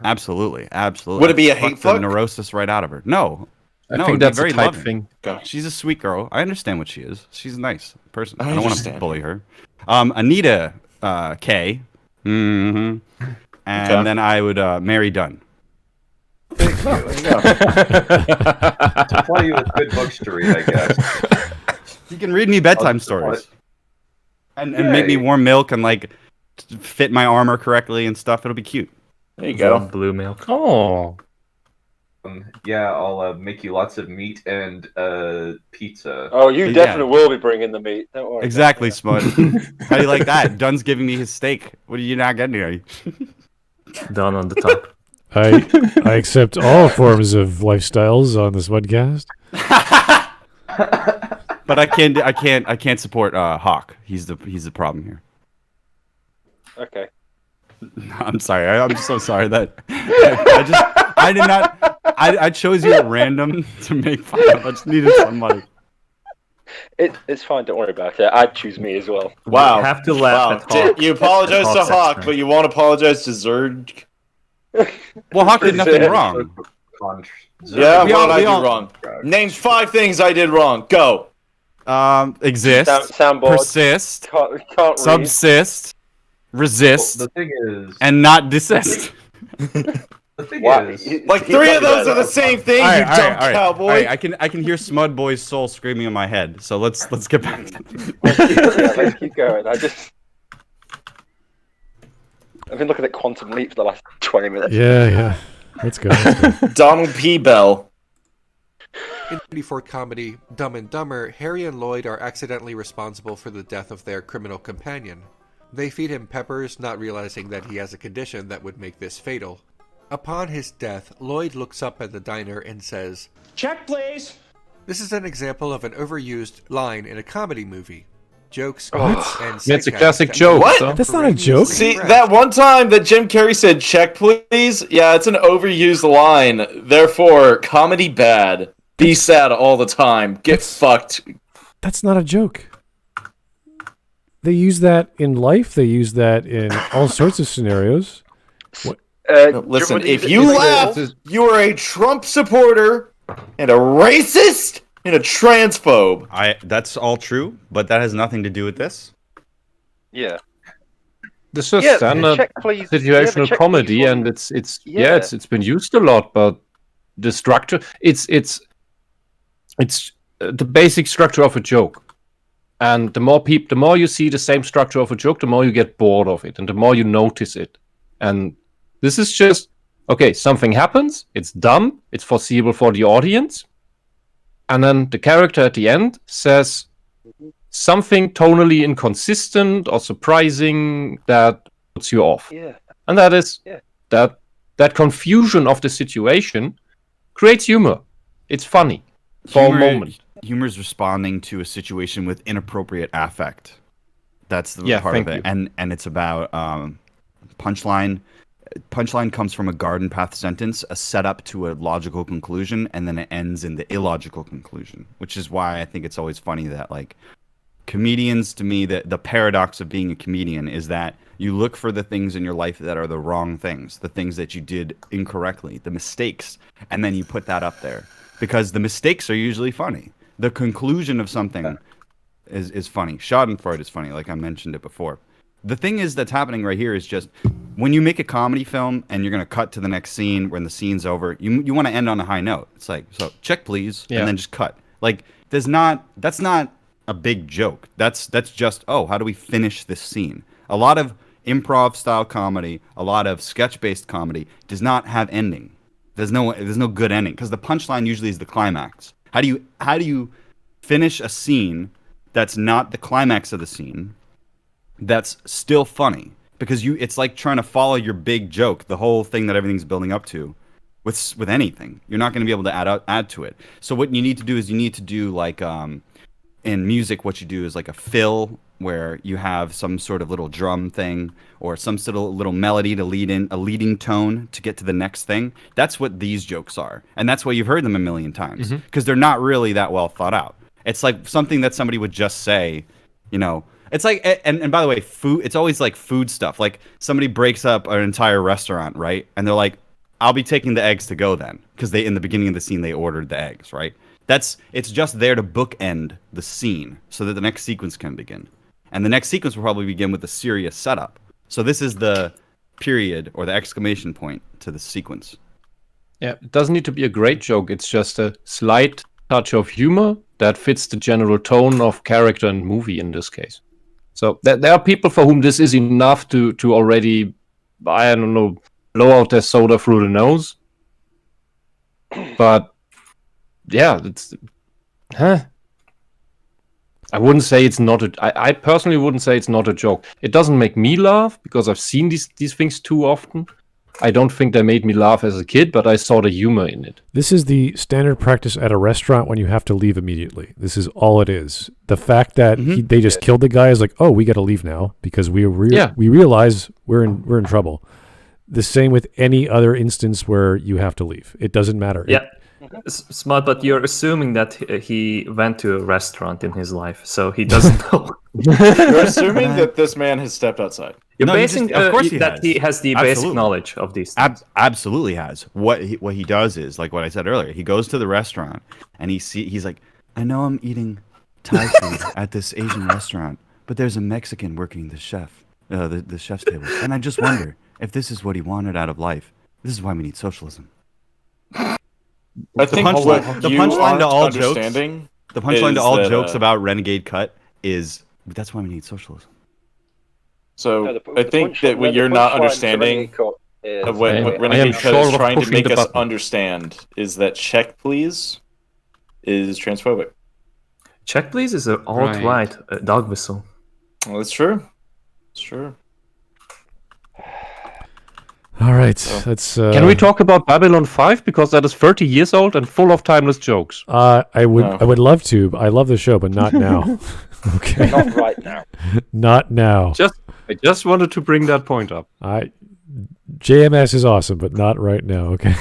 S12: Absolutely.
S3: Would it be a hate
S12: fuck?
S3: fuck?
S12: The neurosis right out of her. No,
S5: I
S12: it'd
S5: think
S12: be
S5: that's
S12: very
S5: a type
S12: loving.
S5: thing.
S12: She's a sweet girl. I understand what she is. She's a nice person.
S3: I
S12: I don't want to
S3: understand.
S12: bully her. Anita K. Mm-hmm. And
S3: Okay.
S12: then I would marry Dunn.
S4: Plenty with good books to read, I guess.
S12: You can read me bedtime stories. And make me warm milk and like fit my armor correctly and stuff. It'll be cute.
S3: There you go.
S7: Blue milk.
S5: Oh.
S4: Yeah, I'll make you lots of meat and pizza.
S2: Oh, you
S12: Yeah.
S2: definitely will be bringing the meat. Don't worry.
S12: Exactly, Smud. How do you like that? Dunn's giving me his steak. What are you not getting here?
S7: Done on the top.
S1: I accept all forms of lifestyles on this podcast.
S12: But I can't support Hawk. He's the problem here.
S2: Okay.
S12: I'm sorry. I'm so sorry that I chose you at random to make fun of. I just needed somebody.
S2: It's fine. Don't worry about it. I'd choose me as well.
S3: Wow.
S7: You have to laugh at Hawk.
S3: You apologize to
S7: Hawk's
S3: Hawk,
S7: expert.
S3: but you won't apologize to Zerg?
S12: Well, Hawk did nothing wrong.
S3: Yeah,
S12: We
S3: what
S12: all-
S3: did I
S12: we
S3: do
S12: all-
S3: wrong? Name 5 things I did wrong. Go.
S12: Exist,
S2: Soundboard.
S12: persist,
S2: Can't read.
S12: subsist, resist,
S4: The thing is,
S12: and not desist.
S4: the thing
S2: Why?
S4: is,
S3: Like 3 of those are the same thing, you dumb cowboy.
S12: All right, I can hear Smud Boy's soul screaming in my head. So let's get back to
S2: Yeah, let's keep going. I've been looking at Quantum Leap for the last 20 minutes.
S1: Yeah. Let's go.
S3: Donald P. Bell.
S6: In 1994 comedy Dumb and Dumber, Harry and Lloyd are accidentally responsible for the death of their criminal companion. They feed him peppers, not realizing that he has a condition that would make this fatal. Upon his death, Lloyd looks up at the diner and says,
S9: Check, please.
S6: This is an example of an overused line in a comedy movie. Jokes,
S1: What?
S6: quotes, and
S5: That's a
S6: sidekicks
S5: classic
S6: that
S5: joke.
S3: What?
S5: So.
S1: That's not a joke.
S3: See, that one time that Jim Carrey said, check please, yeah, it's an overused line. Therefore, comedy bad. Be sad all the time. Get fucked.
S1: That's not a joke. They use that in life. They use that in all sorts of scenarios.
S3: Listen, if you laugh, you are a Trump supporter and a racist And a transphobe.
S12: That's all true, but that has nothing to do with this.
S2: Yeah.
S5: This is
S2: Yeah,
S5: standard
S2: check, please.
S5: situational
S2: Check,
S5: comedy,
S2: please,
S5: and it's been used a lot, but the structure it's the basic structure of a joke. And the more you see the same structure of a joke, the more you get bored of it, and the more you notice it. And this is just okay. Something happens. It's dumb. It's foreseeable for the audience. And then the character at the end says something tonally inconsistent or surprising that puts you off.
S2: Yeah.
S5: And that is that confusion of the situation creates humor. It's funny for a moment.
S12: Humor is responding to a situation with inappropriate affect. That's the part of it. And it's about punchline. Punchline comes from a garden path sentence, a setup to a logical conclusion, and then it ends in the illogical conclusion, which is why I think it's always funny that, like, comedians, to me, the paradox of being a comedian is that you look for the things in your life that are the wrong things, the things that you did incorrectly, the mistakes, and then you put that up there. Because the mistakes are usually funny. The conclusion of something is funny. Schadenfreude is funny, like I mentioned it before. The thing is that's happening right here is just when you make a comedy film and you're going to cut to the next scene when the scene's over, you want to end on a high note. It's like, so check please, and then just cut. Like that's not a big joke. That's just, oh, how do we finish this scene? A lot of improv style comedy, a lot of sketch based comedy does not have ending. There's no good ending because the punchline usually is the climax. How do you finish a scene that's not the climax of the scene? That's still funny because it's like trying to follow your big joke, the whole thing that everything's building up to, with anything. You're not going to be able to add to it. So what you need to do is you need to do like in music, what you do is like a fill where you have some sort of little drum thing or some sort of little melody to lead in a leading tone to get to the next thing. That's what these jokes are, and that's why you've heard them a million times because they're not really that well thought out. It's like something that somebody would just say, you know. It's like, and by the way, food, it's always like food stuff. Like somebody breaks up an entire restaurant, right? And they're like, I'll be taking the eggs to go then. Because in the beginning of the scene, they ordered the eggs, right? It's just there to bookend the scene so that the next sequence can begin. And the next sequence will probably begin with a serious setup. So this is the period or the exclamation point to the sequence.
S5: Yeah, it doesn't need to be a great joke. It's just a slight touch of humor that fits the general tone of character and movie in this case. So there are people for whom this is enough to already, I don't know, blow out their soda through the nose. But yeah, I wouldn't say it's not I personally wouldn't say it's not a joke. It doesn't make me laugh because I've seen these things too often. I don't think they made me laugh as a kid, but I saw the humor in it.
S1: This is the standard practice at a restaurant when you have to leave immediately. This is all it is. The fact that they just killed the guy is like, oh, we got to leave now because we realize we're in trouble. The same with any other instance where you have to leave. It doesn't matter.
S7: Yeah. Smart, but you're assuming that he went to a restaurant in his life, so he doesn't know.
S3: You're assuming that this man has stepped outside.
S7: You're basing
S12: of course
S7: he has the basic knowledge of these things.
S12: Absolutely has. What he does is, like what I said earlier, he goes to the restaurant and he's like, I know I'm eating Thai food at this Asian restaurant, but there's a Mexican working the chef's table, and I just wonder if this is what he wanted out of life. This is why we need socialism.
S3: I think
S12: the punchline to all jokes. The punchline to all
S3: that,
S12: jokes about Renegade Cut is that's why we need socialism.
S3: So I think that what you're not understanding of what Renegade Cut is trying to make us understand is that check please is transphobic.
S7: Check please is an alt-right dog whistle.
S3: Well, that's true. It's true.
S1: All right, let's.
S5: Can we talk about Babylon 5 because that is 30 years old and full of timeless jokes?
S1: I would love to. I love the show, but not now. Okay.
S2: Not right now.
S1: Not now.
S5: I just wanted to bring that point up.
S1: JMS is awesome, but not right now. Okay.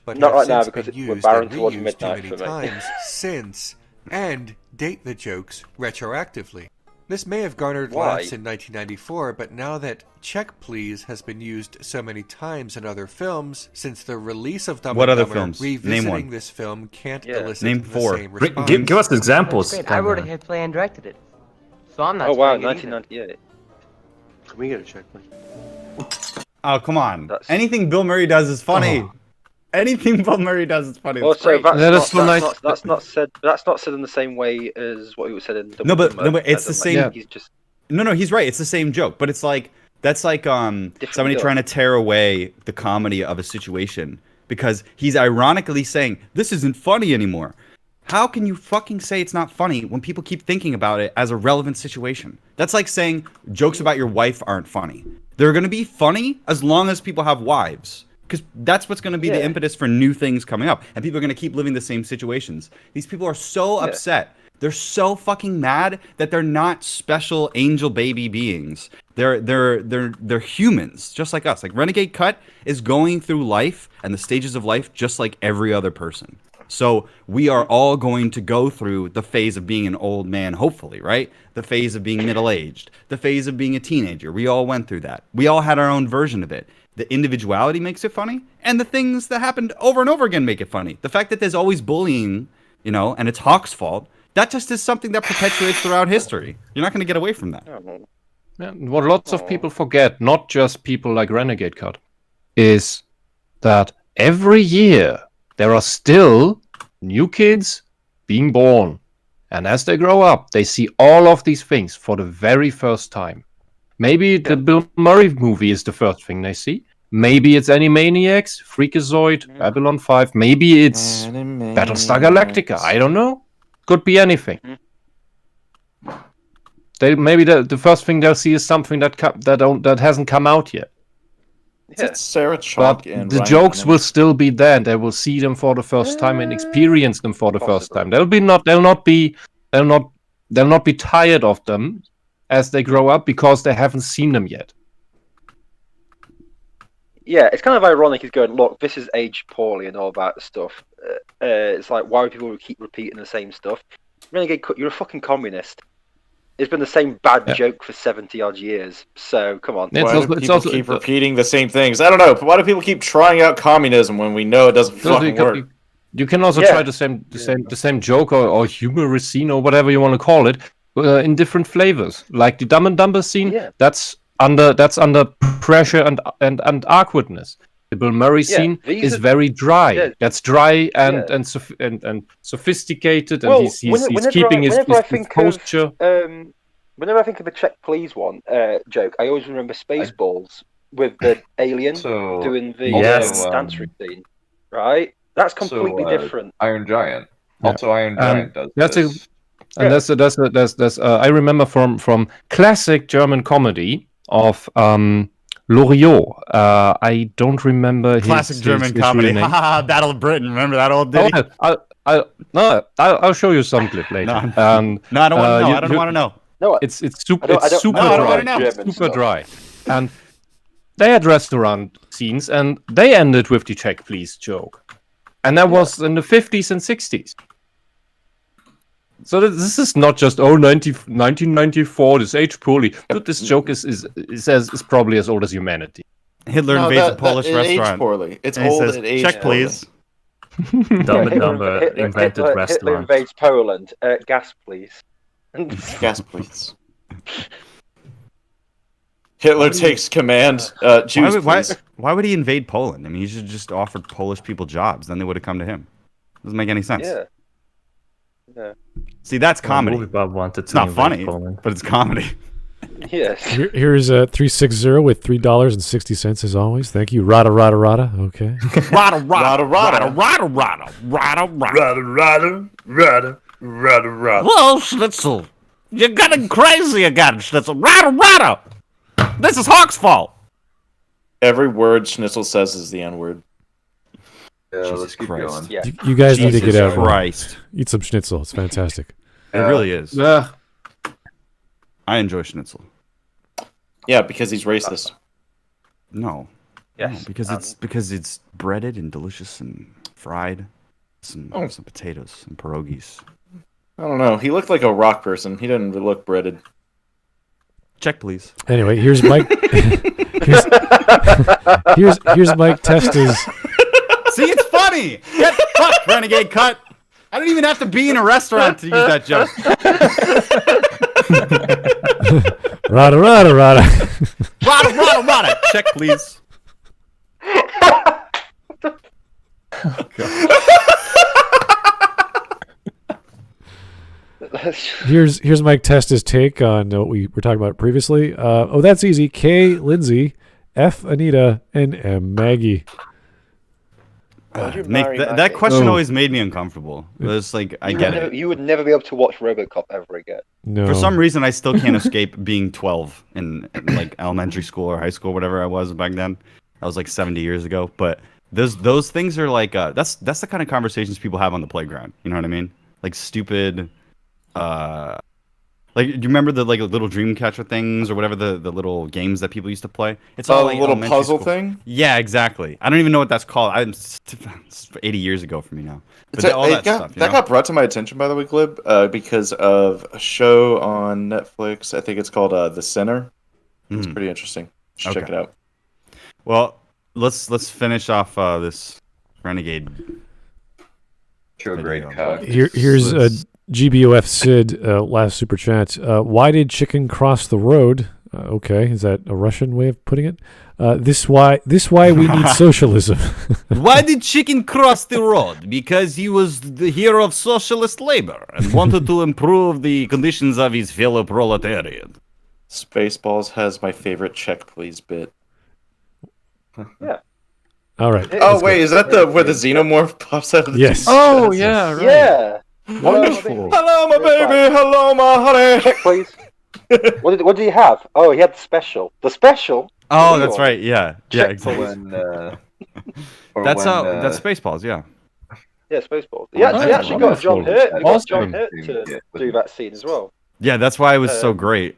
S4: But
S2: not right now
S4: since
S2: because
S4: been
S2: we're
S4: used
S2: barren
S4: and
S2: towards
S4: reused
S2: midnight
S4: too
S2: for
S4: many
S2: me.
S4: times since, and date the jokes retroactively.
S6: This may have garnered
S2: Why?
S6: laughs in 1994, but now that Check Please has been used so many times in other films, since the release of Dumb
S12: What
S6: and
S12: other
S6: Dumber,
S12: films? Name
S6: revisiting
S12: one.
S6: this film can't
S2: Yeah.
S6: elicit
S12: Name
S6: the
S12: 4.
S6: same response.
S7: Give us examples.
S14: Great. I wrote a hit play and directed it. So I'm not
S2: Oh wow,
S14: sparing it either.
S2: 1998.
S14: Can we get a check, please?
S12: Oh, come on.
S2: That's-
S12: Anything Bill Murray does is funny. Anything Bill Murray does is funny. It's
S2: Also,
S12: great.
S2: that's not said. That's not said in the same way as what he was said in.
S12: No, but
S2: Dumb and Dumber.
S12: it's the same.
S2: Like, he's just
S12: No, he's right. It's the same joke, but it's like that's like somebody
S2: joke.
S12: trying to tear away the comedy of a situation because he's ironically saying this isn't funny anymore. How can you fucking say it's not funny when people keep thinking about it as a relevant situation? That's like saying jokes about your wife aren't funny. They're going to be funny as long as people have wives. Because that's what's going to be the impetus for new things coming up. And people are going to keep living the same situations. These people are so upset. They're so fucking mad that they're not special angel baby beings. They're humans, just like us. Like Renegade Cut is going through life and the stages of life just like every other person. So we are all going to go through the phase of being an old man, hopefully, right? The phase of being middle-aged, the phase of being a teenager. We all went through that. We all had our own version of it. The individuality makes it funny, and the things that happened over and over again make it funny. The fact that there's always bullying, and it's Hawk's fault, that just is something that perpetuates throughout history. You're not going to get away from that.
S5: Yeah, what lots of people forget, not just people like Renegade Cut, is that every year there are still new kids being born. And as they grow up, they see all of these things for the very first time. Maybe the Bill Murray movie is the first thing they see. Maybe it's Animaniacs, Freakazoid, Babylon 5. Maybe it's Battlestar Galactica. I don't know. Could be anything. Maybe the first thing they'll see is something that hasn't come out yet.
S3: It's Sarah Chalk
S5: But
S3: and
S5: the
S3: Ryan
S5: jokes
S3: Reynolds.
S5: will still be there. They will see them for the first time and experience them for the first time. They'll not be tired of them as they grow up because they haven't seen them yet.
S2: Yeah, it's kind of ironic. He's going, look, this is aged poorly and all that stuff. It's like, why would people keep repeating the same stuff? Renegade Cut, you're a fucking communist. It's been the same bad joke for 70-odd years. So, come on.
S3: Why do people keep repeating the same things? I don't know. Why do people keep trying out communism when we know it doesn't fucking work?
S5: You can also try the same joke or humorous scene or whatever you want to call it in different flavors. Like the Dumb and Dumber scene, that's under pressure and awkwardness. The Bill Murray scene is very dry.
S2: Yeah.
S5: That's dry and sophisticated, and he's keeping his posture.
S2: Whenever I think of the Check Please one joke, I always remember Spaceballs with the alien doing the dance routine. Right? That's completely different.
S4: Iron Giant. Also, Iron Giant does this.
S5: That's I remember from classic German comedy of Loriot. I don't remember
S12: Classic
S5: his
S12: German comedy. Battle of Britain. Remember that old ditty?
S5: I'll show you some clip later.
S12: No, I don't want to know. I don't want to know.
S2: No,
S5: it's super dry. It's super dry. And they had restaurant scenes, and they ended with the Check Please joke, and that was in the 50s and 60s. So this is not just 1994. This aged poorly. Dude, this joke is probably as old as humanity.
S12: Hitler invades a Polish
S3: it
S12: restaurant.
S3: Aged poorly. It's
S12: and
S3: old.
S12: Says,
S3: it aged
S12: check, please.
S7: Dumb and Dumber invented
S2: Hitler
S7: restaurant.
S2: invades Poland. Gas, please.
S3: Gas, please. Hitler takes command. Jews, please.
S12: Why would he invade Poland? I mean, he should just offered Polish people jobs. Then they would have come to him. Doesn't make any sense.
S2: Yeah.
S12: See, that's comedy. It's not funny, but it's comedy.
S2: Yes.
S1: Here's 360 with $3.60 as always. Thank you. Rada. Okay.
S12: Rada. Well, Schnitzel, you're getting crazy again, Schnitzel. Rada. This is Hawk's fault.
S3: Every word Schnitzel says is the N-word.
S4: Yeah,
S3: Jesus
S4: let's keep
S3: Christ.
S4: going.
S2: Yeah.
S1: You guys need to get out.
S12: Christ.
S1: Eat some schnitzel. It's fantastic.
S12: It really is. I enjoy Schnitzel.
S3: Yeah, because he's racist.
S12: No.
S2: Yes.
S12: No, because it's breaded and delicious and fried. Some potatoes and pierogies.
S3: I don't know. He looked like a rock person. He didn't look breaded.
S12: Check, please.
S1: Anyway, here's Mike. here's Mike Testa's.
S12: See, it's funny. Get fucked, Renegade Cut. I don't even have to be in a restaurant to use that joke.
S1: Rada.
S12: Rada. Check, please.
S1: Here's Mike Testa's take on what we were talking about previously. That's easy. K, Lindsay, F, Anita, and M, Maggie.
S12: That question always made me uncomfortable. It was like, I get it.
S2: You would never be able to watch RoboCop ever again.
S1: No.
S12: For some reason, I still can't escape being 12 in like elementary school or high school, whatever I was back then. That was like 70 years ago. But those things are like that's the kind of conversations people have on the playground. You know what I mean? Like stupid. Like, do you remember the like little dream catcher things or whatever the little games that people used to play? It's all like
S3: little
S12: elementary
S3: puzzle
S12: school.
S3: thing.
S12: Yeah, exactly. I don't even know what that's called. It's 80 years ago for me now. But
S3: That got brought to my attention, by the way, Glib, because of a show on Netflix. I think it's called The Sinner. It's pretty interesting. Check it out.
S12: Well, let's finish off this Renegade.
S4: Great cut.
S1: Here's GBOF Sid, last super chat. Why did chicken cross the road? Okay, is that a Russian way of putting it? This why we need socialism.
S12: Why did chicken cross the road? Because he was the hero of socialist labor and wanted to improve the conditions of his fellow proletariat.
S3: Spaceballs has my favorite check please bit.
S2: Yeah.
S1: All right.
S3: Oh wait, is that where the xenomorph pops out of the
S1: Yes.
S5: Oh yeah, right.
S2: Yeah.
S5: Wonderful.
S3: Hello, my baby. Hello, my honey.
S2: Check, please. What did he have? Oh, he had the special. The special?
S12: Oh, that's right. Yeah. Yeah,
S2: Check,
S12: exactly.
S3: That's
S12: Spaceballs, yeah.
S2: Yeah, Spaceballs. Yeah, he actually got John Hurt. He got John Hurt to do that scene as well.
S12: Yeah, that's why it was so great.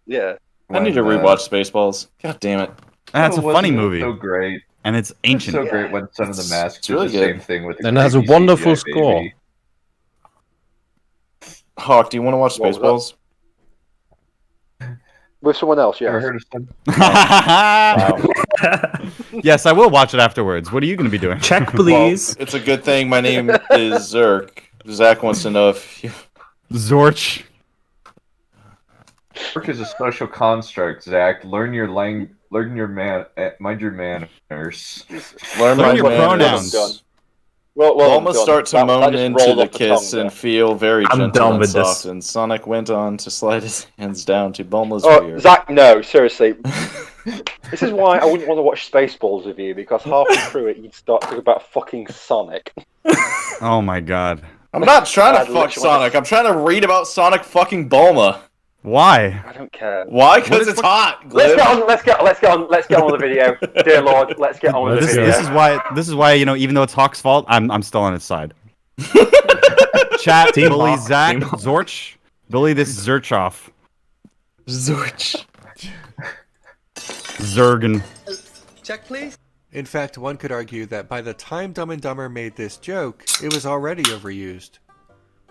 S2: Yeah.
S3: I need to rewatch Spaceballs. God damn it.
S12: That's a funny movie.
S4: So great.
S12: And it's ancient.
S4: It's so great when Son of the Mask does
S3: really
S4: the same thing with the
S5: And it has a
S4: creepy
S5: wonderful
S4: CGI
S5: score.
S4: baby.
S3: Hawk, do you want to watch Spaceballs?
S2: With someone else, yeah.
S4: Ever heard of some?
S12: Yes, I will watch it afterwards. What are you going to be doing?
S7: Check, please.
S3: Well, it's a good thing my name is Zerk. Zach wants to know if you...
S12: Zorch.
S4: Work is a social construct, Zach. Mind your manners.
S3: Learn
S12: your
S3: my
S12: pronouns.
S2: Well,
S3: Bulma start to moan into the kiss
S2: tongue,
S3: and feel very
S7: I'm
S3: gentle
S7: done
S3: and
S7: with
S3: soft,
S7: this.
S3: and Sonic went on to slide his hands down to Bulma's
S2: Oh,
S3: rear.
S2: Zach, no, seriously. This is why I wouldn't want to watch Spaceballs with you, because halfway through it, you'd start talking about fucking Sonic.
S12: Oh my god.
S3: I'm not trying to
S2: I'd
S3: fuck
S2: literally
S3: Sonic. I'm trying to read about Sonic fucking Bulma.
S12: Why?
S2: I don't care.
S3: Why? Because it's hot.
S2: Let's
S3: Glib.
S2: get on with the video. Dear Lord, let's get on with the video.
S12: This is why, you know, even though it's Hawk's fault, I'm still on his side. Chat,
S7: Team
S12: Billy,
S7: Hawk,
S12: Zach,
S7: Team Hawk.
S12: Zorch. Billy, this is Zerchoff.
S3: Zorch.
S12: Zergen.
S6: Check, please. In fact, one could argue that by the time Dumb and Dumber made this joke, it was already overused.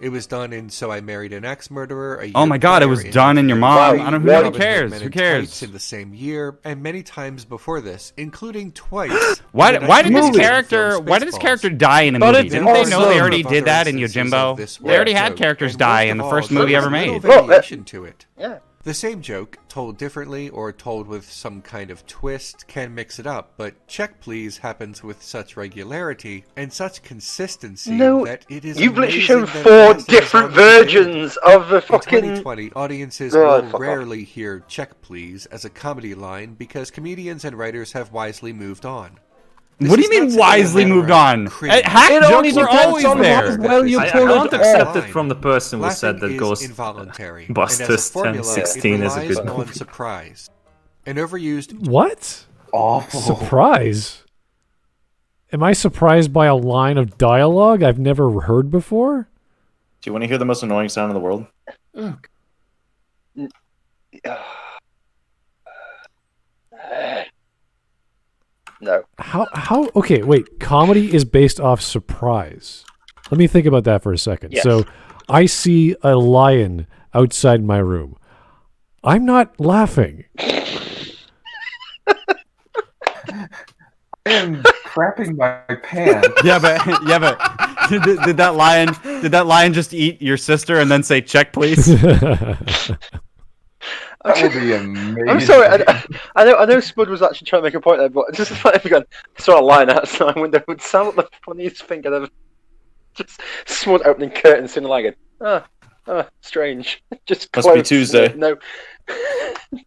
S6: It was done in So I Married an Ex-Murderer a year
S12: Oh my god, it was
S6: prior,
S12: done in your mom. I don't know. Who
S6: Robin Hood
S12: cares?
S6: Men
S12: Who
S6: in
S12: cares?
S6: Tights in the same year, and many times before this, including twice.
S12: Why did this
S6: Movie.
S12: character die in a
S5: But
S12: movie?
S5: it's
S12: Didn't they know
S5: awesome.
S12: they already did that in Yojimbo? They already had characters die in the first movie ever made.
S6: Variation to it.
S2: Yeah.
S6: The same joke, told differently or told with some kind of twist, can mix it up, but Check Please happens with such regularity and such consistency that it is
S2: You've literally
S6: amazing
S2: shown
S6: that
S2: 4
S6: masses
S2: different
S6: on the debate.
S2: versions of the
S6: In
S2: fucking...
S6: 2020, audiences
S2: Oh,
S6: will
S2: fuck
S6: rarely hear Check Please as a comedy line because comedians and writers have wisely moved on.
S12: What do you mean wisely moved on? Hack jokes are always there.
S5: Well, you
S7: I
S5: pull
S7: can't
S5: it
S7: accept
S5: off.
S7: it from the person who said that
S6: Laughing
S7: goes
S6: is involuntary.
S7: Busters
S6: and as a formula,
S7: 1016
S6: it
S7: is a
S6: relies
S7: good
S6: on
S7: movie.
S6: surprise. An overused
S1: What?
S4: Awful.
S1: Surprise? Am I surprised by a line of dialogue I've never heard before?
S3: Do you want to hear the most annoying sound in the world?
S2: No.
S1: How? Okay, wait. Comedy is based off surprise. Let me think about that for a second.
S2: Yes.
S1: So, I see a lion outside my room. I'm not laughing.
S4: I am crapping my pants.
S12: Yeah, but did that lion just eat your sister and then say check, please?
S4: That would be amazing.
S2: I'm sorry. I know Spud was actually trying to make a point there, but just like going, saw a line outside my window would sound like the funniest thing I've ever. Just Spud opening curtains in the lion. Strange. Just
S3: Must
S2: close.
S3: be Tuesday.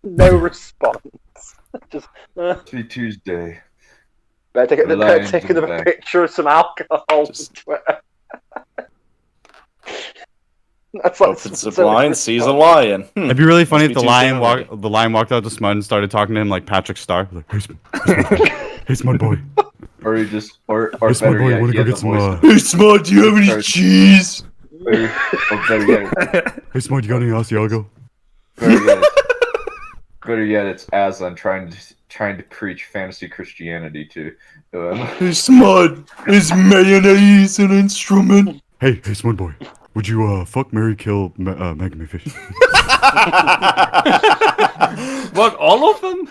S2: No response. Just.
S4: Must be Tuesday.
S2: Better take a picture of some alcohol. That's like
S3: opens the blind, sees a lion.
S12: It'd be really funny if the lion walked out to Smud and started talking to him like Patrick Star. Like, hey, Smud boy.
S4: Or he just, or
S12: hey, Smud boy, wanna go get some?
S3: Hey, Smud, do you have any cheese?
S4: Hey,
S12: Smud, you got any Asiago?
S4: Better yet, it's Aslan trying to preach fantasy Christianity to him.
S3: Hey, Smud, is mayonnaise an instrument?
S12: Hey, Smud boy. Would you fuck, marry, kill Magma Fish?
S5: What, all of them?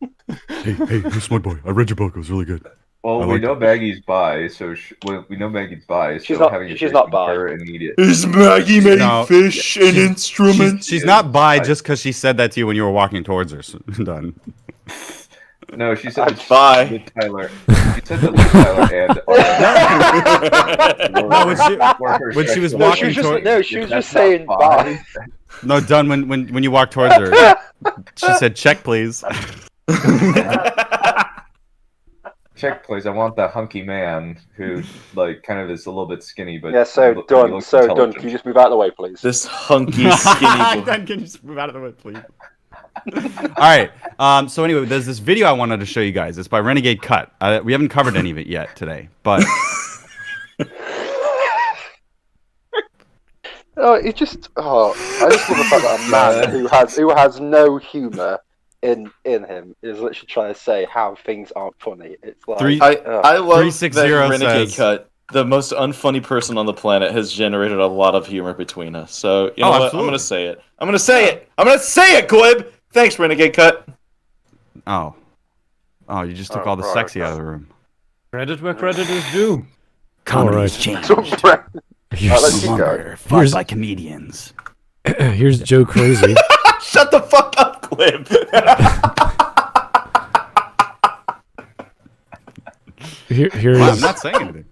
S12: hey, Smud boy. I read your book. It was really good.
S4: Well, we know Maggie's bi, so we know Maggie's bi.
S2: She's not bi.
S3: Is Maggie making fish an instrument?
S12: She's not bi just because she said that to you when you were walking towards her. Dunn.
S4: No, she said
S3: it's bi.
S4: With Tyler. She said that with Tyler and.
S12: When she was walking towards.
S2: She was just saying bi.
S12: No, Dunn. When you walked towards her, she said, "Check, please."
S4: Check, please. I want that hunky man who, like, kind of is a little bit skinny, but
S2: yeah. So Dunn, can you just move out of the way, please?
S3: This hunky, skinny.
S12: Dunn, can you just move out of the way, please? All right. So anyway, there's this video I wanted to show you guys. It's by Renegade Cut. We haven't covered any of it yet today, but
S2: I just love the fact that a man who has no humor in him is literally trying to say how things aren't funny. It's like
S3: I love
S12: 360
S3: that Renegade
S12: says,
S3: Cut. The most unfunny person on the planet has generated a lot of humor between us. So you know what?
S12: Absolutely.
S3: I'm gonna say it. I'm gonna say it, Glib. Thanks, Renegade Cut.
S12: Oh, you just took all the sexy out of the room.
S5: Credit where credit is due.
S1: Comedy's
S2: changed.
S1: Here's
S12: Fought by comedians.
S1: Here's Joe Crazy.
S3: Shut the fuck up, Glib.
S1: Here's.
S12: I'm not saying anything.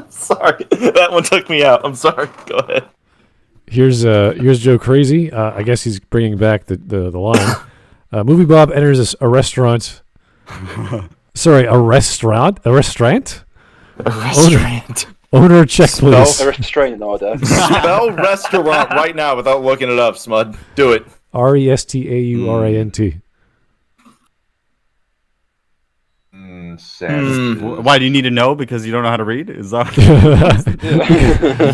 S3: Sorry, that one took me out. I'm sorry. Go ahead.
S1: Here's Joe Crazy. I guess he's bringing back the line. Movie Bob enters a restaurant. Sorry, a restaurant. Owner, check please.
S2: A restraining order.
S3: Spell restaurant right now without looking it up, Smud. Do it.
S1: RESTAURANT.
S12: Why do you need to know? Because you don't know how to read? Is that?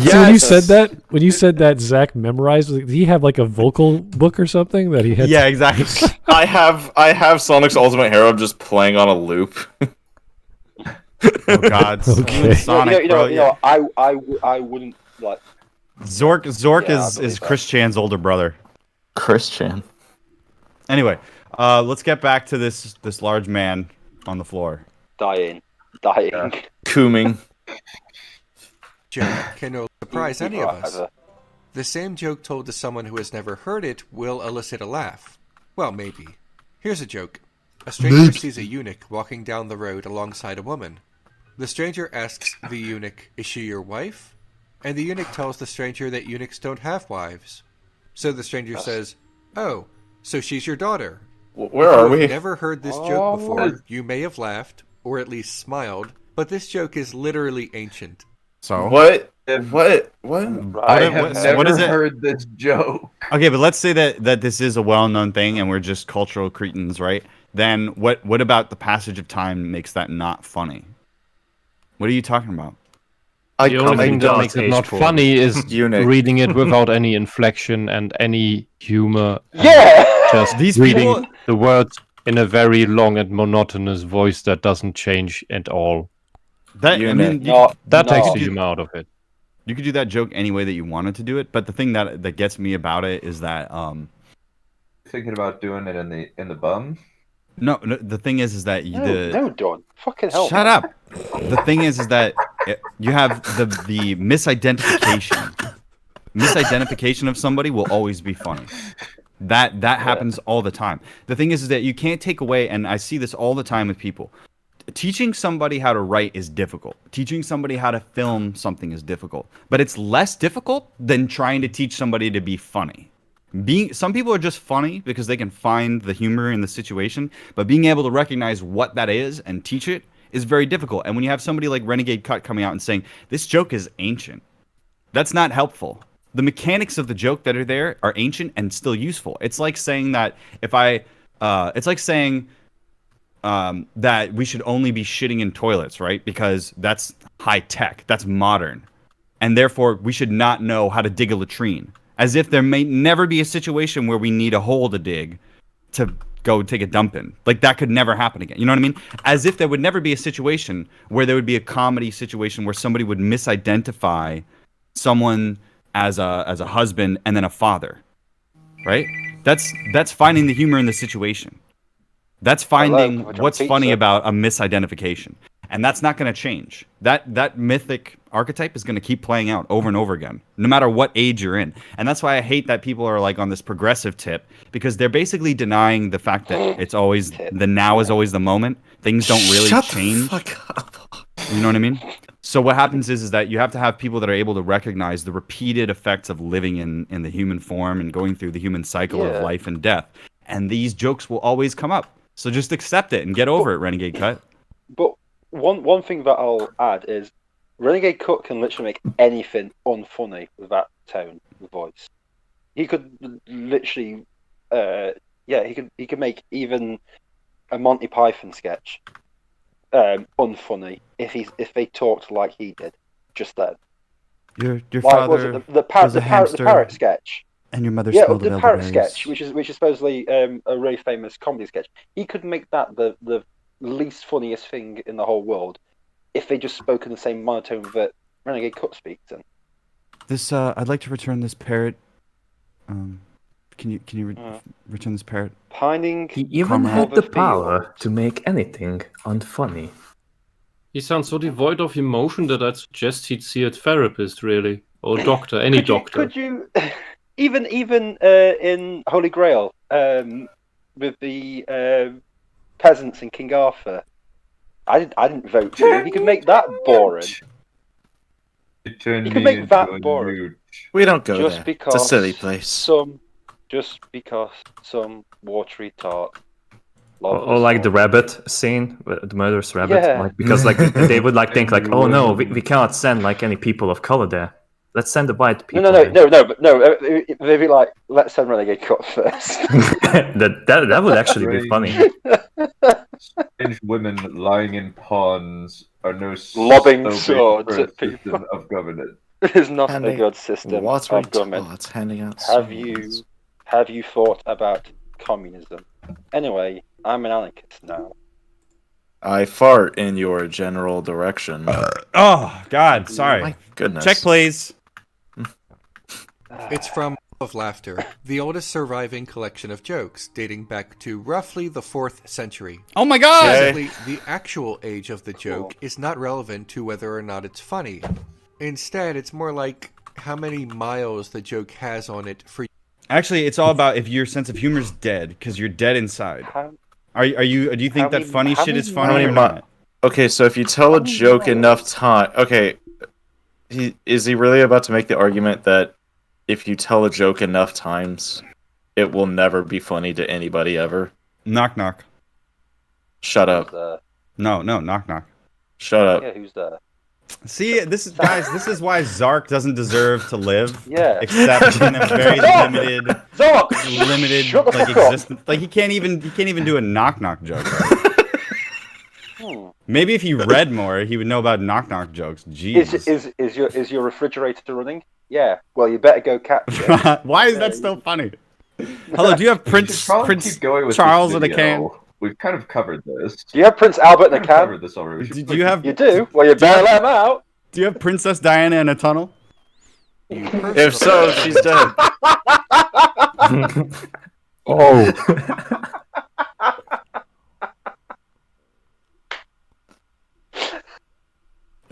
S1: So when you said that, Zach memorized. Did he have like a vocal book or something that he had?
S12: Yeah, exactly.
S3: I have Sonic's Ultimate Hero just playing on a loop.
S12: Oh God.
S1: Okay.
S12: Sonic,
S2: I wouldn't like.
S12: Zork is Chris Chan's older brother.
S3: Chris Chan.
S12: Anyway, let's get back to this large man on the floor.
S2: Dying.
S3: Cooming.
S6: Joke can no surprise any of us. The same joke told to someone who has never heard it will elicit a laugh. Well, maybe. Here's a joke. A stranger sees a eunuch walking down the road alongside a woman. The stranger asks the eunuch, "Is she your wife?" And the eunuch tells the stranger that eunuchs don't have wives. So the stranger says, "Oh, so she's your daughter."
S3: Where are we?
S6: If you've never heard this joke before, you may have laughed, or at least smiled, but this joke is literally ancient.
S12: So
S3: what?
S4: I have never heard this joke.
S12: Okay, but let's say that this is a well-known thing and we're just cultural cretins, right? Then what about the passage of time makes that not funny? What are you talking about?
S5: The only thing that makes it not funny is reading it without any inflection and any humor.
S2: Yeah!
S5: Just reading the words in a very long and monotonous voice that doesn't change at all.
S12: That
S5: takes the humor out of it.
S12: You could do that joke any way that you wanted to do it, but the thing that gets me about it is that
S4: Thinking about doing it in the bum?
S12: no, the thing is that
S2: No, Don. Fucking hell.
S12: Shut up. The thing is that you have the misidentification of somebody will always be funny. That happens all the time. The thing is that you can't take away, and I see this all the time with people. Teaching somebody how to write is difficult. Teaching somebody how to film something is difficult. But it's less difficult than trying to teach somebody to be funny. Some people are just funny because they can find the humor in the situation, but being able to recognize what that is and teach it is very difficult. And when you have somebody like Renegade Cut coming out and saying, this joke is ancient, that's not helpful. The mechanics of the joke that are there are ancient and still useful. It's like saying that that we should only be shitting in toilets, right? Because that's high tech, that's modern. And therefore, we should not know how to dig a latrine. As if there may never be a situation where we need a hole to dig to go take a dump in. Like, that could never happen again. You know what I mean? As if there would never be a situation where there would be a comedy situation where somebody would misidentify someone as a husband and then a father. Right? That's finding the humor in the situation. That's finding what's funny about a misidentification. And that's not going to change. That mythic archetype is going to keep playing out over and over again, no matter what age you're in. And that's why I hate that people are like on this progressive tip, because they're basically denying the fact that it's always the now is always the moment. Things don't really change.
S13: Shut the fuck up.
S12: You know what I mean? So what happens is that you have to have people that are able to recognize the repeated effects of living in the human form and going through the human cycle of life and death. And these jokes will always come up. So just accept it and get over it, Renegade Cut.
S2: But one thing that I'll add is Renegade Cut can literally make anything unfunny with that tone of voice. He could literally, he could make even a Monty Python sketch unfunny if they talked like he did just then.
S12: Your
S2: like,
S12: father
S2: was it the parrot sketch.
S12: And your mother
S2: Yeah,
S12: smelled
S2: the
S12: of
S2: parrot
S12: elderberries.
S2: sketch, which is supposedly a really famous comedy sketch. He could make that the least funniest thing in the whole world if they just spoke in the same monotone that Renegade Cut speaks in.
S12: This I'd like to return this parrot. Can you return this parrot?
S2: Pining.
S7: He even had the power to make anything unfunny.
S5: He sounds so devoid of emotion that I'd suggest he'd see a therapist, really, or doctor, any doctor.
S2: Could you even in Holy Grail with the peasants in King Arthur? I didn't vote for him. He could make that boring. He could make that boring.
S13: We don't go
S2: just
S13: there.
S2: Because
S13: it's a silly place.
S2: Just because some watery tart.
S7: Or like the rabbit scene, the murderous rabbit. Yeah. Like, because like they would like think like, oh no, we cannot send like any people of color there. Let's send the white people.
S2: No. They'd be like, let's send Renegade Cut first.
S7: that would actually be funny.
S4: Strange women lying in ponds are no
S2: lobbing swords at people
S4: of governance.
S2: It is not a good system of government.
S13: Handing out
S2: Have you thought about communism? Anyway, I'm an anarchist now.
S13: I fart in your general direction.
S12: Oh, God, sorry.
S13: My goodness.
S12: Check, please.
S6: It's from of Laughter, the oldest surviving collection of jokes, dating back to roughly the 4th century.
S12: Oh my God!
S6: Basically, the actual age of the joke is not relevant to whether or not it's funny. Instead, it's more like how many miles the joke has on it for you.
S12: Actually, it's all about if your sense of humor is dead, because you're dead inside. Do you think that funny shit is funny or not?
S13: Okay, so if you tell a joke enough time... Okay, is he really about to make the argument that if you tell a joke enough times, it will never be funny to anybody ever?
S12: Knock, knock.
S13: Shut up.
S12: No, knock, knock.
S13: Shut up.
S2: Yeah, who's there?
S12: See, this is why Zark doesn't deserve to live.
S2: Yeah.
S12: Except in a very limited like existence. Like he can't even do a knock knock joke. Maybe if he read more, he would know about knock knock jokes. Jeez.
S2: Is your refrigerator running? Yeah. Well, you better go catch it.
S12: Why is that still funny? Hello, do you have Prince Charles in a can?
S4: We've kind of covered this.
S2: Do you have Prince Albert in a can?
S4: Covered this already.
S12: Do you have?
S2: You do. Well, you better let him out.
S12: Do you have Princess Diana in a tunnel?
S13: If so, she's dead.
S7: Oh.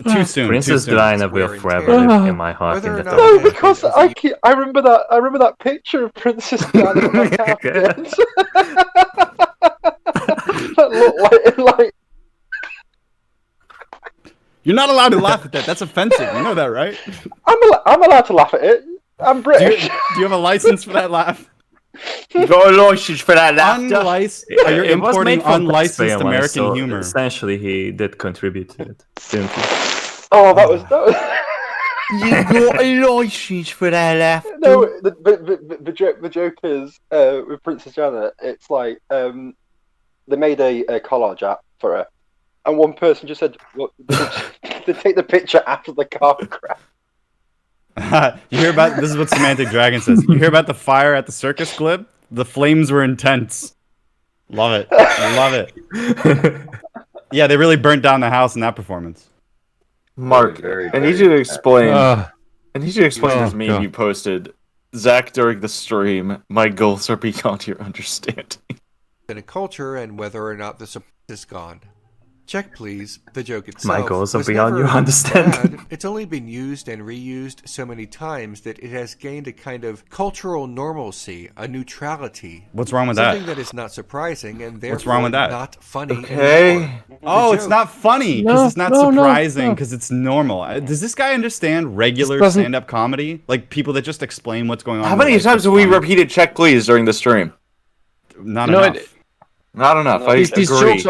S12: Too soon.
S7: Princess
S12: too soon.
S7: Diana will forever live in my heart.
S4: Whether or
S7: In the
S4: not-
S2: No,
S7: top.
S2: because I remember that picture of Princess Diana. That looked like
S12: You're not allowed to laugh at that. That's offensive. You know that, right?
S2: I'm allowed to laugh at it. I'm
S12: Do you,
S2: British.
S12: do you have a license for that laugh?
S13: You got a license for that laughter.
S12: You're
S7: It was
S12: importing
S7: made for
S12: unlicensed
S7: taxpayer money,
S12: American
S7: so
S12: humor.
S7: Essentially, he did contribute to it. Didn't he?
S2: Oh, that was.
S13: You got a license for that laughter.
S2: No, the joke is with Princess Diana. It's like they made a collage app for her, and one person just said, "Look, they take the picture after the car crash."
S12: You hear about this is what Semantic Dragon says. You hear about the fire at the circus, Glib? The flames were intense. Love it. Love it. Yeah, they really burnt down the house in that performance.
S13: Mark,
S4: Very,
S13: I need
S4: very
S13: you to explain.
S1: Uh,
S13: I need you to explain
S1: Oh,
S13: this meme
S1: God.
S13: you posted. Zach, during the stream, my goals are beyond your understanding.
S6: In a culture and whether or not the support is gone. Check, please. The joke itself.
S7: My goals are
S6: was
S7: beyond
S6: never
S7: your understanding.
S6: bad. It's only been used and reused so many times that it has gained a kind of cultural normalcy, a neutrality.
S12: What's wrong with
S6: Something
S12: that?
S6: that is not surprising and therefore
S12: What's wrong with that?
S6: not funny
S13: Okay.
S6: anymore.
S12: Oh,
S6: The
S12: it's
S6: joke-
S12: not funny because
S1: No,
S12: it's not
S1: no, no,
S12: surprising
S1: no.
S12: because it's normal. Does this guy understand regular
S1: doesn't-
S12: stand-up comedy? Like people that just explain what's going on.
S13: How
S12: in their
S13: many
S12: life
S13: times
S12: that's
S13: have we
S12: funny?
S13: repeated check please during the stream?
S12: Not
S7: No,
S12: enough.
S13: Not enough. I
S7: These
S13: agree.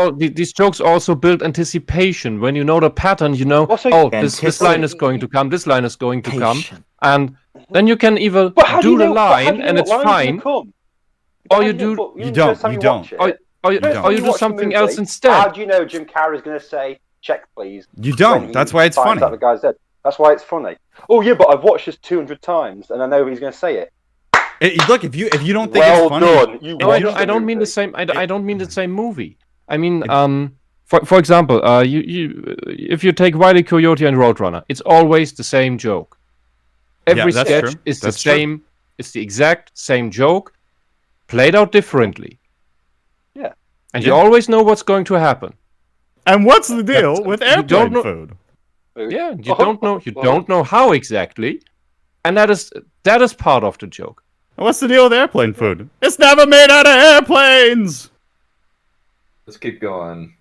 S7: jokes also build anticipation. When you know the pattern, you know,
S2: Also,
S7: oh, this line is going to come, this line is going to come, and then you can either
S2: But how
S7: do the
S2: know- but how
S7: line
S2: do you
S7: and
S2: know
S7: it's
S2: what line's
S7: fine,
S2: gonna come?
S7: or
S2: How
S7: you
S2: know-
S7: do,
S2: but
S12: You
S2: the
S12: don't,
S2: first time
S12: you
S2: watch
S12: don't.
S2: it,
S7: or you
S2: first time
S7: do
S2: watch the
S7: something
S2: movie,
S7: else
S2: How
S7: instead.
S2: do you know Jim Carrey's going to say check please?
S12: You
S2: when
S12: don't.
S2: he
S12: That's why it's
S2: finds
S12: funny.
S2: out the guy's dead. That's why it's funny. Oh yeah, but I've watched this 200 times and I know he's going to say it.
S12: Look, if you don't think
S2: Well
S12: it's funny,
S2: done. You
S7: No,
S2: watched
S7: I
S2: the
S7: don't mean the
S2: movie.
S7: same. I don't mean the same movie. I mean, for example, if you take Wile E. Coyote and Roadrunner, it's always the same joke. Every
S12: that's
S7: sketch
S12: true.
S7: is
S12: That's
S7: the same. It's the exact same joke, played out differently.
S2: Yeah.
S7: And you always know what's going to happen.
S12: And what's the deal with
S7: you don't
S12: airplane
S7: know-
S12: food?
S7: Yeah, you don't know how exactly, and that is part of the joke.
S12: What's the deal with airplane food? It's never made out of airplanes.
S4: Let's keep going.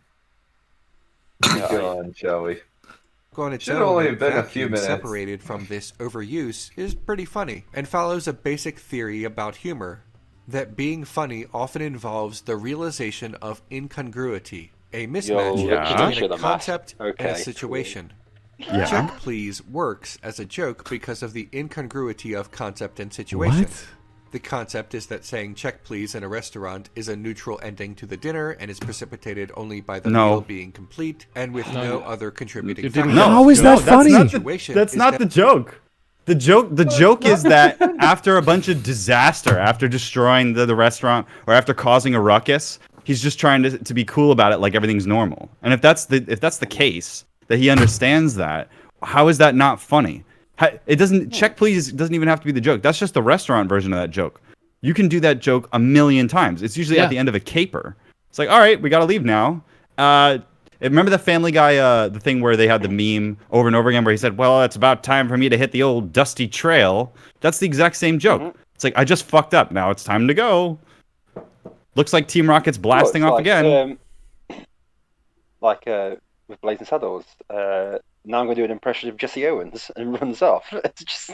S4: Keep going, shall we?
S6: On its
S4: Should
S6: own,
S4: only
S6: the
S4: have been a
S6: vacuum
S4: few minutes.
S6: separated from this overuse is pretty funny and follows a basic theory about humor that being funny often involves the realization of incongruity, a mismatch
S12: Yeah.
S6: between a concept and
S2: Okay.
S6: a situation.
S12: Yeah.
S6: Check please works as a joke because of the incongruity of concept and situation.
S1: What?
S6: The concept is that saying check please in a restaurant is a neutral ending to the dinner and is precipitated only by the
S12: No.
S6: meal being complete and with no other contributing
S7: you didn't-
S6: factor.
S1: How is that funny?
S12: That's not the joke. The joke is that after a bunch of disaster, after destroying the restaurant or after causing a ruckus, he's just trying to be cool about it, like everything's normal. And if that's the case, that he understands that, how is that not funny? It doesn't check please doesn't even have to be the joke. That's just the restaurant version of that joke. You can do that joke a million times. It's usually at the end of a caper. It's like, all right, we gotta leave now. Remember the Family Guy, the thing where they had the meme over and over again, where he said, "Well, it's about time for me to hit the old dusty trail." That's the exact same joke. It's like, I just fucked up. Now it's time to go. Looks like Team Rocket's blasting off again.
S2: With Blazing Saddles. Now I'm going to do an impression of Jesse Owens and runs off. It's just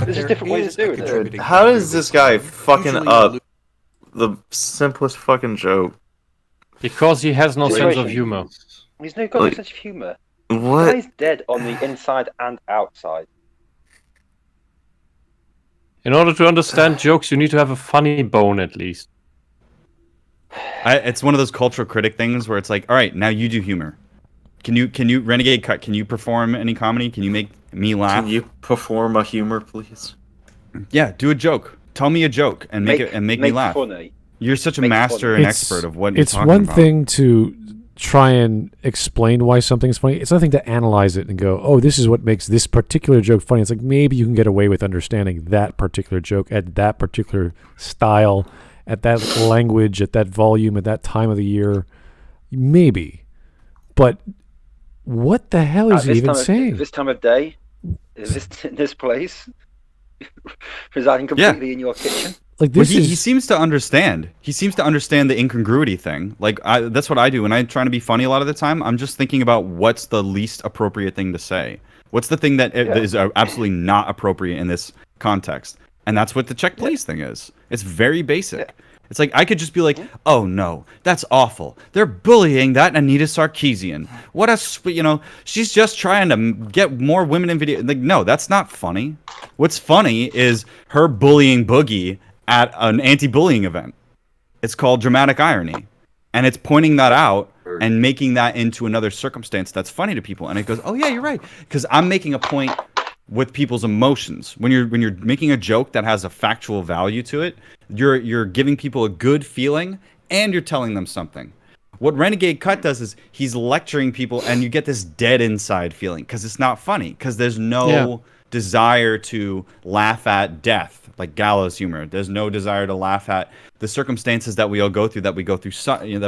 S2: there's just different ways of doing it.
S13: How does this guy fucking
S6: Usually
S13: up the simplest fucking joke?
S7: Because he has no sense of
S2: Situation.
S7: humor.
S2: He's got no sense of humour. The
S13: What?
S2: guy's dead on the inside and outside.
S7: In order to understand jokes, you need to have a funny bone at least.
S12: It's one of those cultural critic things where it's like, all right, now you do humor. Can you Renegade Cut? Can you perform any comedy? Can you make me laugh?
S13: Can you perform a humor, please?
S12: Yeah, do a joke. Tell me a joke and make me laugh.
S2: Funny.
S12: You're such a
S2: Make it
S12: master
S2: funny.
S12: and expert of what you're
S1: It's
S12: talking
S1: one
S12: about.
S1: thing to try and explain why something's funny. It's nothing to analyze it and go, oh, this is what makes this particular joke funny. It's like maybe you can get away with understanding that particular joke at that particular style, at that language, at that volume, at that time of the year. Maybe. But what the hell is he even saying?
S2: This time of day? Is this place? Residing completely in your kitchen?
S1: Like this
S12: he seems to understand. He seems to understand the incongruity thing. Like that's what I do when I'm trying to be funny. A lot of the time, I'm just thinking about what's the least appropriate thing to say. What's the thing that is absolutely not appropriate in this context? And that's what the check please thing is. It's very basic. Yeah. It's like I could just be like, "Oh no, that's awful. They're bullying that Anita Sarkeesian. What a she's just trying to get more women in video." Like, no, that's not funny. What's funny is her bullying Boogie at an anti-bullying event. It's called dramatic irony, and it's pointing that out and making that into another circumstance that's funny to people. And it goes, "Oh yeah, you're right," because I'm making a point with people's emotions. When you're making a joke that has a factual value to it, you're giving people a good feeling and you're telling them something. What Renegade Cut does is he's lecturing people and you get this dead inside feeling because it's not funny, because there's no desire to laugh at death, like gallows humor. There's no desire to laugh at the circumstances that we all go through, that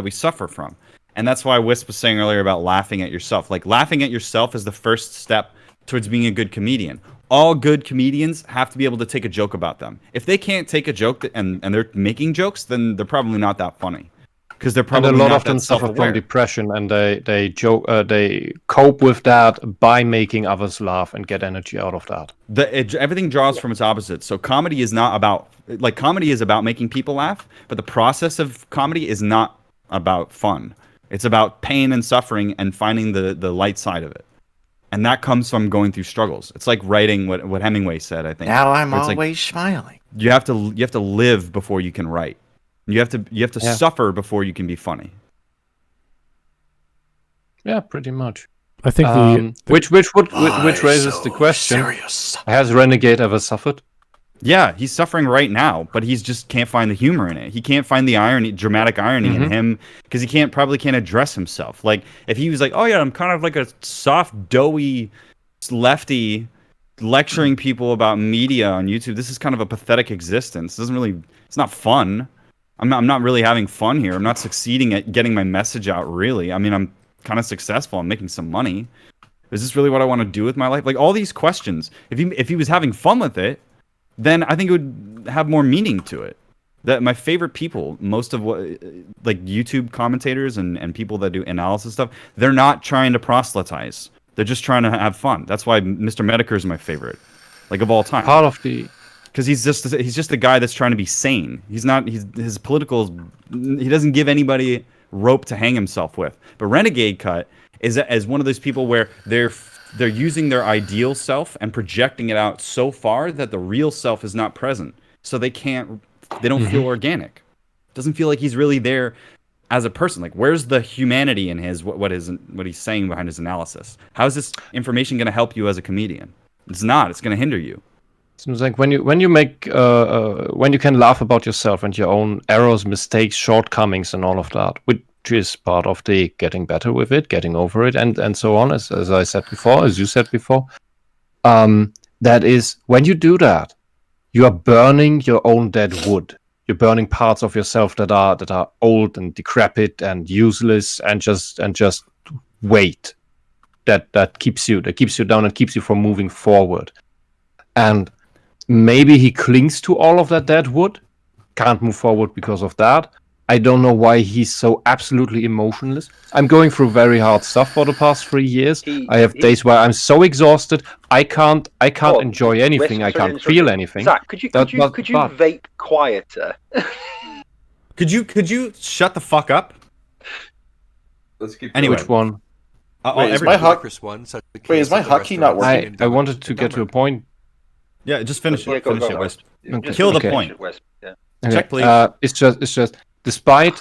S12: we suffer from. And that's why Wisp was saying earlier about laughing at yourself. Like, laughing at yourself is the first step towards being a good comedian. All good comedians have to be able to take a joke about them. If they can't take a joke and they're making jokes, then they're probably not that funny, because they're probably
S5: and a lot
S12: not
S5: of them
S12: that
S5: suffer
S12: self-aware.
S5: from depression, and they cope with that by making others laugh and get energy out of that.
S12: Everything draws from its opposite. So comedy is not about, like, comedy is about making people laugh, but the process of comedy is not about fun. It's about pain and suffering and finding the light side of it. And that comes from going through struggles. It's like writing what Hemingway said, I think.
S8: Now I'm
S12: always
S8: like, smiling.
S12: You have to live before you can write. You have to suffer before you can be funny.
S5: Yeah, pretty much.
S1: I think
S5: which raises the question: has Renegade ever suffered?
S12: Yeah, he's suffering right now, but he's just can't find the humor in it. He can't find the irony, dramatic irony in him, because he probably can't address himself. Like, if he was like, "Oh yeah, I'm kind of like a soft, doughy lefty lecturing people about media on YouTube. This is kind of a pathetic existence. It's not fun. I'm not really having fun here. I'm not succeeding at getting my message out, really. I mean, I'm kind of successful. I'm making some money. Is this really what I want to do with my life?" Like, all these questions. If he was having fun with it, then I think it would have more meaning to it. That my favorite people, most of what, like YouTube commentators and people that do analysis stuff, they're not trying to proselytize. They're just trying to have fun. That's why Mr. Medicare is my favorite, like, of all time.
S5: Part of the,
S12: because he's just a guy that's trying to be sane. His political, he doesn't give anybody rope to hang himself with. But Renegade Cut is as one of those people where they're using their ideal self and projecting it out so far that the real self is not present. So they don't feel organic. It doesn't feel like he's really there as a person. Like, where's the humanity in his what he's saying behind his analysis? How is this information going to help you as a comedian? It's not. It's going to hinder you.
S5: Seems like when you make when you can laugh about yourself and your own errors, mistakes, shortcomings, and all of that, which is part of the getting better with it, getting over it, and so on. As I said before, as you said before, that is, when you do that, you are burning your own dead wood. You're burning parts of yourself that are old and decrepit and useless and just weight that keeps you down and keeps you from moving forward. And maybe he clings to all of that dead wood, can't move forward because of that. I don't know why he's so absolutely emotionless. I'm going through very hard stuff for the past 3 years. I have days where I'm so exhausted, I can't enjoy anything. I can't feel anything.
S2: Zach, could you vape quieter?
S12: Could you shut the fuck up?
S4: Let's keep
S12: anyway.
S5: Which one?
S13: Wait, is my hotkey not working?
S5: I wanted to get to a point.
S12: Yeah, just finish it.
S2: Go,
S12: Finish it,
S2: go.
S12: Wisp.
S5: Okay.
S12: Kill the
S5: Okay.
S12: point.
S2: Yeah.
S5: Okay.
S12: Check, please.
S5: It's just despite.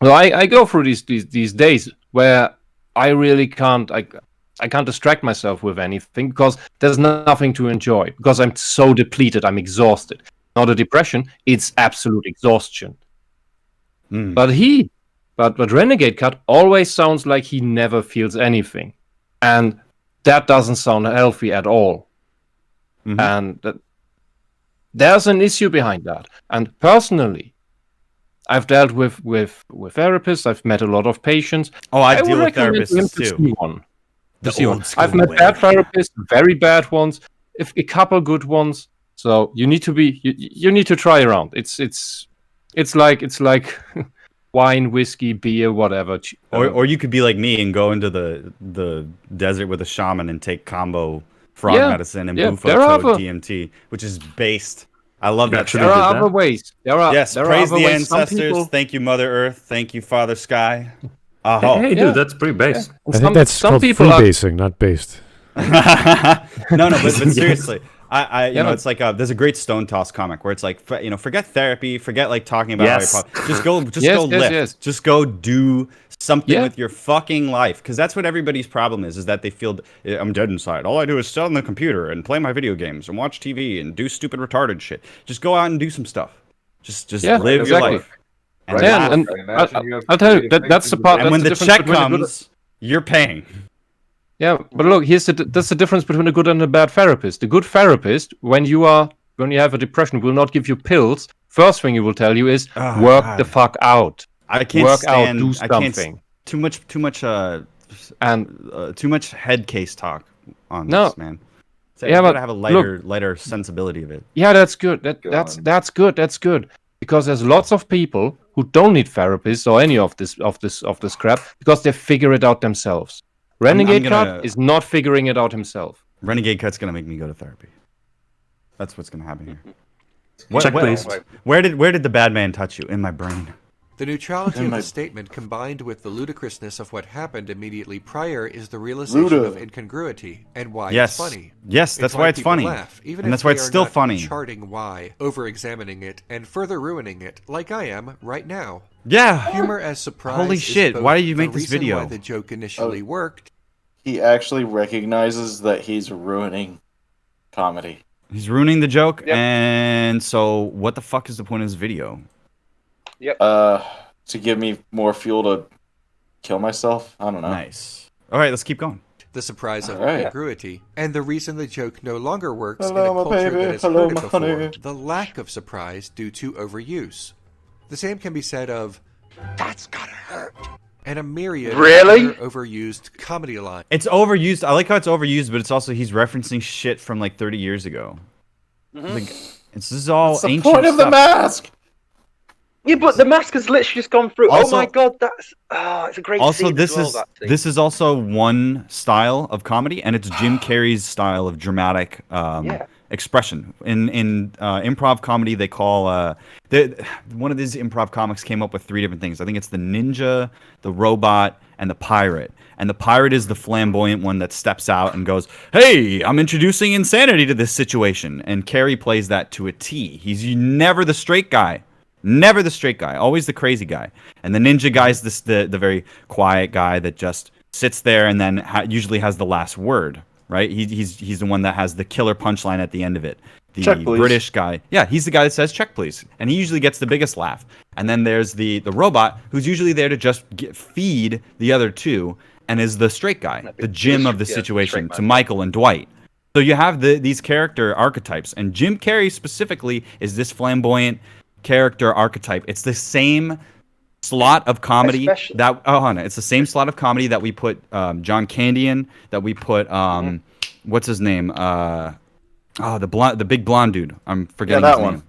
S5: Well, I go through these days where I really can't. I can't distract myself with anything because there's nothing to enjoy, because I'm so depleted. I'm exhausted. Not a depression. It's absolute exhaustion. But he But Renegade Cut always sounds like he never feels anything, and that doesn't sound healthy at all. And there's an issue behind that. And personally, I've dealt with therapists. I've met a lot of patients.
S12: I deal
S5: would
S12: with
S5: recommend him
S12: therapists
S5: to
S12: too.
S5: see one.
S12: The
S5: To see one.
S12: old school
S5: I've met
S12: way.
S5: bad therapists, very bad ones, if a couple good ones. So you need to be you need to try around. It's like wine, whiskey, beer, whatever.
S12: Or you could be like me and go into the desert with a shaman and take combo frog medicine and bufo toad DMT, which is based. I love that.
S5: There are other ways.
S12: Yes,
S5: there
S12: praise
S5: are other
S12: the
S5: ways. Some
S12: ancestors.
S5: people-
S12: Thank you, Mother Earth. Thank you, Father Sky.
S7: Hey, dude, that's pretty based.
S1: I think that's called freebasing, not based.
S12: No, but seriously, you know, it's like there's a great Stone Toss comic where it's like, forget therapy, forget like talking about all your problems. Just go lift. Just go do something with your fucking life, because that's what everybody's problem is that they feel I'm dead inside. All I do is sit on the computer and play my video games and watch TV and do stupid retarded shit. Just go out and do some stuff. Just live your life. And
S5: I'll tell you that's the part.
S12: And when the
S5: difference
S12: check
S5: between a good-
S12: comes, you're paying.
S5: Yeah, but look, that's the difference between a good and a bad therapist. The good therapist, when you have a depression, will not give you pills. First thing he will tell you is work the fuck out.
S12: I can't
S5: work
S12: stand.
S5: out, do
S12: I can't.
S5: something.
S12: Too much head case talk on this, man. So
S5: yeah,
S12: you
S5: but
S12: gotta have a lighter sensibility of it.
S5: Yeah, that's good. That's good. That's good. Because there's lots of people who don't need therapists or any of this crap because they figure it out themselves. Renegade Cut is not figuring it out himself.
S12: Renegade Cut's gonna make me go to therapy. That's what's gonna happen here.
S7: Check, please.
S12: Where did the bad man touch you? In my brain.
S6: The neutrality of the statement combined with the ludicrousness of what happened immediately prior is the realization of incongruity and why it's funny.
S12: Yes, that's why it's
S6: people
S12: funny.
S6: Laugh, even
S12: and
S6: if
S12: that's why
S6: they
S12: it's
S6: are
S12: still
S6: not
S12: funny.
S6: Charting why, over-examining it, and further ruining it, like I am right now.
S12: Yeah.
S6: Humor as surprise.
S12: Holy
S6: is
S12: shit!
S6: both
S12: Why did you
S6: the
S12: make this
S6: reason
S12: video?
S6: Why the joke initially worked.
S13: He actually recognizes that he's ruining comedy.
S12: He's ruining the joke, and so what the fuck is the point of this video?
S13: To give me more fuel to kill myself? I don't know.
S12: Nice. All right, let's keep going.
S6: The surprise of
S13: Right.
S6: incongruity, and the reason the joke no longer works
S13: Hello,
S6: in a
S13: my
S6: culture
S13: baby.
S6: that has
S13: Hello,
S6: heard it
S13: my
S6: before.
S13: honey.
S6: The lack of surprise due to overuse. The same can be said of "That's gotta hurt," and a myriad of other overused comedy lines.
S12: It's overused. I like how it's overused, but it's also he's referencing shit from like 30 years ago. Like, this is all
S13: What's the
S12: ancient
S13: point of
S12: stuff.
S13: the mask?
S2: Yeah, but the mask has literally just gone through.
S12: Also-
S2: oh my god, it's a great
S12: Also,
S2: scene
S12: this
S2: as well,
S12: is
S2: that scene.
S12: this is also one style of comedy, and it's Jim Carrey's style of dramatic expression. In improv comedy, they call one of these improv comics came up with 3 different things. I think it's the ninja, the robot, and the pirate. And the pirate is the flamboyant one that steps out and goes, "Hey, I'm introducing insanity to this situation." And Carrey plays that to a T. He's never the straight guy. Never the straight guy, always the crazy guy. And the ninja guy is the very quiet guy that just sits there and then usually has the last word, right? He's the one that has the killer punchline at the end of it. The
S13: Check, please.
S12: British guy, yeah, he's the guy that says "check, please," and he usually gets the biggest laugh. And then there's the robot who's usually there to just feed the other two and is the straight guy, the Jim of the situation to Michael and Dwight. So you have these character archetypes, and Jim Carrey specifically is this flamboyant character archetype. It's the same slot of comedy it's the same slot of comedy that we put John Candy in, that we put what's his name, the big blonde dude, I'm forgetting his name.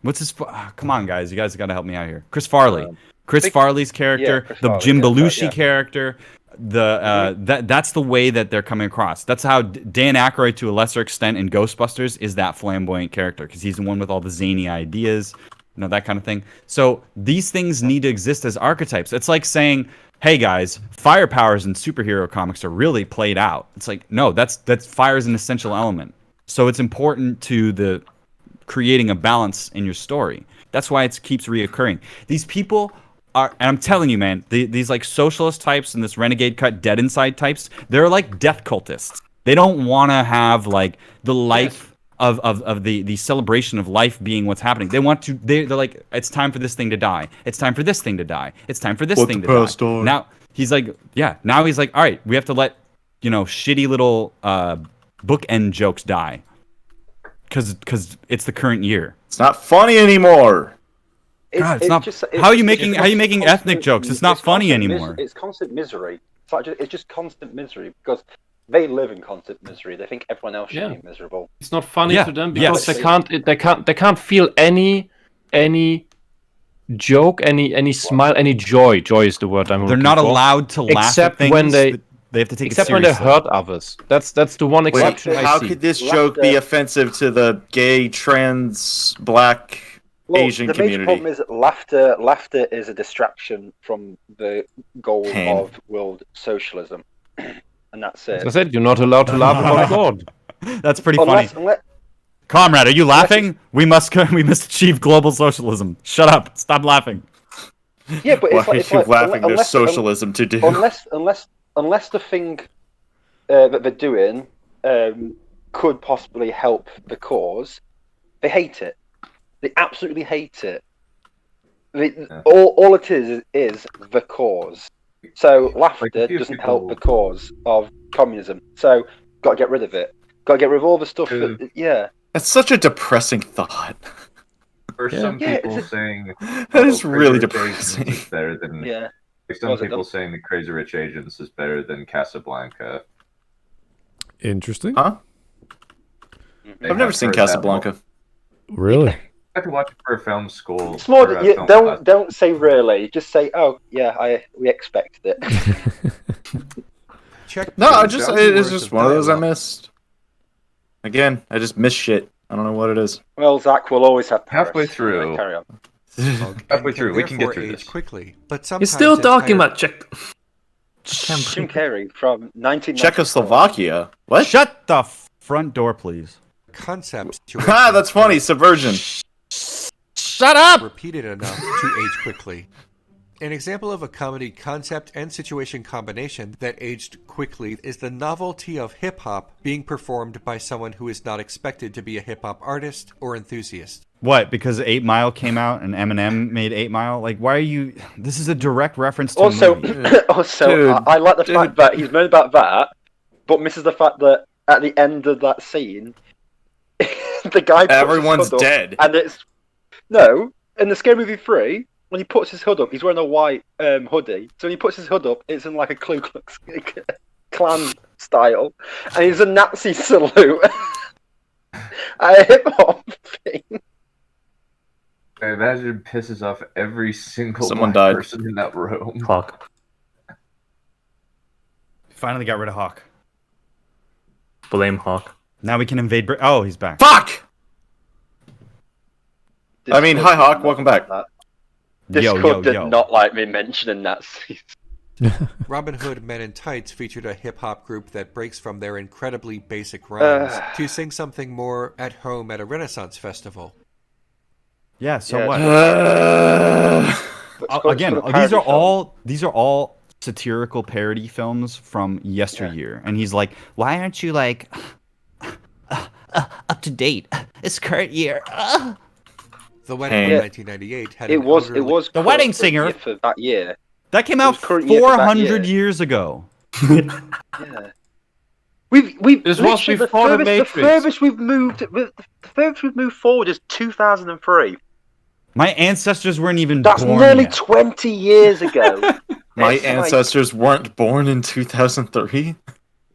S12: What's his come on guys, you guys gotta help me out here. Chris Farley. Chris Farley's character, the Jim Belushi character, that's the way that they're coming across. That's how Dan Aykroyd, to a lesser extent in Ghostbusters, is that flamboyant character, because he's the one with all the zany ideas, that kind of thing. So these things need to exist as archetypes. It's like saying, hey guys, fire powers in superhero comics are really played out. It's like, no, that's fire is an essential element. So it's important to the creating a balance in your story. That's why it keeps reoccurring. These people are, and I'm telling you, man, these like socialist types and this Renegade Cut dead inside types, they're like death cultists. They don't want to have like the life of the celebration of life being what's happening. They want to. They're like, it's time for this thing to die. It's time for this thing to die. It's time for this thing to die. Now he's like, yeah. Now he's like, all right, we have to let shitty little bookend jokes die because it's the current year.
S13: It's not funny anymore.
S12: God, it's not. How are you making ethnic jokes? It's not funny anymore.
S2: It's constant misery. It's just constant misery because they live in constant misery. They think everyone else should be miserable.
S5: It's not funny to them because they can't feel any joke, any smile, any joy. Joy is the word I'm looking for.
S12: They're not allowed to laugh at things.
S5: When they
S12: have to take
S5: except
S12: it seriously.
S5: when they hurt others. That's the one exception I see.
S13: How could this joke be offensive to the gay, trans, black, Asian community?
S2: The major problem is laughter is a distraction from the goal of world socialism. And that's it.
S5: As I said, you're not allowed to laugh about God.
S12: That's pretty funny. Comrade, are you laughing? We must achieve global socialism. Shut up. Stop laughing.
S2: Yeah, but
S13: it's like laughing. There's socialism to do.
S2: Unless the thing that they're doing could possibly help the cause, they hate it. They absolutely hate it. All it is the cause. So laughter doesn't help the cause of communism. So got to get rid of it. Got to get rid of all the stuff.
S13: That's such a depressing thought.
S4: For some people saying
S13: that is really depressing.
S4: Is better than some people saying the Crazy Rich Asians is better than Casablanca.
S1: Interesting.
S13: Huh? I've never seen Casablanca.
S1: Really?
S4: I have to watch it for a film school.
S2: It's more, don't say really. Just say, oh yeah, we expected it.
S13: It's just one of those I missed. Again, I just miss shit. I don't know what it is.
S2: Well, Zach will always have Paris.
S4: Halfway through.
S2: Carry on.
S4: Halfway through, we can get through this
S6: quickly. But
S7: you're still talking about Jim
S2: Carrey from 1990.
S13: Czechoslovakia. What?
S12: Shut the front door, please.
S6: Concepts.
S13: That's funny. Subversion.
S12: Shut up!
S6: Repeated enough to age quickly. An example of a comedy concept and situation combination that aged quickly is the novelty of hip-hop being performed by someone who is not expected to be a hip-hop artist or enthusiast.
S12: What? Because 8 Mile came out and Eminem made 8 Mile? Like, why are you... This is a direct reference to
S2: also,
S12: a movie.
S2: I like the fact that he's moaned about that, but misses the fact that at the end of that scene, the guy puts
S13: everyone's
S2: his hood
S13: dead.
S2: Up, and it's... No, in the Scary Movie 3... When he puts his hood up, he's wearing a white hoodie. So when he puts his hood up, it's in like a Ku Klux Klan style. And he's a Nazi salute. A hip-hop thing.
S4: I imagine it pisses off every single person in that room.
S7: Hawk.
S12: Finally got rid of Hawk.
S7: Blame Hawk.
S12: Now we can invade Oh, he's back.
S13: Fuck! Hi, Hawk. Welcome back.
S2: Discord did not like me mentioning Nazis.
S6: Robin Hood Men in Tights featured a hip-hop group that breaks from their incredibly basic rhymes to sing something more at home at a Renaissance festival.
S12: Yeah, so what?
S2: Again,
S12: these are all satirical parody films from yesteryear. And he's like, why aren't you like up to date? It's current year.
S6: The Wedding in 1998 had
S2: it was
S12: The Wedding Singer
S2: for that year.
S12: That came out 400 years ago.
S2: Yeah. We've
S5: this was before the Matrix.
S2: The furthest we've moved forward is 2003.
S12: My ancestors weren't even
S2: That's
S12: born
S2: nearly
S12: yet.
S2: 20 years ago.
S13: My ancestors weren't born in 2003.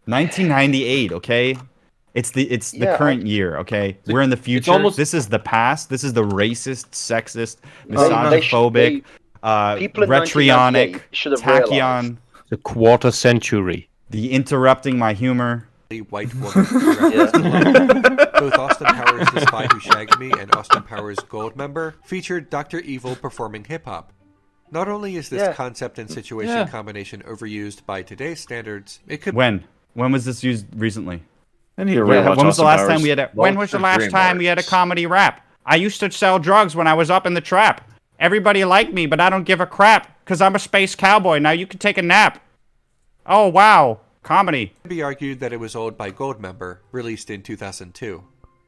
S12: 1998, okay? It's the current year, okay? We're in the future. This is the past. This is the racist, sexist, misogynophobic, retrionic, tachyon.
S5: The quarter century.
S12: The interrupting my humor.
S6: The white woman. Both Austin Powers' The Spy Who Shagged Me and Austin Powers' Goldmember featured Dr. Evil performing hip-hop. Not only is this concept and situation combination overused by today's standards, it could...
S12: When was this used recently?
S13: When was the last time we had
S12: a comedy rap? I used to sell drugs when I was up in the trap. Everybody liked me, but I don't give a crap, because I'm a space cowboy. Now you can take a nap. Oh, wow. Comedy.
S6: It can be argued that it was owned by Goldmember, released in 2002.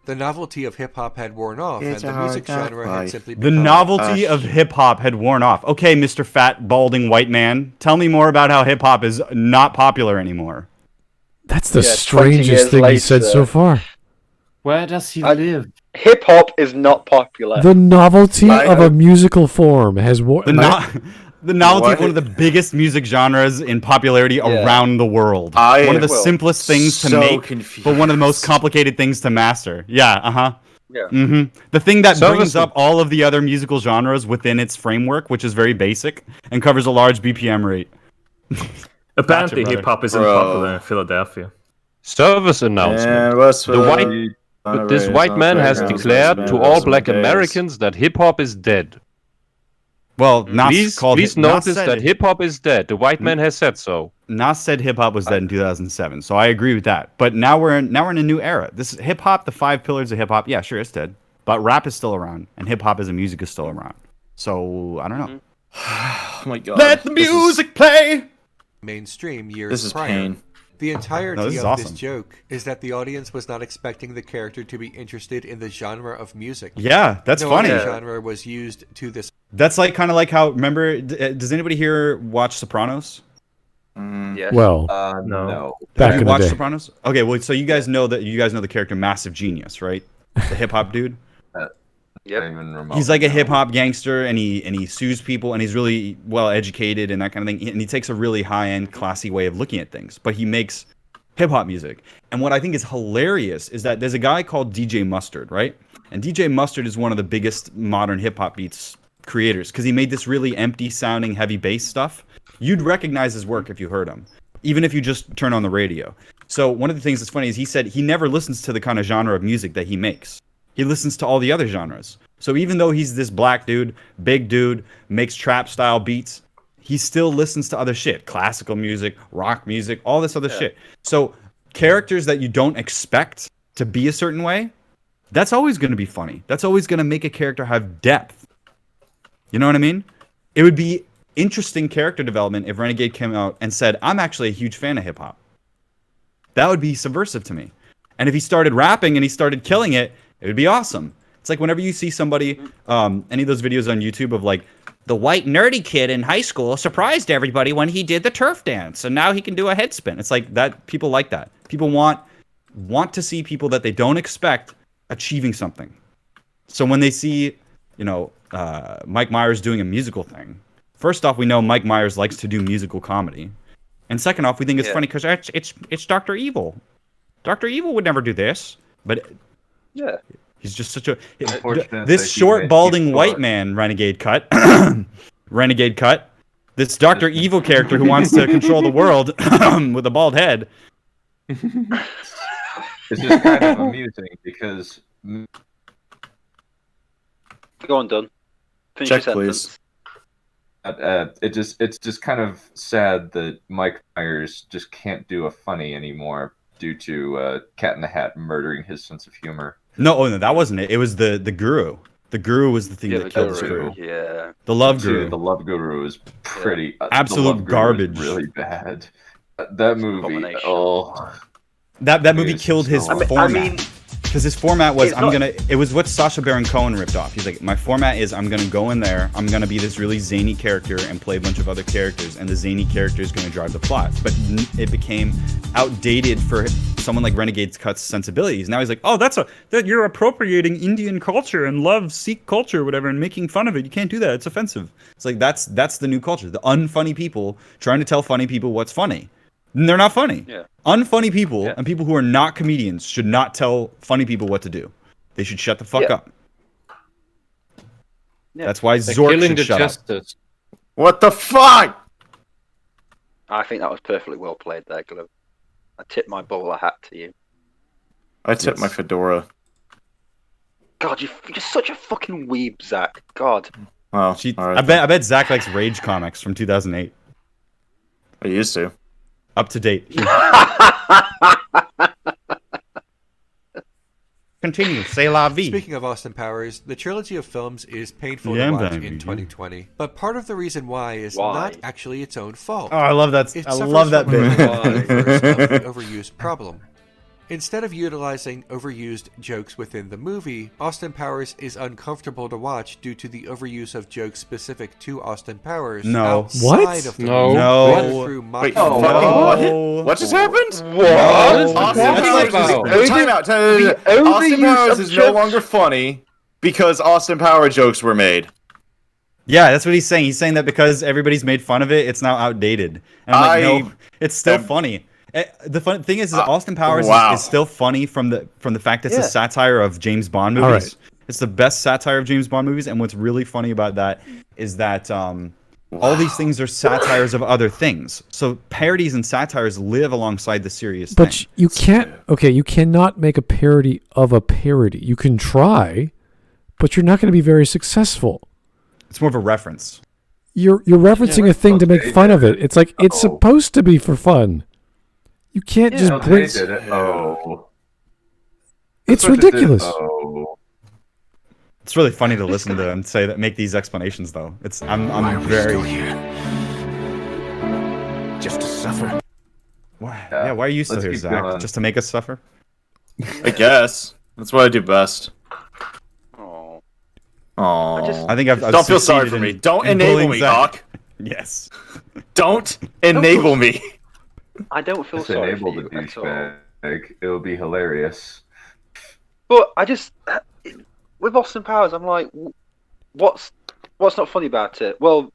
S6: The novelty of hip-hop had worn off,
S13: It's
S6: and
S13: a
S6: the music
S13: hard
S6: genre
S13: life.
S6: had simply
S12: The
S6: become...
S12: novelty of hip hop had worn off. Okay, Mr. Fat, balding white man, tell me more about how hip hop is not popular anymore.
S1: That's the
S2: 20
S1: strangest
S2: years
S1: thing he said
S2: later.
S1: so far.
S5: Where does he live?
S2: Hip hop is not popular.
S1: The novelty of a musical form has worn.
S12: The novelty of one of the biggest music genres in popularity around the world. One of the simplest things to make, but one of the most complicated things to master. Yeah,
S2: Yeah.
S12: The thing that brings up all of the other musical genres within its framework, which is very basic, and covers a large BPM rate.
S7: Apparently,
S12: Gotcha,
S7: hip hop isn't
S13: Bro.
S7: popular in Philadelphia.
S15: Service announcement. This white man has declared to all black Americans that hip hop is dead.
S12: Well, Nas
S15: please notice that hip hop is dead. The white man has said so.
S12: Nas said hip hop was dead in 2007, so I agree with that. But now we're in a new era. This is hip hop, the 5 pillars of hip hop. Yeah, sure, it's dead, but rap is still around, and hip hop as a music is still around. So I don't know.
S13: Oh my god!
S12: Let the music play.
S6: Mainstream years
S13: This is
S6: prior.
S13: pain.
S6: The entirety
S12: No, this is
S6: of
S12: awesome.
S6: this joke is that the audience was not expecting the character to be interested in the genre of music.
S12: Yeah, that's
S6: no
S12: funny.
S6: other genre was used to this.
S12: That's like kind of like how. Remember? Does anybody here watch Sopranos?
S2: Yes.
S1: Well,
S6: no.
S1: Back
S12: Have
S1: in
S12: you
S1: the
S12: watched
S1: day.
S12: Sopranos? Okay, well, so you guys know the character Massive Genius, right? The hip hop dude.
S2: Yep.
S12: He's like a hip hop gangster, and he sues people, and he's really well educated and that kind of thing. And he takes a really high end, classy way of looking at things. But he makes hip hop music. And what I think is hilarious is that there's a guy called DJ Mustard, right? And DJ Mustard is one of the biggest modern hip hop beats creators because he made this really empty sounding heavy bass stuff. You'd recognize his work if you heard him, even if you just turn on the radio. So one of the things that's funny is he said he never listens to the kind of genre of music that he makes. He listens to all the other genres. So even though he's this black dude, big dude, makes trap style beats, he still listens to other shit. Classical music, rock music, all this other shit. So characters that you don't expect to be a certain way, that's always going to be funny. That's always going to make a character have depth. You know what I mean? It would be interesting character development if Renegade came out and said, I'm actually a huge fan of hip hop. That would be subversive to me. And if he started rapping and he started killing it, it would be awesome. It's like whenever you see somebody, any of those videos on YouTube of like, the white nerdy kid in high school surprised everybody when he did the turf dance, and now he can do a head spin. It's like that. People like that. People want to see people that they don't expect achieving something. So when they see, Mike Myers doing a musical thing, first off, we know Mike Myers likes to do musical comedy, and second off, we think it's funny because it's Dr. Evil. Dr. Evil would never do this, but he's just such a this short balding white man. Renegade Cut. Renegade Cut. This Dr. Evil character who wants to control the world with a bald head.
S4: It's just kind of amusing because.
S2: Go on, Dunn. Finish your sentence.
S4: It's just kind of sad that Mike Myers just can't do a funny anymore due to Cat in the Hat murdering his sense of humor.
S12: No, that wasn't it. It was the guru. The guru was the thing that killed the guru.
S2: Yeah.
S12: The love guru.
S4: The love guru is pretty
S12: absolute garbage.
S4: Really bad. That movie.
S12: That movie killed his format. Because his format was it was what Sacha Baron Cohen ripped off. He's like, my format is I'm gonna go in there, I'm gonna be this really zany character and play a bunch of other characters, and the zany character is gonna drive the plot. But it became outdated for someone like Renegade Cut's sensibilities. Now he's like, oh, that you're appropriating Indian culture and Sikh culture, whatever, and making fun of it. You can't do that. It's offensive. It's like that's the new culture. The unfunny people trying to tell funny people what's funny. And they're not funny.
S2: Yeah.
S12: Unfunny people and people who are not comedians should not tell funny people what to do. They should shut the fuck up. Yeah. That's why Zork should shut up.
S13: What the fuck?
S2: I think that was perfectly well played there, Glib. I tip my bowler hat to you.
S13: I tip my fedora.
S2: God, you're just such a fucking weeb, Zach. God.
S13: Oh,
S12: I bet Zach likes Rage comics from 2008.
S13: I used to.
S12: Up to date. Continue. C'est la vie.
S6: Speaking of Austin Powers, the trilogy of films is painful to watch in 2020. But part of the reason why is not actually its own fault.
S12: Oh, I love that.
S6: It
S12: I love that bit.
S6: the overuse problem. Instead of utilizing overused jokes within the movie, Austin Powers is uncomfortable to watch due to the overuse of jokes specific to Austin Powers outside of the movie.
S13: Wait, what just happened? What? Time out. Austin Powers is no longer funny because Austin Powers jokes were made.
S12: Yeah, that's what he's saying. He's saying that because everybody's made fun of it, it's now outdated. And I'm like, no, it's still funny. The fun thing is Austin Powers is still funny from the fact that it's a satire of James Bond movies.
S1: Right.
S12: It's the best satire of James Bond movies, and what's really funny about that is that all these things are satires of other things. So parodies and satires live alongside the serious thing.
S1: But you can't. Okay, you cannot make a parody of a parody. You can try, but you're not going to be very successful.
S12: It's more of a reference.
S1: You're referencing a thing to make fun of it. It's like it's supposed to be for fun. You can't just bring. It's ridiculous.
S12: It's really funny to listen to and say that, make these explanations though. I'm very
S8: just to suffer.
S12: Why? Yeah, why are you still here, Zach? Just to make us suffer?
S13: I guess that's what I do best.
S12: I think I've
S13: don't feel sorry for me. Don't enable me, Doc.
S12: Yes.
S13: Don't enable me.
S2: I don't feel sorry for you
S4: at all. It would be hilarious.
S2: But I just, with Austin Powers, I'm like, what's not funny about it? Well,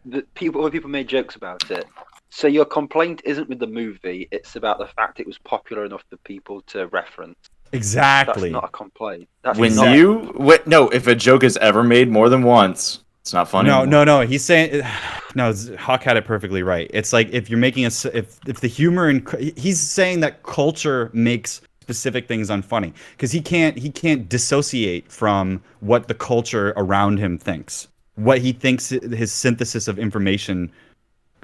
S2: other people made jokes about it. So your complaint isn't with the movie; it's about the fact it was popular enough for people to reference.
S12: Exactly.
S2: That's not a complaint.
S13: If a joke is ever made more than once, it's not funny.
S12: No. He's saying, Hawk had it perfectly right. It's like if you're making if the humor he's saying that culture makes specific things unfunny because he can't dissociate from what the culture around him thinks, what he thinks his synthesis of information,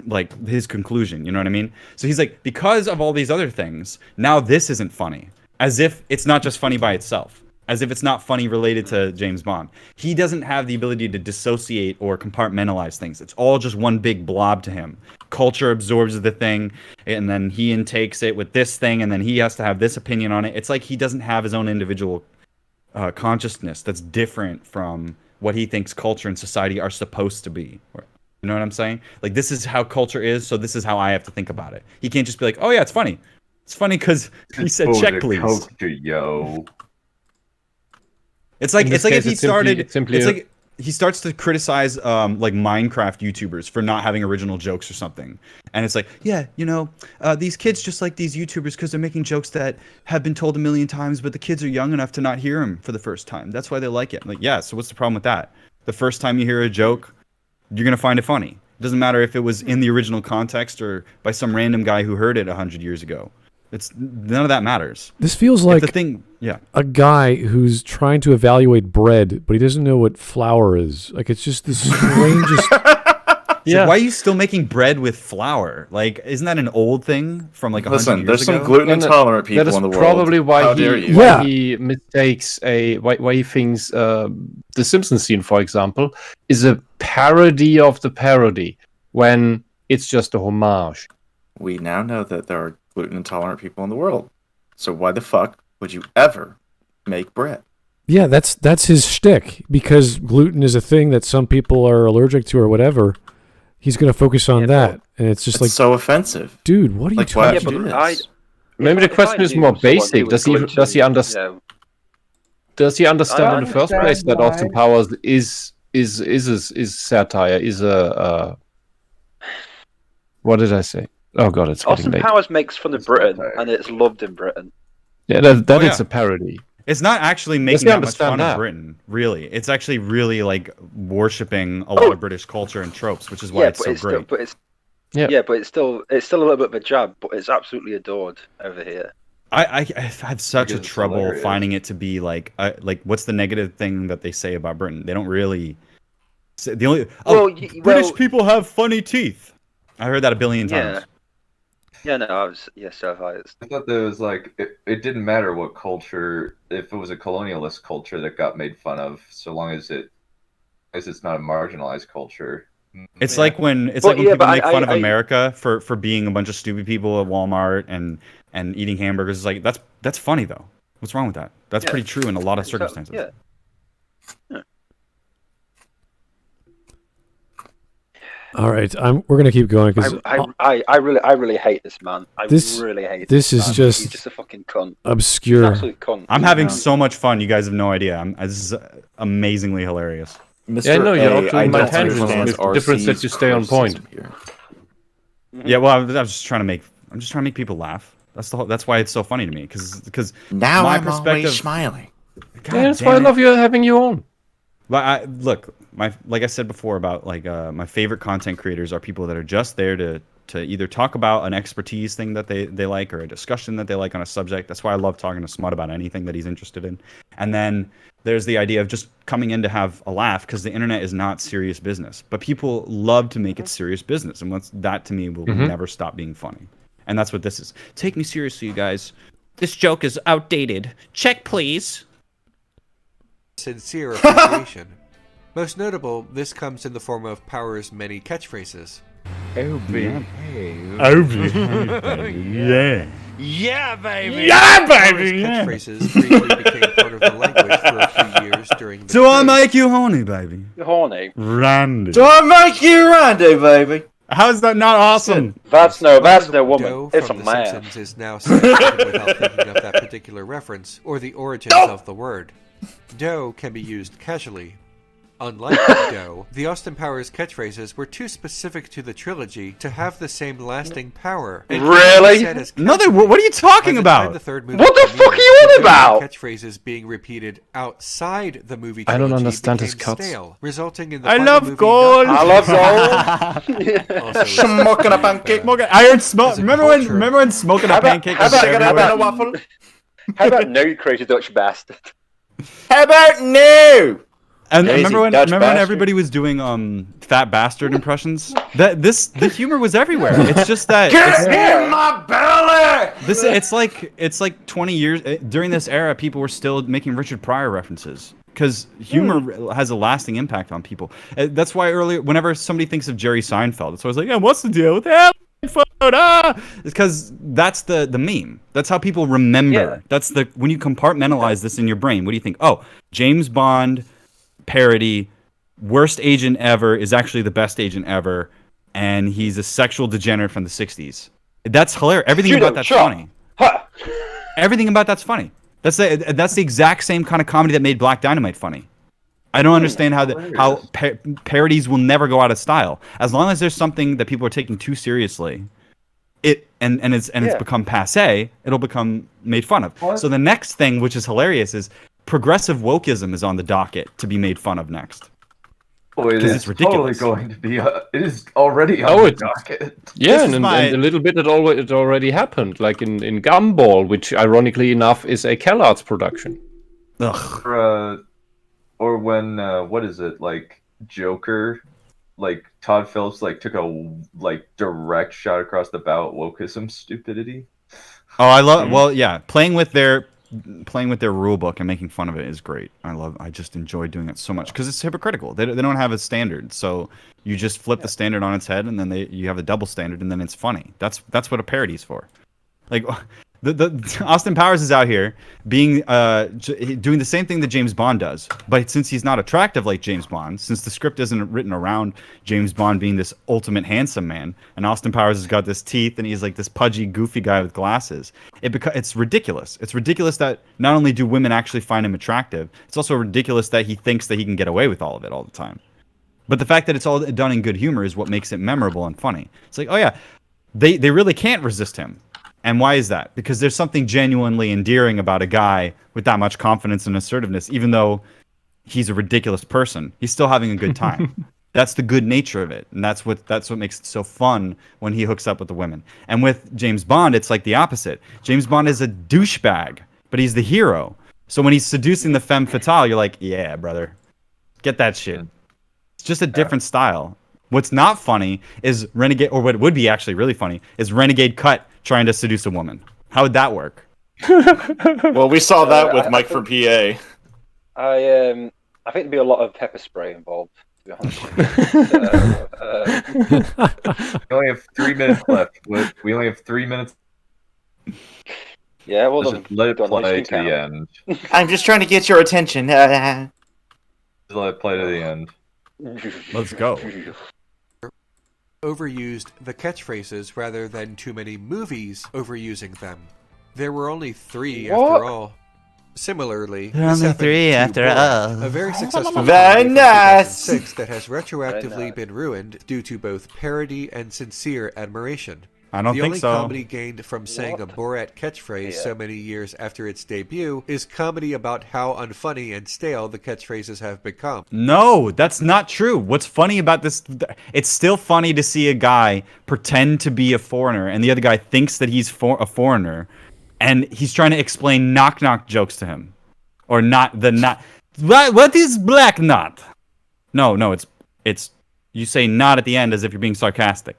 S12: like his conclusion. You know what I mean? So he's like, because of all these other things, now this isn't funny. As if it's not just funny by itself. As if it's not funny related to James Bond. He doesn't have the ability to dissociate or compartmentalize things. It's all just one big blob to him. Culture absorbs the thing, and then he intakes it with this thing, and then he has to have this opinion on it. It's like he doesn't have his own individual consciousness that's different from what he thinks culture and society are supposed to be. You know what I'm saying? Like, this is how culture is, so this is how I have to think about it. He can't just be like, oh yeah, it's funny. It's funny because he said check, please.
S4: Culture, yo.
S12: It's like if he started. It's like he starts to criticize like Minecraft YouTubers for not having original jokes or something, and it's like, yeah, these kids just like these YouTubers because they're making jokes that have been told a million times, but the kids are young enough to not hear them for the first time. That's why they like it. I'm like, yeah. So what's the problem with that? The first time you hear a joke, you're gonna find it funny. It doesn't matter if it was in the original context or by some random guy who heard it 100 years ago. None of that matters.
S1: This feels like a guy who's trying to evaluate bread, but he doesn't know what flour is. Like, it's just the strangest.
S12: So why are you still making bread with flour? Like, isn't that an old thing from like 100 years ago?
S13: Listen, there's some gluten intolerant people in the world.
S15: That is probably why he mistakes why he thinks the Simpsons scene, for example, is a parody of the parody when it's just a homage.
S13: We now know that there are gluten intolerant people in the world. So why the fuck would you ever make bread?
S1: Yeah, that's his shtick. Because gluten is a thing that some people are allergic to or whatever. He's going to focus on that, and it's just
S13: so offensive,
S1: dude. What are you talking about?
S15: Maybe the question is more basic. Does he understand? Does he understand in the first place that Austin Powers is satire? Is a what did I say? Oh god, it's
S2: Austin Powers makes fun of Britain, and it's loved in Britain.
S15: Yeah, that is a parody.
S12: It's not actually making that much fun of Britain, really. It's actually really like worshipping a lot of British culture and tropes, which is why it's so great.
S2: But it's still a little bit of a jab, but it's absolutely adored over here.
S12: I have such a trouble finding it to be like what's the negative thing that they say about Britain? They don't really. The only British people have funny teeth. I heard that a billion times.
S2: Yeah, no, I
S4: thought there was like it didn't matter what culture, if it was a colonialist culture that got made fun of, so long as it's not a marginalized culture.
S12: It's like when people make fun of America for being a bunch of stupid people at Walmart and eating hamburgers. It's like that's funny though. What's wrong with that? That's pretty true in a lot of circumstances.
S2: Yeah.
S1: All right, we're gonna keep going because
S2: I really hate this man. Really hate
S1: this. This is
S2: man.
S1: just
S2: He's just a fucking cunt.
S1: Obscure.
S2: He's an absolute cunt.
S12: I'm having so much fun. You guys have no idea. This is amazingly hilarious.
S15: Yeah, no, you're not doing my tangents. The difference that you stay on point.
S12: Yeah, well, I'm just trying to make people laugh. That's why it's so funny to me because
S8: now
S12: my
S8: I'm
S12: perspective,
S8: always smiling.
S15: Yeah, that's why I love having you on.
S12: Like I said before about my favorite content creators are people that are just there to either talk about an expertise thing that they like or a discussion that they like on a subject. That's why I love talking to Smut about anything that he's interested in. And then there's the idea of just coming in to have a laugh because the internet is not serious business, but people love to make it serious business, and that to me will never stop being funny. And that's what this is. Take me seriously, you guys. This joke is outdated. Check, please.
S6: Sincere appreciation. Most notable, this comes in the form of Power's many catchphrases.
S12: Oh, baby.
S9: Yeah. Yeah, baby.
S12: Yeah,
S6: Power's
S12: baby. Yeah.
S6: catchphrases briefly became part of the language for a few years during the
S12: Do I make you horny, baby?
S2: Horny.
S12: Randy.
S8: Do I make you Randy, baby?
S12: How is that not awesome?
S2: That's no woman.
S6: Doe
S2: It's a
S6: from The
S2: man.
S6: Simpsons is now said without thinking of that particular reference or the origins of the word. Doe can be used casually. Unlike Doe, the Austin Powers catchphrases were too specific to the trilogy to have the same lasting power.
S2: Really?
S12: No, what are you talking about?
S2: What the fuck are you on about?
S6: Catchphrases being repeated outside the movie
S15: I
S6: trilogy
S15: don't understand his
S6: became
S15: cuts.
S6: stale, resulting in the
S12: I
S6: final
S12: love
S6: movie
S12: gold.
S6: not-
S2: I love gold.
S8: Smoking a pancake.
S12: Iron smoke. Remember when smoking a pancake was everywhere?
S8: waffle?
S2: How about no, you crazy Dutch bastard?
S8: How about no?
S12: And
S8: Crazy
S12: remember when
S8: Dutch bastard.
S12: everybody was doing fat bastard impressions? The humor was everywhere. It's just that
S8: Get in my belly!
S12: it's like 20 years during this era, people were still making Richard Pryor references because humor has a lasting impact on people. That's why earlier, whenever somebody thinks of Jerry Seinfeld, it's always like, yeah, what's the deal with that? It's because that's the meme. That's how people remember.
S2: Yeah.
S12: That's when you compartmentalize this in your brain. What do you think? Oh, James Bond parody, worst agent ever is actually the best agent ever, and he's a sexual degenerate from the 60s. That's hilarious. Everything about that's funny. Everything about that's funny. That's the exact same kind of comedy that made Black Dynamite funny. I don't understand how parodies will never go out of style. As long as there's something that people are taking too seriously, it's become passé, it'll become made fun of. What? So the next thing, which is hilarious, is progressive wokeism is on the docket to be made fun of next.
S4: Oh, it is
S12: it's ridiculous.
S4: totally going to be. It is already on the docket.
S15: Yeah, and a little bit it already happened, like in Gumball, which ironically enough is a CalArts production.
S12: Ugh.
S4: Or when what is it, like Joker, like Todd Phillips took a direct shot across the bow at wokeism stupidity.
S12: Oh, I love. Well, yeah, playing with their rule book and making fun of it is great. I just enjoy doing it so much because it's hypocritical. They don't have a standard, so you just flip the standard on its head, and then you have a double standard, and then it's funny. That's what a parody's for. Like the Austin Powers is out here being doing the same thing that James Bond does, but since he's not attractive like James Bond, since the script isn't written around James Bond being this ultimate handsome man, and Austin Powers has got this teeth and he's like this pudgy, goofy guy with glasses, it's ridiculous. It's ridiculous that not only do women actually find him attractive, it's also ridiculous that he thinks that he can get away with all of it all the time. But the fact that it's all done in good humor is what makes it memorable and funny. It's like, oh yeah, they really can't resist him. And why is that? Because there's something genuinely endearing about a guy with that much confidence and assertiveness, even though he's a ridiculous person. He's still having a good time. That's the good nature of it, and that's what makes it so fun when he hooks up with the women. And with James Bond, it's like the opposite. James Bond is a douchebag, but he's the hero. So when he's seducing the femme fatale, you're like, yeah, brother, get that shit. It's just a different style. What's not funny is Renegade, or what would be actually really funny, is Renegade Cut trying to seduce a woman. How would that work?
S13: Well, we saw that with Mike from PA.
S2: I think there'd be a lot of pepper spray involved to be honest. So,
S4: we only have 3 minutes left. We only have 3 minutes.
S2: Yeah, well
S4: Let's
S2: done.
S4: just let it
S2: Done,
S4: play
S2: you
S4: to
S2: can
S4: the end.
S13: I'm just trying to get your attention.
S4: Just let it play to the end.
S12: Let's go.
S6: Overused the catchphrases rather than too many movies overusing them. There were only 3 after all. Similarly,
S13: There are
S6: this
S13: only
S6: happened
S13: 3
S6: to
S13: after
S6: Borat,
S13: all.
S6: a very successful
S13: Very
S6: comedy from
S13: nice.
S6: 2006 that has retroactively been ruined due to both parody and sincere admiration.
S12: I don't
S6: the
S12: think
S6: only
S12: so.
S6: comedy gained from saying a Borat catchphrase so many years after its debut is comedy about how unfunny and stale the catchphrases have become.
S12: No, that's not true. What's funny about this? It's still funny to see a guy pretend to be a foreigner, and the other guy thinks that he's a foreigner, and he's trying to explain knock-knock jokes to him, or not. What is black knot? No, it's you say not at the end as if you're being sarcastic.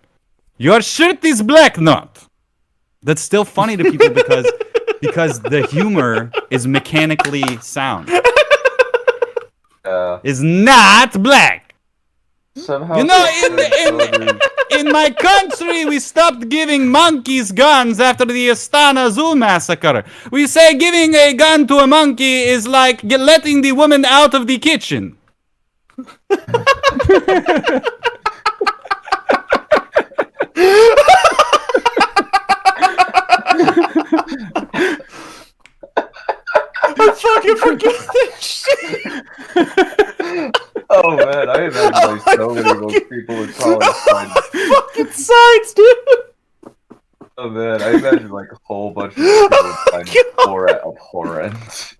S12: Your shirt is black knot. That's still funny to people because the humor is mechanically sound. Is not black.
S4: Somehow,
S12: you know, in my country, we stopped giving monkeys guns after the Astana Zoo massacre. We say giving a gun to a monkey is like letting the woman out of the kitchen.
S13: I fucking forgot that shit.
S4: Oh man, I imagine like so many of those people would probably find
S13: fucking sides, dude.
S4: Oh man, I imagine like a whole bunch of people would find Borat abhorrent.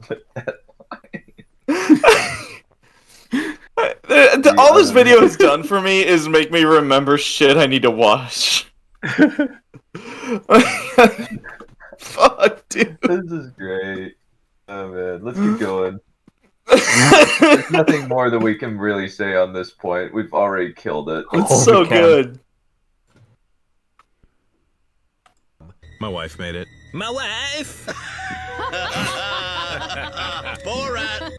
S13: All this video has done for me is make me remember shit I need to watch. Fuck, dude.
S4: This is great. Oh man, let's keep going. There's nothing more that we can really say on this point. We've already killed it.
S13: It's so good.
S9: My wife made it.
S16: My wife! Borat!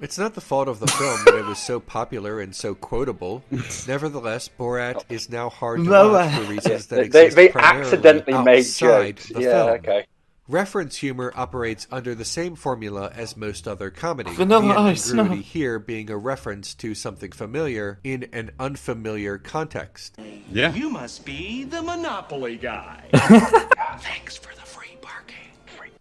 S6: It's not the fault of the film that it was so popular and so quotable. Nevertheless, Borat is now hard to watch for reasons that exist
S2: they
S6: primarily
S2: accidentally made
S6: outside
S2: jokes.
S6: the
S2: Yeah,
S6: film.
S2: okay.
S6: Reference humor operates under the same formula as most other comedy.
S13: Vanilla
S6: the
S13: Ice, no.
S6: incongruity here being a reference to something familiar in an unfamiliar context.
S12: Yeah.
S9: You must be the Monopoly guy.
S16: Thanks for the free parking.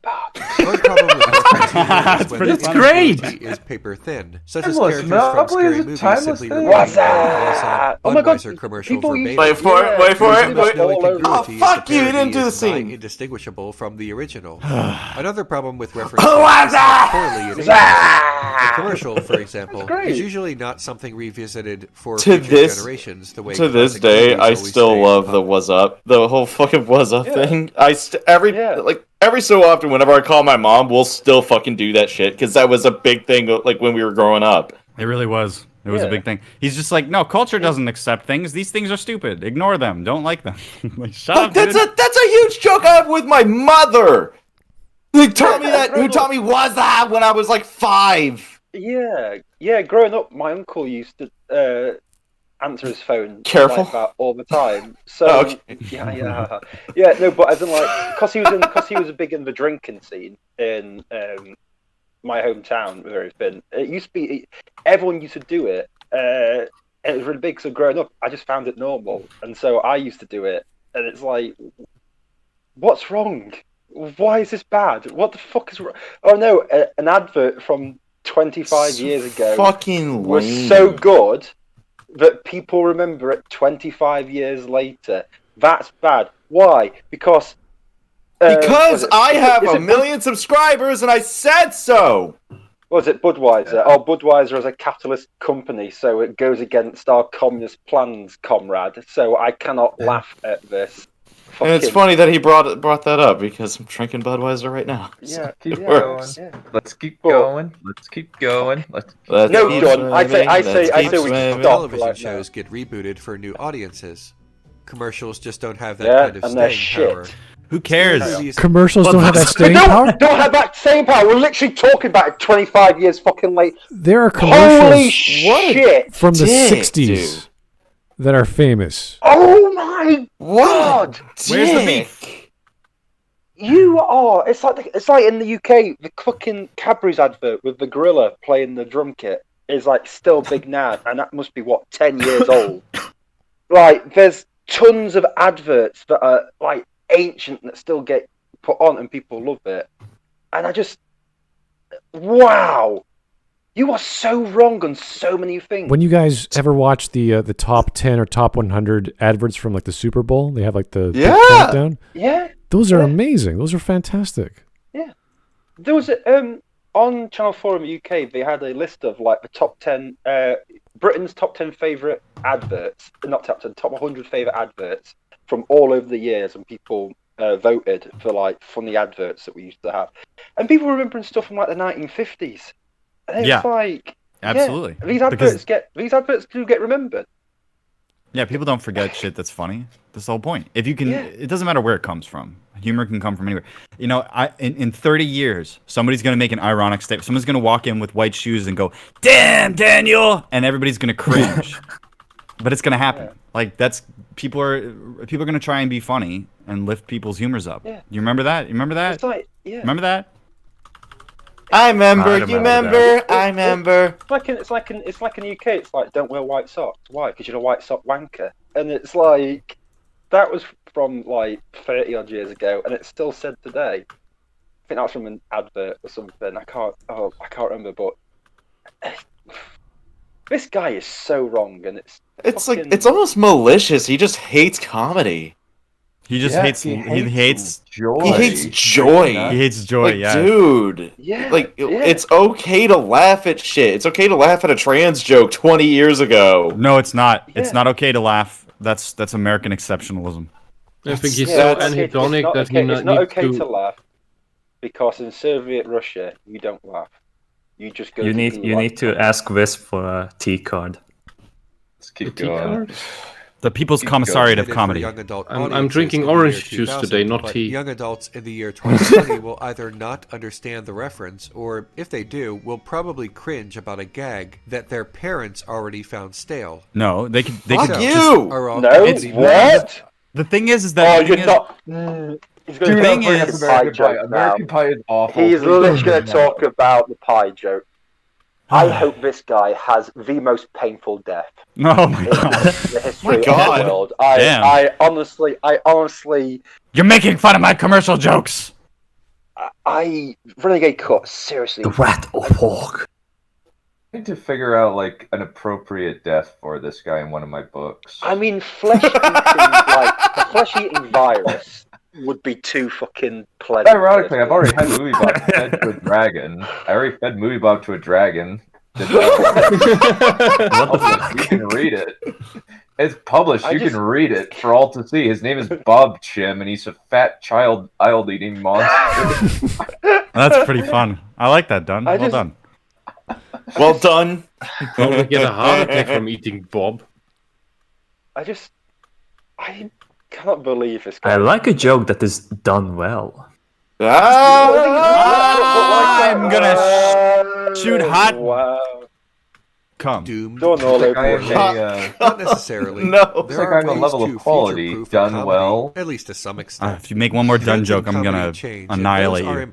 S6: One problem with reference humor is when
S12: It's
S6: the
S12: great.
S6: continuity is paper thin, such as
S4: Timeless.
S6: characters
S4: Monopoly
S6: from scary
S4: is a
S6: movies
S4: timeless
S6: simply
S4: thing.
S6: repeating
S2: What's
S6: the
S2: that? Oh my God,
S6: Budweiser commercial
S2: people
S6: verbatim.
S13: Wait for it. Wait for it.
S6: There's no
S2: All over.
S6: incongruity
S13: Oh,
S6: as
S13: fuck
S6: the
S13: you, you
S6: parody
S13: didn't do the
S6: is nigh
S13: scene.
S6: indistinguishable from the original. Another problem with reference humor is how poorly it is. A commercial, for example, is usually not something revisited for
S13: To
S6: future
S13: this
S6: generations. The way
S13: To this
S6: classic
S13: day,
S6: movies
S13: I
S6: always
S13: still
S6: stay
S13: love the
S6: up.
S13: "was up," the whole fucking "was up" thing. Every so often, whenever I call my mom, we'll still fucking do that shit because that was a big thing. Like when we were growing up,
S12: It really was. It was a big thing. He's just like, no, culture doesn't accept things. These things are stupid. Ignore them. Don't like them. Like, shut up,
S13: that's
S12: dude.
S13: that's a huge joke I have with my mother. Who taught me that? Who taught me "was up" when I was like 5.
S2: Yeah. Growing up, my uncle used to answer his phone
S13: Careful.
S2: like that all the time. So
S13: Okay.
S2: yeah. No, but as in like, because he was big in the drinking scene in my hometown where it's been. It used to be everyone used to do it. And it was really big. So growing up, I just found it normal, and so I used to do it. And it's like, what's wrong? Why is this bad? What the fuck is wrong? Oh no, an advert from 25 years ago
S13: Fucking
S2: was
S13: lame.
S2: so good that people remember it 25 years later. That's bad. Why? Because
S13: I have
S2: is
S13: a
S2: it
S13: million subscribers and I said so.
S2: Was it Budweiser? Oh, Budweiser is a capitalist company, so it goes against our communist plans, comrade. So I cannot laugh at this.
S13: And it's funny that he brought that up because I'm drinking Budweiser right now.
S2: Yeah,
S4: Keep
S2: yeah,
S4: going.
S2: yeah.
S4: Let's keep going. Let's keep going.
S2: No, John. I say we should stop.
S6: Television
S2: Like
S6: shows get rebooted for new audiences. Commercials just don't have that kind of
S2: and they're
S6: staying power.
S2: shit.
S12: Who cares?
S1: Commercials don't have that staying power?
S2: Don't have that staying power. We're literally talking about it 25 years fucking late.
S1: There are commercials
S2: Holy shit.
S1: from the 60s that are famous.
S2: Oh my god!
S12: Where's the beef?
S2: You are. It's like in the UK, the fucking Cadbury's advert with the gorilla playing the drum kit is like still big now, and that must be what 10 years old. Like, there's tons of adverts that are like ancient that still get put on and people love it, and I just wow. You are so wrong on so many things.
S1: When you guys ever watch the top 10 or top 100 adverts from like the Super Bowl, they have like the countdown.
S2: Yeah.
S1: Those are amazing. Those are fantastic.
S2: Yeah. There was on Channel 4 in the UK, they had a list of like the top 10 Britain's top 10 favorite adverts, not top 10, top 100 favorite adverts from all over the years, and people voted for like funny adverts that we used to have, and people were remembering stuff from like the 1950s. And it's like,
S12: absolutely.
S2: Yeah, these adverts do get remembered.
S12: Yeah, people don't forget shit that's funny. That's the whole point. If you can, it doesn't matter where it comes from. Humor can come from anywhere. You know, in 30 years, somebody's gonna make an ironic statement. Someone's gonna walk in with white shoes and go, "Damn, Daniel," and everybody's gonna cringe. But it's gonna happen. Like people are gonna try and be funny and lift people's humors up.
S2: Yeah.
S12: You remember that? You remember that?
S2: It's like,
S12: Remember that?
S13: I remember. You remember? I remember.
S2: It's like in the UK. It's like, don't wear white socks. Why? Because you're a white sock wanker. And it's like that was from like 30 odd years ago, and it's still said today. I think that was from an advert or something. I can't remember. But this guy is so wrong, and
S13: it's like it's almost malicious. He just hates comedy.
S12: He just hates
S13: joy. He hates joy.
S12: He hates joy.
S13: Like, dude.
S2: Yeah.
S13: Like it's okay to laugh at shit. It's okay to laugh at a trans joke 20 years ago.
S12: No, it's not. Yeah. It's not okay to laugh. That's American exceptionalism.
S15: I think he's so anhedonic that
S2: it's not okay to laugh, because in Soviet Russia you don't laugh. You just go.
S7: You need to ask this for a T card.
S4: Let's keep going.
S12: The People's Commissariat of Comedy.
S15: I'm drinking orange juice today, not tea.
S6: Young adults in the year 2020 will either not understand the reference, or if they do, will probably cringe about a gag that their parents already found stale.
S12: No, they could.
S13: Fuck you!
S2: What?
S12: The thing is that.
S2: You're not. He's going to bring up the pie joke now.
S4: American Pie is awful.
S2: He's literally going to talk about the pie joke. I hope this guy has the most painful death
S12: in
S2: the history of the world. I honestly...
S12: You're making fun of my commercial jokes!
S2: Renegade Cut, seriously.
S8: The rat or hawk.
S4: I need to figure out like an appropriate death for this guy in one of my books.
S2: I mean, a flesh-eating virus would be too fucking pleasant.
S4: Ironically, I've already had Movie Bob fed to a dragon. I already fed Movie Bob to a dragon. You can read it. It's published. You can read it for all to see. His name is Bob Chim, and he's a fat child eating monster.
S12: That's pretty fun. I like that, Dunn. Well done.
S13: Well done.
S15: Probably get a heart attack from eating Bob.
S2: I cannot believe this guy.
S7: I like a joke that is done well.
S12: I'm gonna shoot hot.
S2: Wow.
S12: Come.
S6: Doomed.
S2: Not
S6: necessarily.
S4: No.
S6: There
S4: are ways to
S6: level of
S4: quality done well.
S6: At least to some extent.
S12: If you make one more Dunn joke, I'm gonna annihilate you.
S7: I'm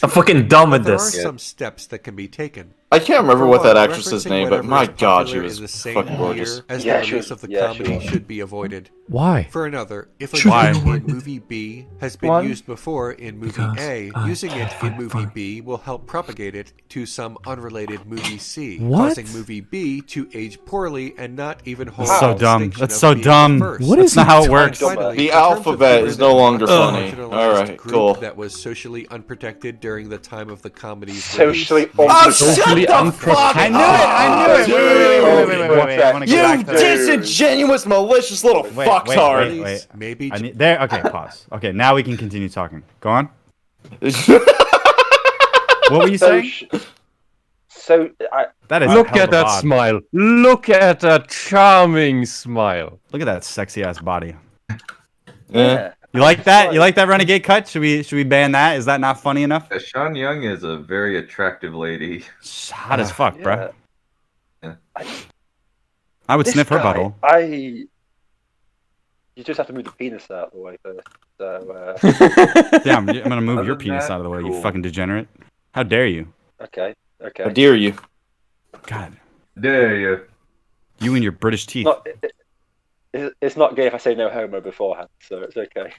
S7: fucking done with this.
S6: There are some steps that can be taken.
S13: I can't remember what that actress's name, but my god, she was fucking gorgeous.
S6: As the release of the comedy should be avoided.
S1: Why?
S6: For another, if a joke in movie B has been used before in movie A, using it in movie B will help propagate it to some unrelated movie C, causing movie B to age poorly and not even hold.
S12: That's so dumb. That's so dumb.
S1: What is
S12: not how it works?
S13: The alphabet is no longer funny. All right, cool.
S6: That was socially unprotected during the time of the comedy's
S2: socially
S15: unprotected.
S12: I knew it.
S13: Wait. You disingenuous, malicious little fucktard.
S12: Wait.
S6: Maybe.
S12: Okay, pause. Okay, now we can continue talking. Go on. What were you saying?
S15: That is look at that smile. Look at that charming smile.
S12: Look at that sexy ass body.
S2: Yeah.
S12: You like that? You like that Renegade Cut? Should we ban that? Is that not funny enough?
S4: Sean Young is a very attractive lady.
S12: Hot as fuck, bro.
S4: Yeah.
S12: I would
S2: This
S12: sniff her
S2: guy,
S12: butthole.
S2: You just have to move the penis out of the way first. So,
S12: Damn, I'm gonna move
S2: Other
S12: your
S2: than
S12: penis
S2: that,
S12: out of the way, you
S2: cool.
S12: fucking degenerate. How dare you?
S2: okay.
S13: How dare you?
S12: God.
S4: Dare you?
S12: You and your British teeth.
S2: It's not gay if I say no homo beforehand, so it's okay.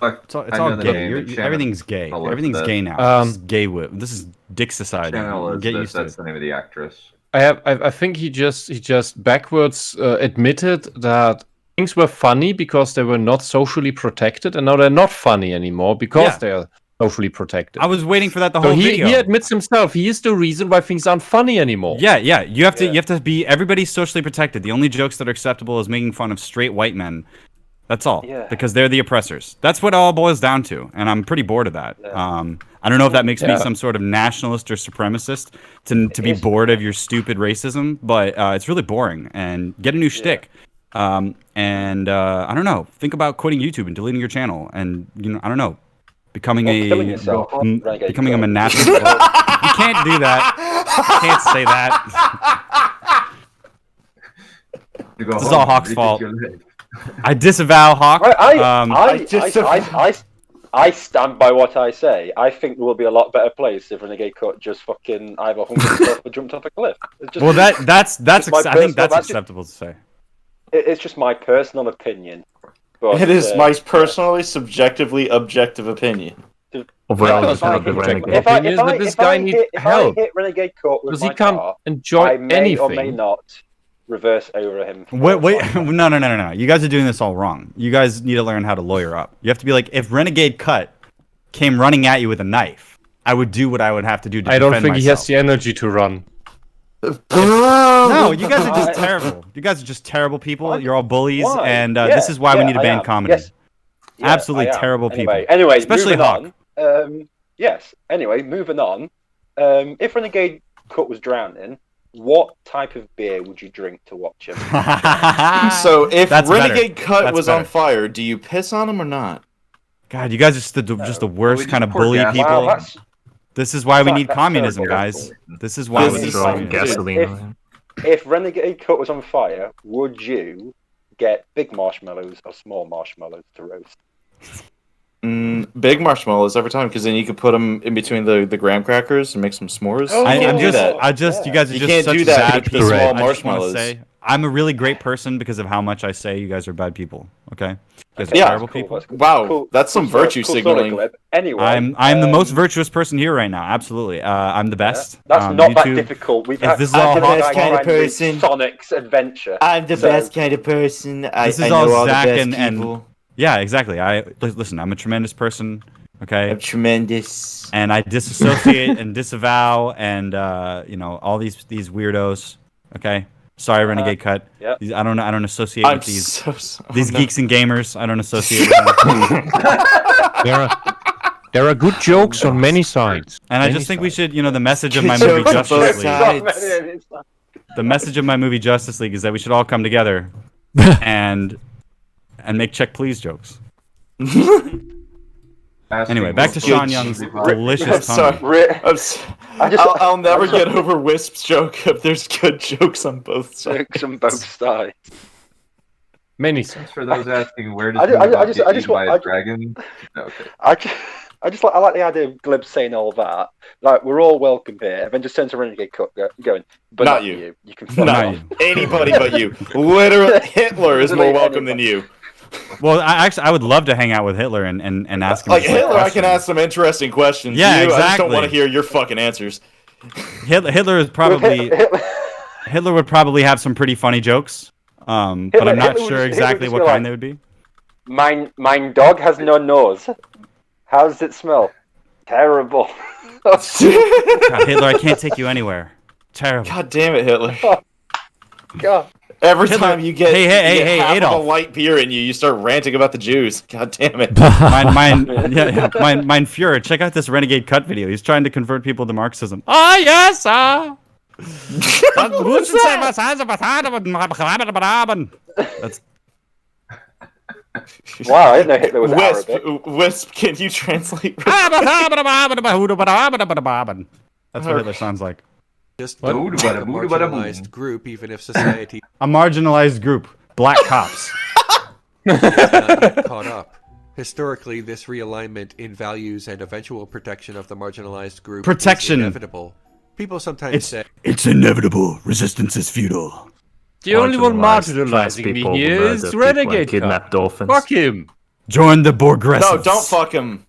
S12: It's all gay. Everything's gay. Everything's gay now. This is gay whip. This is dick society. Get used to
S4: That's
S12: it.
S4: the name of the actress.
S15: I think he just backwards admitted that things were funny because they were not socially protected, and now they're not funny anymore because they're socially protected.
S12: I was waiting for that the
S15: So
S12: whole
S15: he
S12: video.
S15: he admits himself he is the reason why things aren't funny anymore.
S12: Yeah. You have to be. Everybody's socially protected. The only jokes that are acceptable is making fun of straight white men. That's all.
S2: Yeah.
S12: Because they're the oppressors. That's what it all boils down to, and I'm pretty bored of that. I don't know if that makes me some sort of nationalist or supremacist to be bored of your stupid racism, but it's really boring. And get a new shtick. I don't know. Think about quitting YouTube and deleting your channel, and I don't know, becoming
S2: killing yourself.
S12: becoming a monastic. You can't do that. You can't say that. This is all Hawk's fault. I disavow Hawk.
S2: I stand by what I say. I think there will be a lot better place if Renegade Cut just fucking either hung himself or jumped off a cliff.
S12: Well, that's I think that's acceptable to say.
S2: It's just my personal opinion. But,
S13: It is my personally, subjectively, objective opinion.
S2: If I hit Renegade Cut with my car, I may or may not reverse over him.
S12: Wait, no. You guys are doing this all wrong. You guys need to learn how to lawyer up. You have to be like, if Renegade Cut came running at you with a knife, I would do what I would have to do to
S15: I
S12: defend
S15: don't think
S12: myself.
S15: he has the energy to run.
S12: No, you guys are just terrible. You guys are just terrible people. You're all bullies, and this is why we need to ban comedy.
S2: Yes. Yeah,
S12: Absolutely terrible people.
S2: Anyway,
S12: especially
S2: moving
S12: Hawk.
S2: on. Yes. Anyway, moving on. If Renegade Cut was drowning, what type of beer would you drink to watch him?
S13: So if
S12: That's
S13: Renegade
S12: better.
S13: Cut
S12: That's
S13: was
S12: better.
S13: on fire, do you piss on him or not?
S12: God, you guys are just the worst kind of bully
S2: gas.
S12: people.
S2: Wow, that's-
S12: This is why we need
S2: that's
S12: communism,
S2: terrible.
S12: guys. This is why we need communism.
S2: If Renegade Cut was on fire, would you get big marshmallows or small marshmallows to roast?
S13: Big marshmallows every time, because then you could put them in between the graham crackers and make some s'mores.
S2: Oh,
S13: You can't do that.
S12: You guys are
S13: You
S12: just
S13: can't
S12: such
S13: do that
S12: bad
S13: with the
S12: people.
S13: small
S12: I just wanna
S13: marshmallows.
S12: say, I'm a really great person because of how much I say you guys are bad people. Okay, you guys are
S13: Yeah.
S12: terrible people.
S13: Wow, that's some virtue signaling.
S2: Anyway,
S12: I'm the most virtuous person here right now. Absolutely, I'm the best.
S2: That's not that
S12: YouTube-
S2: difficult. We've
S12: if
S2: had
S12: this is all
S2: the
S12: Hawk's
S2: best
S12: fault.
S2: kind of person. Sonic's Adventure.
S13: I'm the
S2: So-
S13: best kind of person.
S12: This is
S13: I
S12: all
S13: know all
S12: Zach
S13: the best
S12: and
S13: people.
S12: yeah, exactly. Listen. I'm a tremendous person. Okay,
S13: I'm tremendous,
S12: and I disassociate and disavow and all these weirdos. Okay, sorry, Renegade Cut.
S2: Yep.
S12: I don't associate
S13: I'm
S12: with these
S13: so sorry.
S12: these geeks and gamers. I don't associate with them.
S15: There are good jokes on many sides.
S12: And I
S15: Many
S12: just think we
S15: sides.
S12: should, the message of
S13: Good
S12: my movie
S13: jokes on
S12: Justice
S13: both
S12: League.
S13: sides.
S12: The message of my movie Justice League is that we should all come together and make check please jokes. Anyway, back to Sean Young's delicious tongue.
S13: I'll never get over Wisp's joke if there's good jokes on both sides.
S2: Jokes on both sides.
S15: Many
S4: Thanks for those asking where does
S2: I just
S4: by a
S2: want
S4: dragon? No, okay.
S2: I like the idea of Glib saying all that. Like, we're all welcome here, and then just turn to Renegade Cut going, but not you. You can fuck
S13: Not
S2: off.
S13: you. Anybody but you. Literally, Hitler is more welcome than you.
S12: Well, I would love to hang out with Hitler and ask him.
S13: Like
S12: some
S13: Hitler, I can
S12: questions.
S13: ask some interesting questions.
S12: Yeah,
S13: I just don't
S12: exactly.
S13: want to hear your fucking answers.
S12: Hitler is probably Hitler would probably have some pretty funny jokes. But I'm not
S2: Hitler would
S12: sure
S2: just-
S12: exactly
S2: Hitler would
S12: what
S2: just be
S12: kind
S2: like,
S12: they would be.
S2: Mine dog has no nose. How does it smell? Terrible.
S12: God, Hitler, I can't take you anywhere. Terrible.
S13: God damn it, Hitler.
S2: God.
S13: Every
S12: Hitler-
S13: time you get,
S12: Hey,
S13: half of
S12: Adolf.
S13: a light beer in you, you start ranting about the Jews. God damn it.
S12: Mein Führer, check out this Renegade Cut video. He's trying to convert people to Marxism. Ah, yes, sir. That's
S2: Wow, I didn't know Hitler was
S13: Wisp,
S2: Arabic.
S13: Wisp, can you translate?
S12: That's what Hitler sounds like.
S6: Just don't be a marginalized group, even if society
S12: A marginalized group. Black cops.
S6: is not yet caught up. Historically, this realignment in values and eventual protection of the marginalized group
S12: Protection.
S6: is inevitable. People sometimes say
S12: It's inevitable. Resistance is futile.
S15: The only one
S7: Trans
S15: marginalizing me
S7: people who
S15: here
S7: murder
S15: is
S7: people and
S15: Renegade
S7: kidnap
S15: Cut.
S7: dolphins.
S15: Fuck him.
S12: Join the Borgressives.
S13: No, don't fuck him.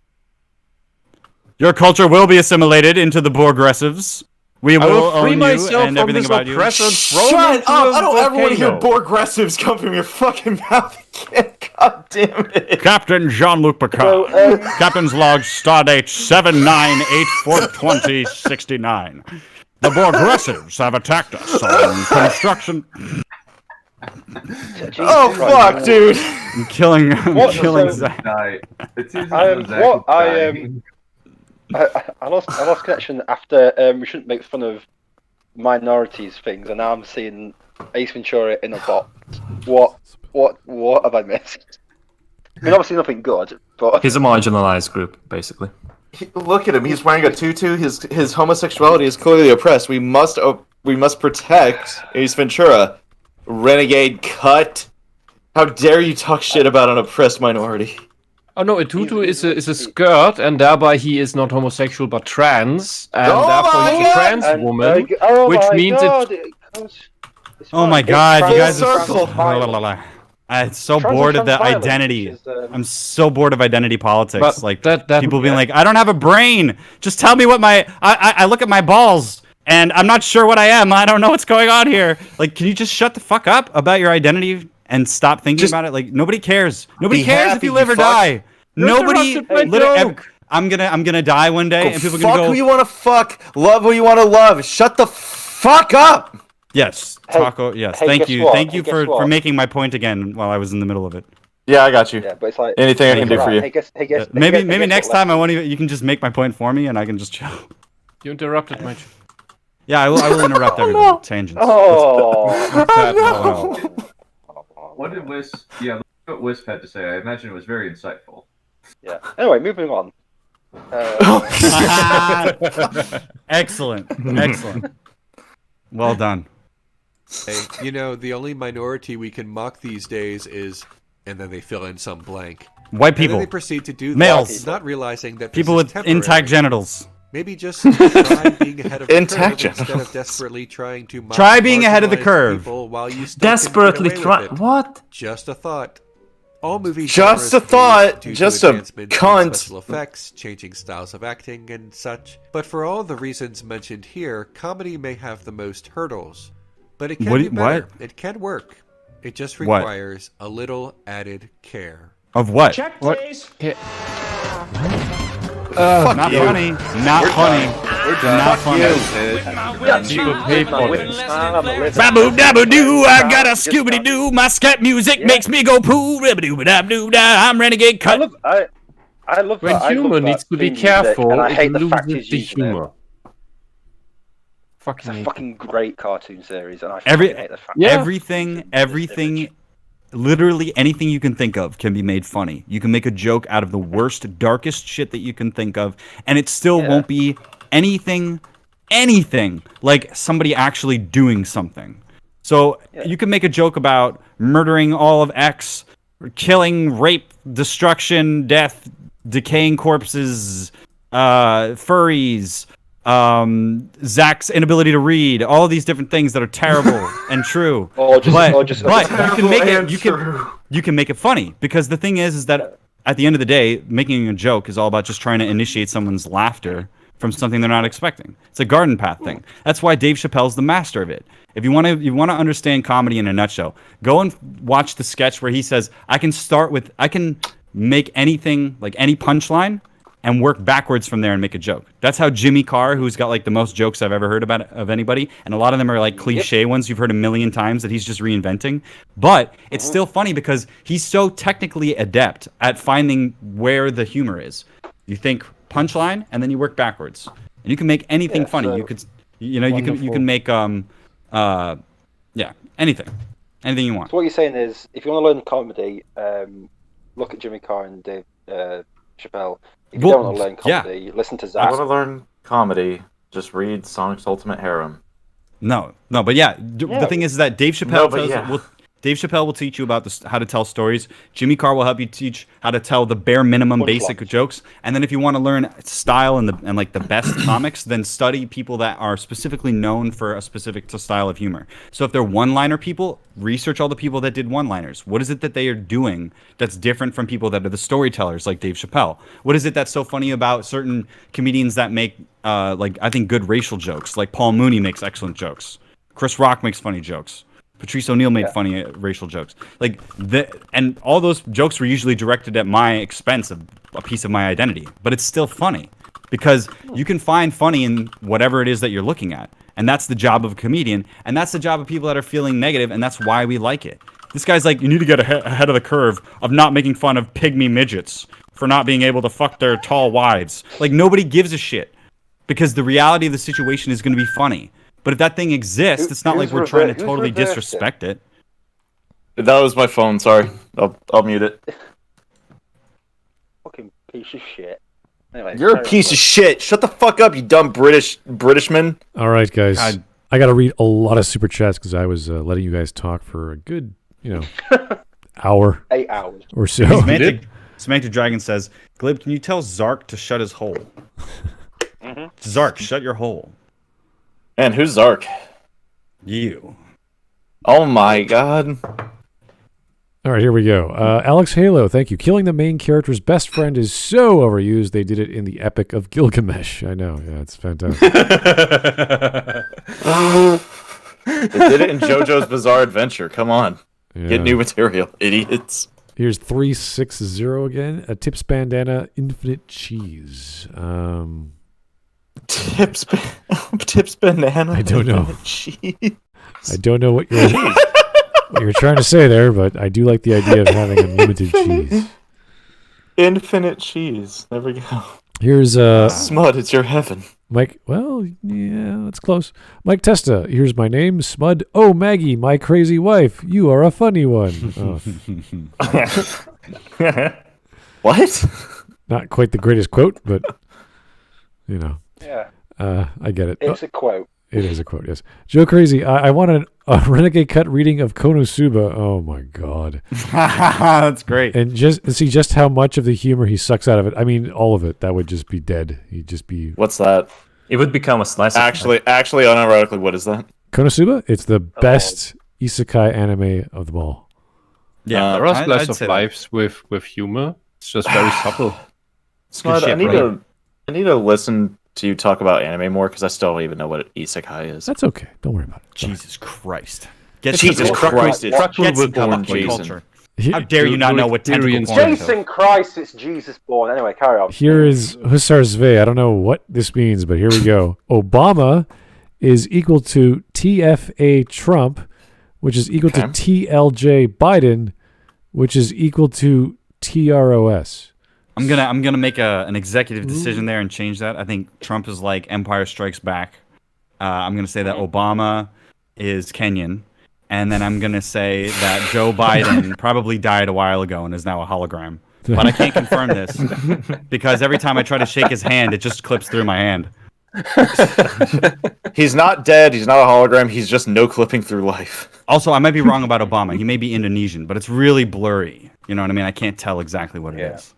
S12: Your culture will be assimilated into the Borgressives. We
S15: I
S12: will
S15: will free
S12: own you
S15: myself
S12: and
S15: from
S12: everything
S15: this
S12: about you.
S15: oppressor and throw him
S13: Shut
S15: into
S13: up!
S15: a
S13: I don't ever want to hear
S15: volcano.
S13: Borgressives come from your fucking mouth again. God damn it.
S12: Captain Jean-Luc Picard. Captain's log, stardate 79842069. The Borgressives have attacked us on construction.
S13: Oh fuck, dude!
S12: I'm killing Zach.
S4: It seems as though Zach is dying.
S2: I lost connection after we shouldn't make fun of minorities things, and now I'm seeing Ace Ventura in a box. What have I missed? I mean, obviously nothing good, but
S7: He's a marginalized group, basically.
S13: Look at him. He's wearing a tutu. His homosexuality is clearly oppressed. We must protect Ace Ventura. Renegade Cut. How dare you talk shit about an oppressed minority?
S15: Oh no, a tutu is a skirt, and thereby he is not homosexual but trans, and therefore he's a trans woman, which means
S12: Oh my god, you guys
S13: circle.
S12: I'm so bored of the identity. I'm so bored of identity politics.
S15: But
S12: like
S15: that
S12: people being like, I don't have a brain. Just tell me what I look at my balls and I'm not sure what I am. I don't know what's going on here. Like, can you just shut the fuck up about your identity and stop thinking about it? Like, nobody cares. Nobody cares if you live or die. Nobody. I'm gonna die one day, and people are gonna go.
S13: Fuck who you want to fuck. Love who you want to love. Shut the fuck up.
S12: Yes, Taco. Yes, thank you. Thank you for making my point again while I was in the middle of it.
S13: Yeah, I got you.
S2: Yeah, but it's like
S13: anything I can do for you.
S12: Maybe next time I won't even. You can just make my point for me, and I can just chill.
S15: You interrupted my.
S12: Yeah, I will interrupt everything.
S2: No.
S12: Tangents.
S2: Oh,
S4: no. What did Wisp? Yeah, look what Wisp had to say. I imagine it was very insightful.
S2: Yeah. Anyway, moving on.
S12: Excellent. Well done.
S6: Hey, you know, the only minority we can mock these days is, and then they fill in some blank.
S12: White
S6: And
S12: people.
S6: then they proceed to do
S12: Males.
S6: that, not realizing that
S12: People
S6: this
S12: with
S6: is temporary.
S12: intact genitals.
S6: Maybe just try being ahead of the
S13: Intact
S6: curve instead
S13: genitals.
S6: of desperately trying to mock
S12: Try being ahead of the
S6: marginalized
S12: curve.
S6: people while you still
S7: Desperately
S6: can get away
S7: try.
S6: with it.
S7: What?
S6: Just a thought. All movies
S13: Just
S6: genres
S13: a thought,
S6: due to
S13: just a
S6: advancement in
S13: cunt.
S6: special effects, changing styles of acting, and such. But for all the reasons mentioned here, comedy may have the most hurdles. But it can be better. It can work. It just
S12: What?
S6: requires a little added care.
S12: Of what?
S9: Check,
S12: What?
S9: please.
S12: Not funny. Not funny.
S4: We're done.
S12: Not funny.
S15: People pay for this.
S12: Babu dabba doo, I got a Scooby Doo. My scat music makes me go poo. Ribba dab doo da. I'm Renegade Cut.
S2: I love
S15: When
S2: that. I
S15: humor
S2: love
S15: needs
S2: that
S15: to be
S2: theme music,
S15: careful,
S2: and I hate
S15: it
S2: the fact
S15: loses
S2: he's
S15: the
S2: using it.
S15: humor.
S2: It's a fucking great cartoon series, and I
S12: Every
S2: fucking hate the fact.
S12: everything, literally anything you can think of can be made funny. You can make a joke out of the worst, darkest shit that you can think of, and it still won't be anything like somebody actually doing something. So you can make a joke about murdering all of X, killing, rape, destruction, death, decaying corpses, furries, Zach's inability to read, all these different things that are terrible and true. But you can make it funny, because the thing is that at the end of the day, making a joke is all about just trying to initiate someone's laughter from something they're not expecting. It's a garden path thing. That's why Dave Chappelle's the master of it. If you want to understand comedy in a nutshell, go and watch the sketch where he says, I can make anything, like any punchline, and work backwards from there and make a joke. That's how Jimmy Carr, who's got like the most jokes I've ever heard of anybody, and a lot of them are like cliche ones you've heard a million times that he's just reinventing. But it's still funny because he's so technically adept at finding where the humor is. You think punchline and then you work backwards, and you can make anything funny. You could, you can make anything you want.
S2: So what you're saying is, if you want to learn comedy, look at Jimmy Carr and Dave Chappelle. If you don't want to learn comedy, listen to
S13: I
S2: Zach.
S13: want to learn comedy. Just read Sonic's Ultimate Harem.
S12: No, but the thing is that Dave Chappelle Dave Chappelle will teach you about how to tell stories. Jimmy Carr will help you teach how to tell the bare minimum basic jokes. And then if you want to learn style and the best comics, then study people that are specifically known for a specific style of humor. So if they're one-liner people, research all the people that did one-liners. What is it that they are doing that's different from people that are the storytellers like Dave Chappelle? What is it that's so funny about certain comedians that make I think good racial jokes? Like Paul Mooney makes excellent jokes. Chris Rock makes funny jokes. Patrice O'Neill made funny racial jokes. And all those jokes were usually directed at my expense of a piece of my identity. But it's still funny because you can find funny in whatever it is that you're looking at. And that's the job of a comedian. And that's the job of people that are feeling negative. And that's why we like it. This guy's like, you need to get ahead of the curve of not making fun of pygmy midgets for not being able to fuck their tall wives. Like, nobody gives a shit because the reality of the situation is going to be funny. But if that thing exists, it's not like we're trying to totally disrespect it.
S13: That was my phone. Sorry, I'll mute it.
S2: Fucking piece of shit. Anyway,
S13: you're a piece of shit. Shut the fuck up, you dumb Britishman.
S1: All right, guys. God. I got to read a lot of super chats because I was letting you guys talk for a good, hour.
S2: 8 hours
S1: or so.
S12: Semantic Dragon says, Glib, can you tell Zark to shut his hole? Zark, shut your hole.
S13: And who's Zark?
S12: You.
S13: Oh my god.
S1: All right, here we go. Alex Halo, thank you. Killing the main character's best friend is so overused. They did it in the Epic of Gilgamesh. I know. Yeah, it's fantastic.
S13: They did it in JoJo's Bizarre Adventure. Come on. Yeah. Get new material, idiots.
S1: Here's 360 again. A Tips Bandana Infinite Cheese.
S13: Tips Banana.
S1: I don't know. I don't know what you're trying to say there, but I do like the idea of having unlimited cheese.
S13: Infinite cheese. There we go.
S1: Here's
S13: Smud, it's your heaven.
S1: Mike, well, yeah, that's close. Mike Testa, here's my name, Smud. Oh, Maggie, my crazy wife. You are a funny one. Oh.
S13: What?
S1: Not quite the greatest quote, but
S2: Yeah.
S1: I get it.
S2: It's a quote.
S1: It is a quote, yes. Joe Crazy, I want a Renegade Cut reading of Konosuba. Oh my god.
S12: That's great.
S1: And see just how much of the humor he sucks out of it. I mean, all of it. That would just be dead. He'd just be...
S13: What's that?
S7: It would become a slice
S13: Actually, unironically, what is that?
S1: Konosuba? It's the best isekai anime of them all.
S15: Yeah, there are slice of lives with humor. It's just very subtle.
S13: Smart, I need to listen to you talk about anime more because I still don't even know what isekai is.
S1: That's okay. Don't worry about it.
S12: Jesus Christ.
S13: Jesus Christ.
S12: Culture. How dare you not know what tentacle porn is?
S2: Jason Christ, it's Jesus born. Anyway, carry on.
S1: Here is Hussar Sve. I don't know what this means, but here we go. Obama is equal to TFA Trump, which is equal to TLJ Biden, which is equal to TROS.
S12: I'm gonna make an executive decision there and change that. I think Trump is like Empire Strikes Back. I'm gonna say that Obama is Kenyan, and then I'm gonna say that Joe Biden probably died a while ago and is now a hologram. But I can't confirm this because every time I try to shake his hand, it just clips through my hand.
S13: He's not dead. He's not a hologram. He's just no clipping through life.
S12: Also, I might be wrong about Obama. He may be Indonesian, but it's really blurry. You know what I mean? I can't tell exactly what it is.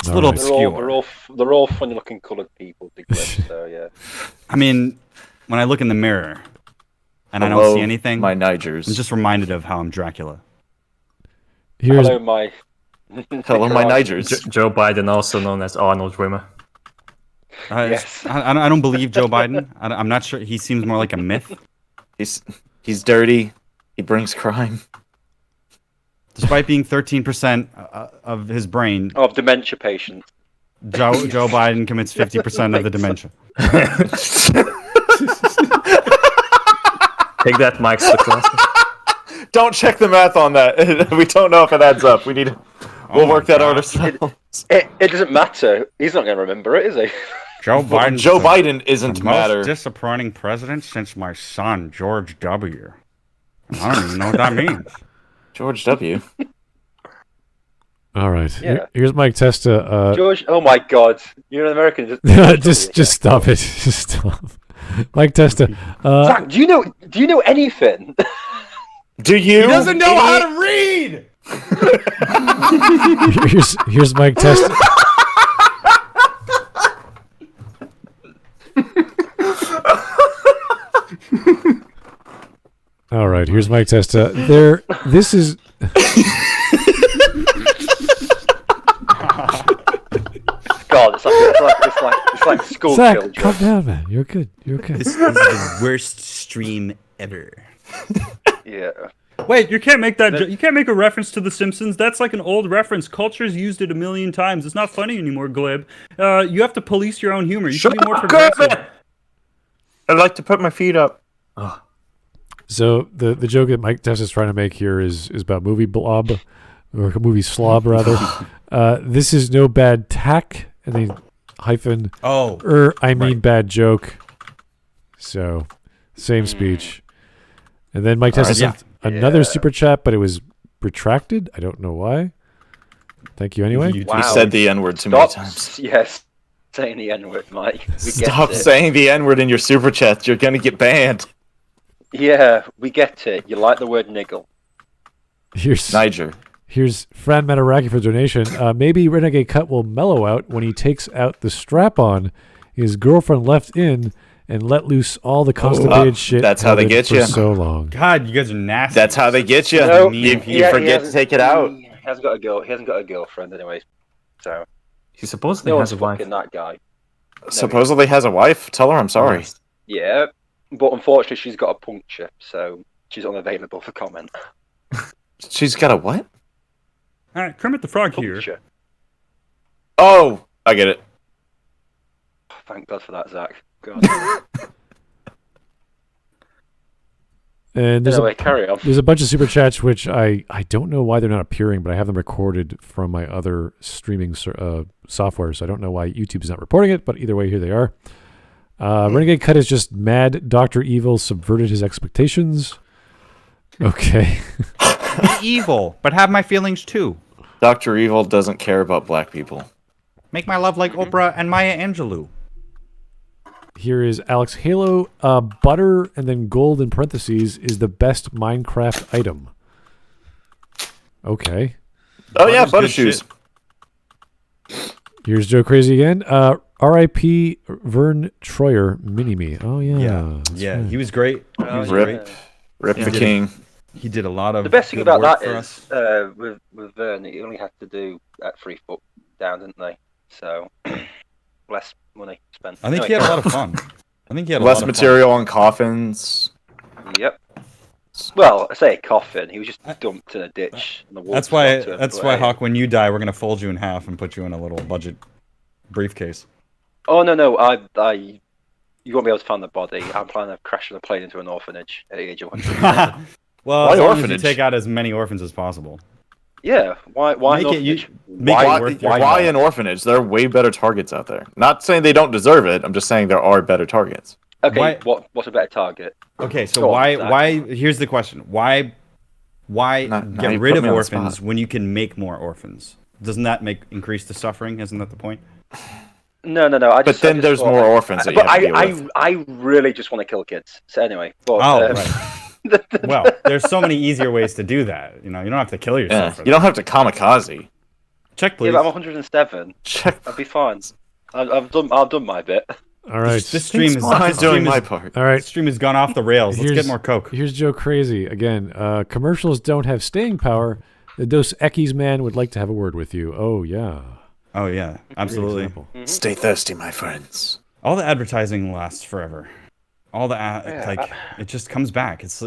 S12: It's a little obscure.
S2: They're all funny-looking coloured people, so yeah.
S12: I mean, when I look in the mirror and I don't see anything,
S13: my Nigers.
S12: I'm just reminded of how I'm Dracula.
S2: Hello, my
S13: Nigers.
S7: Joe Biden, also known as Arnold Rimmer.
S2: Yes.
S12: I don't believe Joe Biden. I'm not sure. He seems more like a myth.
S13: He's dirty. He brings crime.
S12: Despite being 13% of his brain
S2: of dementia patients,
S12: Joe Biden commits 50% of the dementia.
S7: Take that, Mike.
S13: Don't check the math on that. We don't know if it adds up. We'll work that out ourselves.
S2: It doesn't matter. He's not going to remember it, is he?
S12: Joe
S13: Biden isn't matter.
S12: Most disappointing president since my son George W. I don't even know what that means.
S13: George W.
S1: All right.
S2: Yeah.
S1: Here's Mike Testa.
S2: George, oh my God, you're an American.
S1: Just stop it. Just stop. Mike Testa.
S2: Zach, do you know anything?
S13: Do you?
S12: He doesn't know how to read.
S1: Here's Mike Testa. All right, here's Mike Testa. This is.
S2: God, it's like school
S1: Zach,
S2: children.
S1: calm down, man. You're good. You're okay.
S12: This is the worst stream ever.
S2: Yeah.
S12: Wait, you can't make that. You can't make a reference to The Simpsons. That's like an old reference. Culture's used it a million times. It's not funny anymore, Glib. You have to police your own humor. You should be more progressive.
S13: I like to put my feet up.
S1: So the joke that Mike Testa is trying to make here is about movie blob, or movie slob rather. This is no bad tack, and then hyphen. I mean bad joke. So same speech. And then Mike Testa sent another super chat, but it was retracted. I don't know why. Thank you anyway.
S13: You said the N-word too many times.
S2: Yes, saying the N-word, Mike.
S13: Stop saying the N-word in your super chat. You're gonna get banned.
S2: Yeah, we get it. You like the word niggle.
S1: Here's
S13: Niger.
S1: Here's Fran Mataraki for donation. Maybe Renegade Cut will mellow out when he takes out the strap-on his girlfriend left in and let loose all the constipated shit.
S13: That's how they get
S1: for
S13: you.
S1: So long.
S12: God, you guys are nasty.
S13: That's how they get you.
S2: No,
S13: you forget to take it out.
S2: He hasn't got a girl. He hasn't got a girlfriend, anyways. So
S7: he supposedly
S2: no
S7: has a wife.
S2: That guy.
S13: Supposedly has a wife. Tell her I'm sorry.
S2: Yeah, but unfortunately, she's got a puncture, so she's unavailable for comment.
S13: She's got a what?
S12: All right, Kermit the Frog
S2: puncture.
S12: here.
S13: Oh, I get it.
S2: Thank God for that, Zach. God.
S1: And there's
S2: anyway, carry on.
S1: There's a bunch of super chats which I don't know why they're not appearing, but I have them recorded from my other streaming software, so I don't know why YouTube's not reporting it. But either way, here they are. Renegade Cut is just mad. Dr. Evil subverted his expectations. Okay.
S12: Be evil, but have my feelings too.
S13: Dr. Evil doesn't care about black people.
S12: Make my love like Oprah and Maya Angelou.
S1: Here is Alex Halo. Butter and then gold in parentheses is the best Minecraft item. Okay.
S13: Oh yeah, butter shoes.
S1: Here's Joe Crazy again. R.I.P. Vern Troyer, Mini-Me. Oh yeah.
S12: Yeah, he was great. He was
S13: Rip the king.
S12: He did a lot of.
S2: The best thing about that
S12: is
S2: with Vern, he only had to do at 3 foot down, didn't they? So less money spent.
S12: I think he had a lot of fun. I think he had
S13: less material on coffins.
S2: Yep. Well, I say a coffin. He was just dumped in a ditch. And the
S12: that's why Hawk, when you die, we're gonna fold you in half and put you in a little budget briefcase.
S2: Oh no, you won't be able to find the body. I'm planning on crashing a plane into an orphanage at the age of 100.
S12: Well, as long as you take out as many orphans as possible.
S2: Yeah, why
S13: why an orphanage? There are way better targets out there. Not saying they don't deserve it. I'm just saying there are better targets.
S2: Okay, what's a better target?
S12: Okay, so why? Here's the question: Why get rid of orphans when you can make more orphans? Doesn't that increase the suffering? Isn't that the point?
S2: No.
S13: But then there's more orphans that you have to deal with.
S2: I really just want to kill kids. So anyway. But,
S12: right. Well, there's so many easier ways to do that. You don't have to kill yourself.
S13: You don't have to kamikaze.
S12: Check, please.
S2: Yeah, but I'm 107.
S13: Check.
S2: I'll be fine. I've done my bit.
S1: All right.
S12: This stream is
S13: doing my part.
S1: All right.
S12: This stream has gone off the rails. Let's get more Coke.
S1: Here's Joe Crazy again. Commercials don't have staying power. The Dos Equis man would like to have a word with you. Oh yeah.
S12: Oh yeah. Absolutely.
S13: Stay thirsty, my friends.
S12: All the advertising lasts forever. All the it just comes back. It's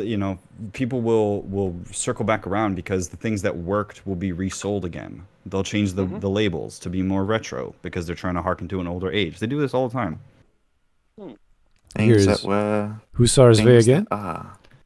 S12: people will circle back around because the things that worked will be resold again. They'll change the labels to be more retro because they're trying to harken to an older age. They do this all the time.
S1: Here's Hussars Ve again.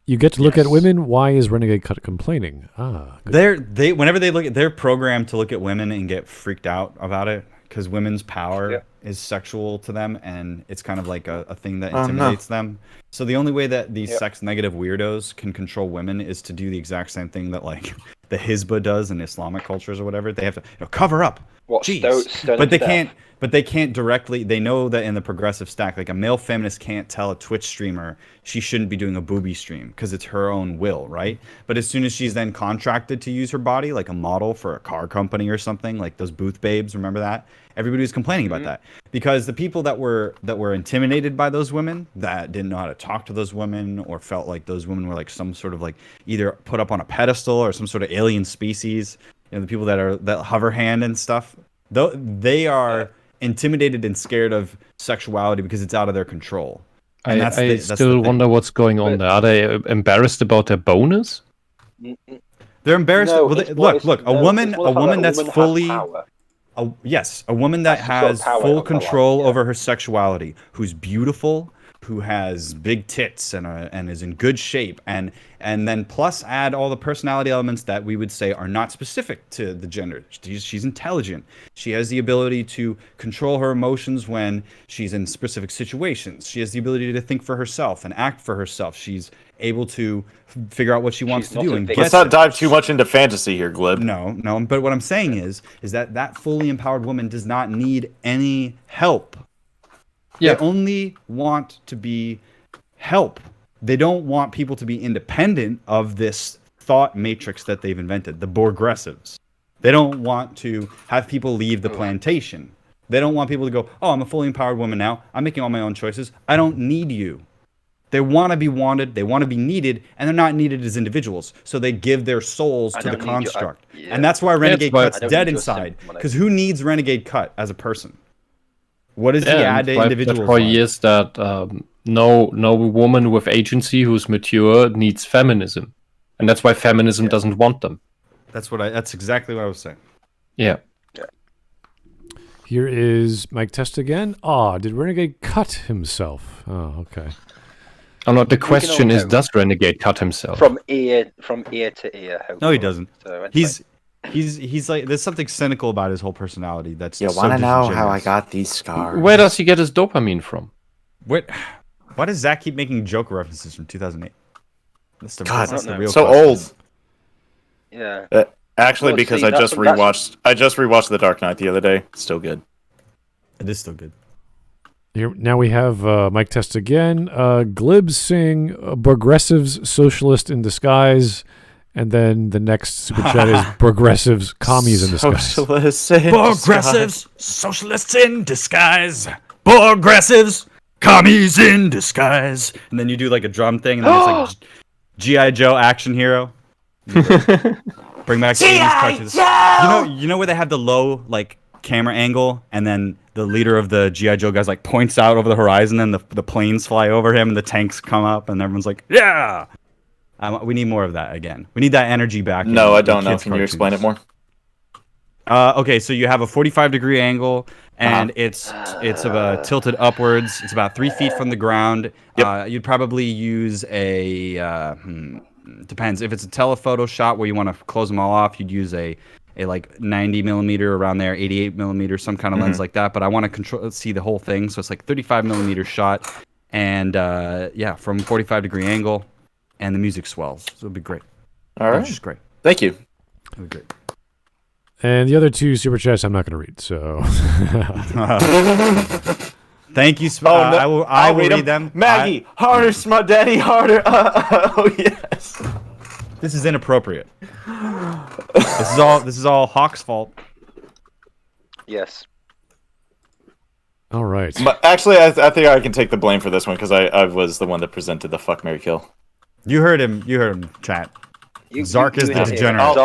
S1: You get to look at women. Why is Renegade Cut complaining?
S12: Whenever they look at, they're programmed to look at women and get freaked out about it because women's power is sexual to them, and it's kind of like a thing that intimidates them. So the only way that these sex negative weirdos can control women is to do the exact same thing that like the Hizbah does in Islamic cultures or whatever. They have to cover up. Jeez. But they can't. But they can't directly. They know that in the progressive stack, like a male feminist can't tell a Twitch streamer she shouldn't be doing a booby stream because it's her own will, right? But as soon as she's then contracted to use her body, like a model for a car company or something, like those booth babes, remember that? Everybody was complaining about that because the people that were intimidated by those women, that didn't know how to talk to those women, or felt like those women were like some sort of like either put up on a pedestal or some sort of alien species. You know, the people that hover hand and stuff, though they are intimidated and scared of sexuality because it's out of their control. And
S15: I still wonder what's going on there. Are they embarrassed about their bonus?
S12: They're embarrassed.
S2: No,
S12: look, a woman that's fully, a woman that has full control over her sexuality, who's beautiful, who has big tits and is in good shape, and then plus add all the personality elements that we would say are not specific to the gender. She's intelligent. She has the ability to control her emotions when she's in specific situations. She has the ability to think for herself and act for herself. She's able to figure out what she wants to do. And
S13: let's not dive too much into fantasy here, Glib.
S12: No. But what I'm saying is that fully empowered woman does not need any help. Yeah. They only want to be help. They don't want people to be independent of this thought matrix that they've invented, the progressives. They don't want to have people leave the plantation. They don't want people to go, oh, I'm a fully empowered woman now. I'm making all my own choices. I don't need you. They want to be wanted. They want to be needed, and they're not needed as individuals. So they give their souls to the construct. And that's why Renegade Cut's dead inside. Because who needs Renegade Cut as a person? What does he add to individuals?
S15: For years that no woman with agency who's mature needs feminism, and that's why feminism doesn't want them.
S12: That's exactly what I was saying.
S15: Yeah.
S1: Here is Mike Test again. Did Renegade cut himself? Oh, okay.
S15: Oh no, the question is, does Renegade cut himself?
S2: From ear to ear. Hopefully.
S12: No, he doesn't.
S2: So
S12: He's like, there's something cynical about his whole personality. That's
S13: you want to know how I got these scars?
S15: Where does he get his dopamine from?
S12: Why does Zach keep making Joker references from 2008? That's the real
S13: so
S12: question.
S13: old.
S2: Yeah.
S13: Actually, because I just rewatched The Dark Knight the other day. Still good.
S12: It is still good.
S1: Here, now we have Mike Test again. Glib sing progressives, socialist in disguise. And then the next super chat is progressives, commies in disguise.
S12: Progressives, socialists in disguise. Progressives, commies in disguise. And then you do like a drum thing, and then it's like G.I. Joe action hero. Bring back 80s cartoons. You know where they have the low like camera angle, and then the leader of the G.I. Joe guys like points out over the horizon, and the planes fly over him, and the tanks come up, and everyone's like, yeah. We need more of that again. We need that energy back.
S13: No, I don't know. Can you explain it more?
S12: Okay, so you have a 45-degree angle, and it's tilted upwards. It's about 3 feet from the ground. Yep. You'd probably use a depends. If it's a telephoto shot where you want to close them all off, you'd use a like 90 millimeter around there, 88 millimeter, some kind of lens like that. But I want to see the whole thing, so it's like 35 millimeter shot, and from 45-degree angle. And the music swells. So it'll be great.
S13: All right.
S12: Which is great.
S13: Thank you.
S12: It'll be great.
S1: And the other two super chats I'm not going to read, so...
S12: Thank you, I will read them.
S13: Maggie, harder, Smut Daddy, harder. Oh, yes.
S12: This is inappropriate. This is all Hawk's fault.
S2: Yes.
S1: All right.
S13: Actually, I think I can take the blame for this one because I was the one that presented the fuck, marry, kill.
S12: You heard him, chat. Zark is the degenerate.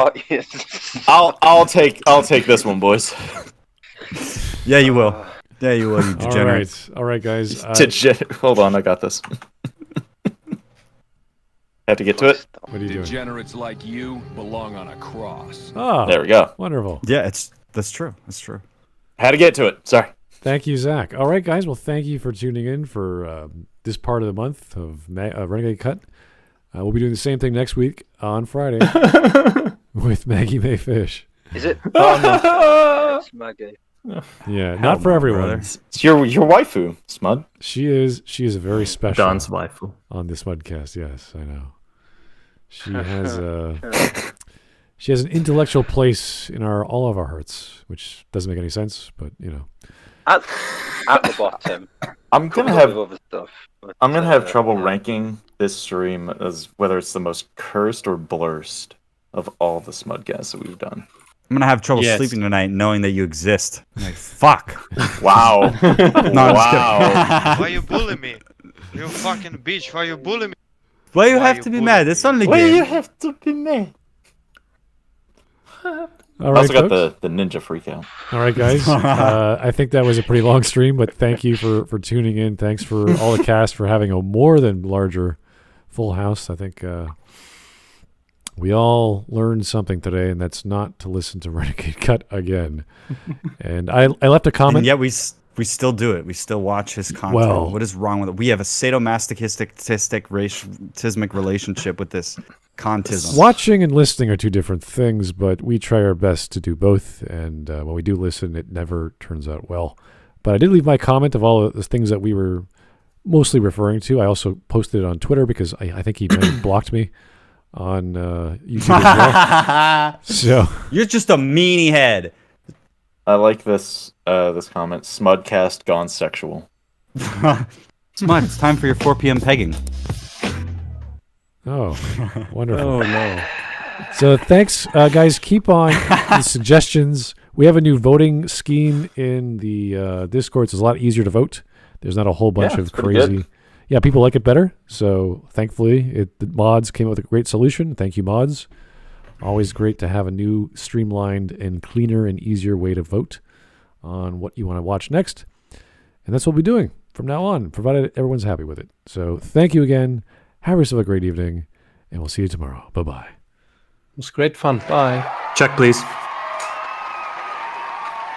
S13: I'll take this one, boys.
S12: Yeah, you will. Yeah, you will, you degenerate.
S1: All right, guys.
S13: Hold on, I got this. Have to get to it.
S1: What are you doing?
S9: Degenerates like you belong on a cross.
S13: There we go.
S1: Wonderful.
S12: Yeah, that's true. That's true.
S13: Had to get to it. Sorry.
S1: Thank you, Zach. All right, guys. Well, thank you for tuning in for this part of the month of Renegade Cut. We'll be doing the same thing next week on Friday with Maggie May Fish.
S2: Is it? Oh, no. It's Maggie.
S1: Yeah, not for everyone.
S13: It's your waifu, Smud.
S1: She is a very special
S7: Don's waifu
S1: on this Smudcast. Yes, I know. She has an intellectual place in all of our hearts, which doesn't make any sense, but you know.
S2: At the bottom,
S13: I'm gonna have
S2: other stuff. But,
S13: I'm gonna have trouble ranking this stream as whether it's the most cursed or blurst of all the Smudcasts that we've done.
S12: I'm gonna have trouble sleeping tonight knowing that you exist. I'm like, fuck.
S13: Wow.
S12: No,
S10: Why you bully me? You fucking bitch! Why you bully me?
S12: Why you have to be mad? It's only
S13: Why
S12: game.
S13: you have to be mad?
S1: All right,
S13: also got
S1: folks.
S13: the ninja freak out.
S1: All right, guys. I think that was a pretty long stream, but thank you for tuning in. Thanks for all the cast for having a more than larger full house. I think we all learned something today, and that's not to listen to Renegade Cut again. And I left a comment.
S12: And yet we still do it. We still watch his content.
S1: Well,
S12: what is wrong with it? We have a sadomasochistic relationship with this contism.
S1: Watching and listening are two different things, but we try our best to do both. And when we do listen, it never turns out well. But I did leave my comment of all of the things that we were mostly referring to. I also posted it on Twitter because I think he may have blocked me on YouTube as well. So
S12: you're just a meanie head.
S13: I like this this comment. Smudcast gone sexual.
S12: Smud, it's time for your 4 p.m. pegging.
S1: Oh, wonderful.
S12: Oh, no.
S1: So thanks, guys. Keep on the suggestions. We have a new voting scheme in the Discord. So it's a lot easier to vote. There's not a whole bunch of crazy. Yeah, people like it better. So thankfully, the mods came up with a great solution. Thank you, mods. Always great to have a new streamlined and cleaner and easier way to vote on what you want to watch next. And that's what we'll be doing from now on, provided everyone's happy with it. So thank you again. Have yourself a great evening, and we'll see you tomorrow. Bye-bye.
S15: It was great fun. Bye.
S7: Check, please.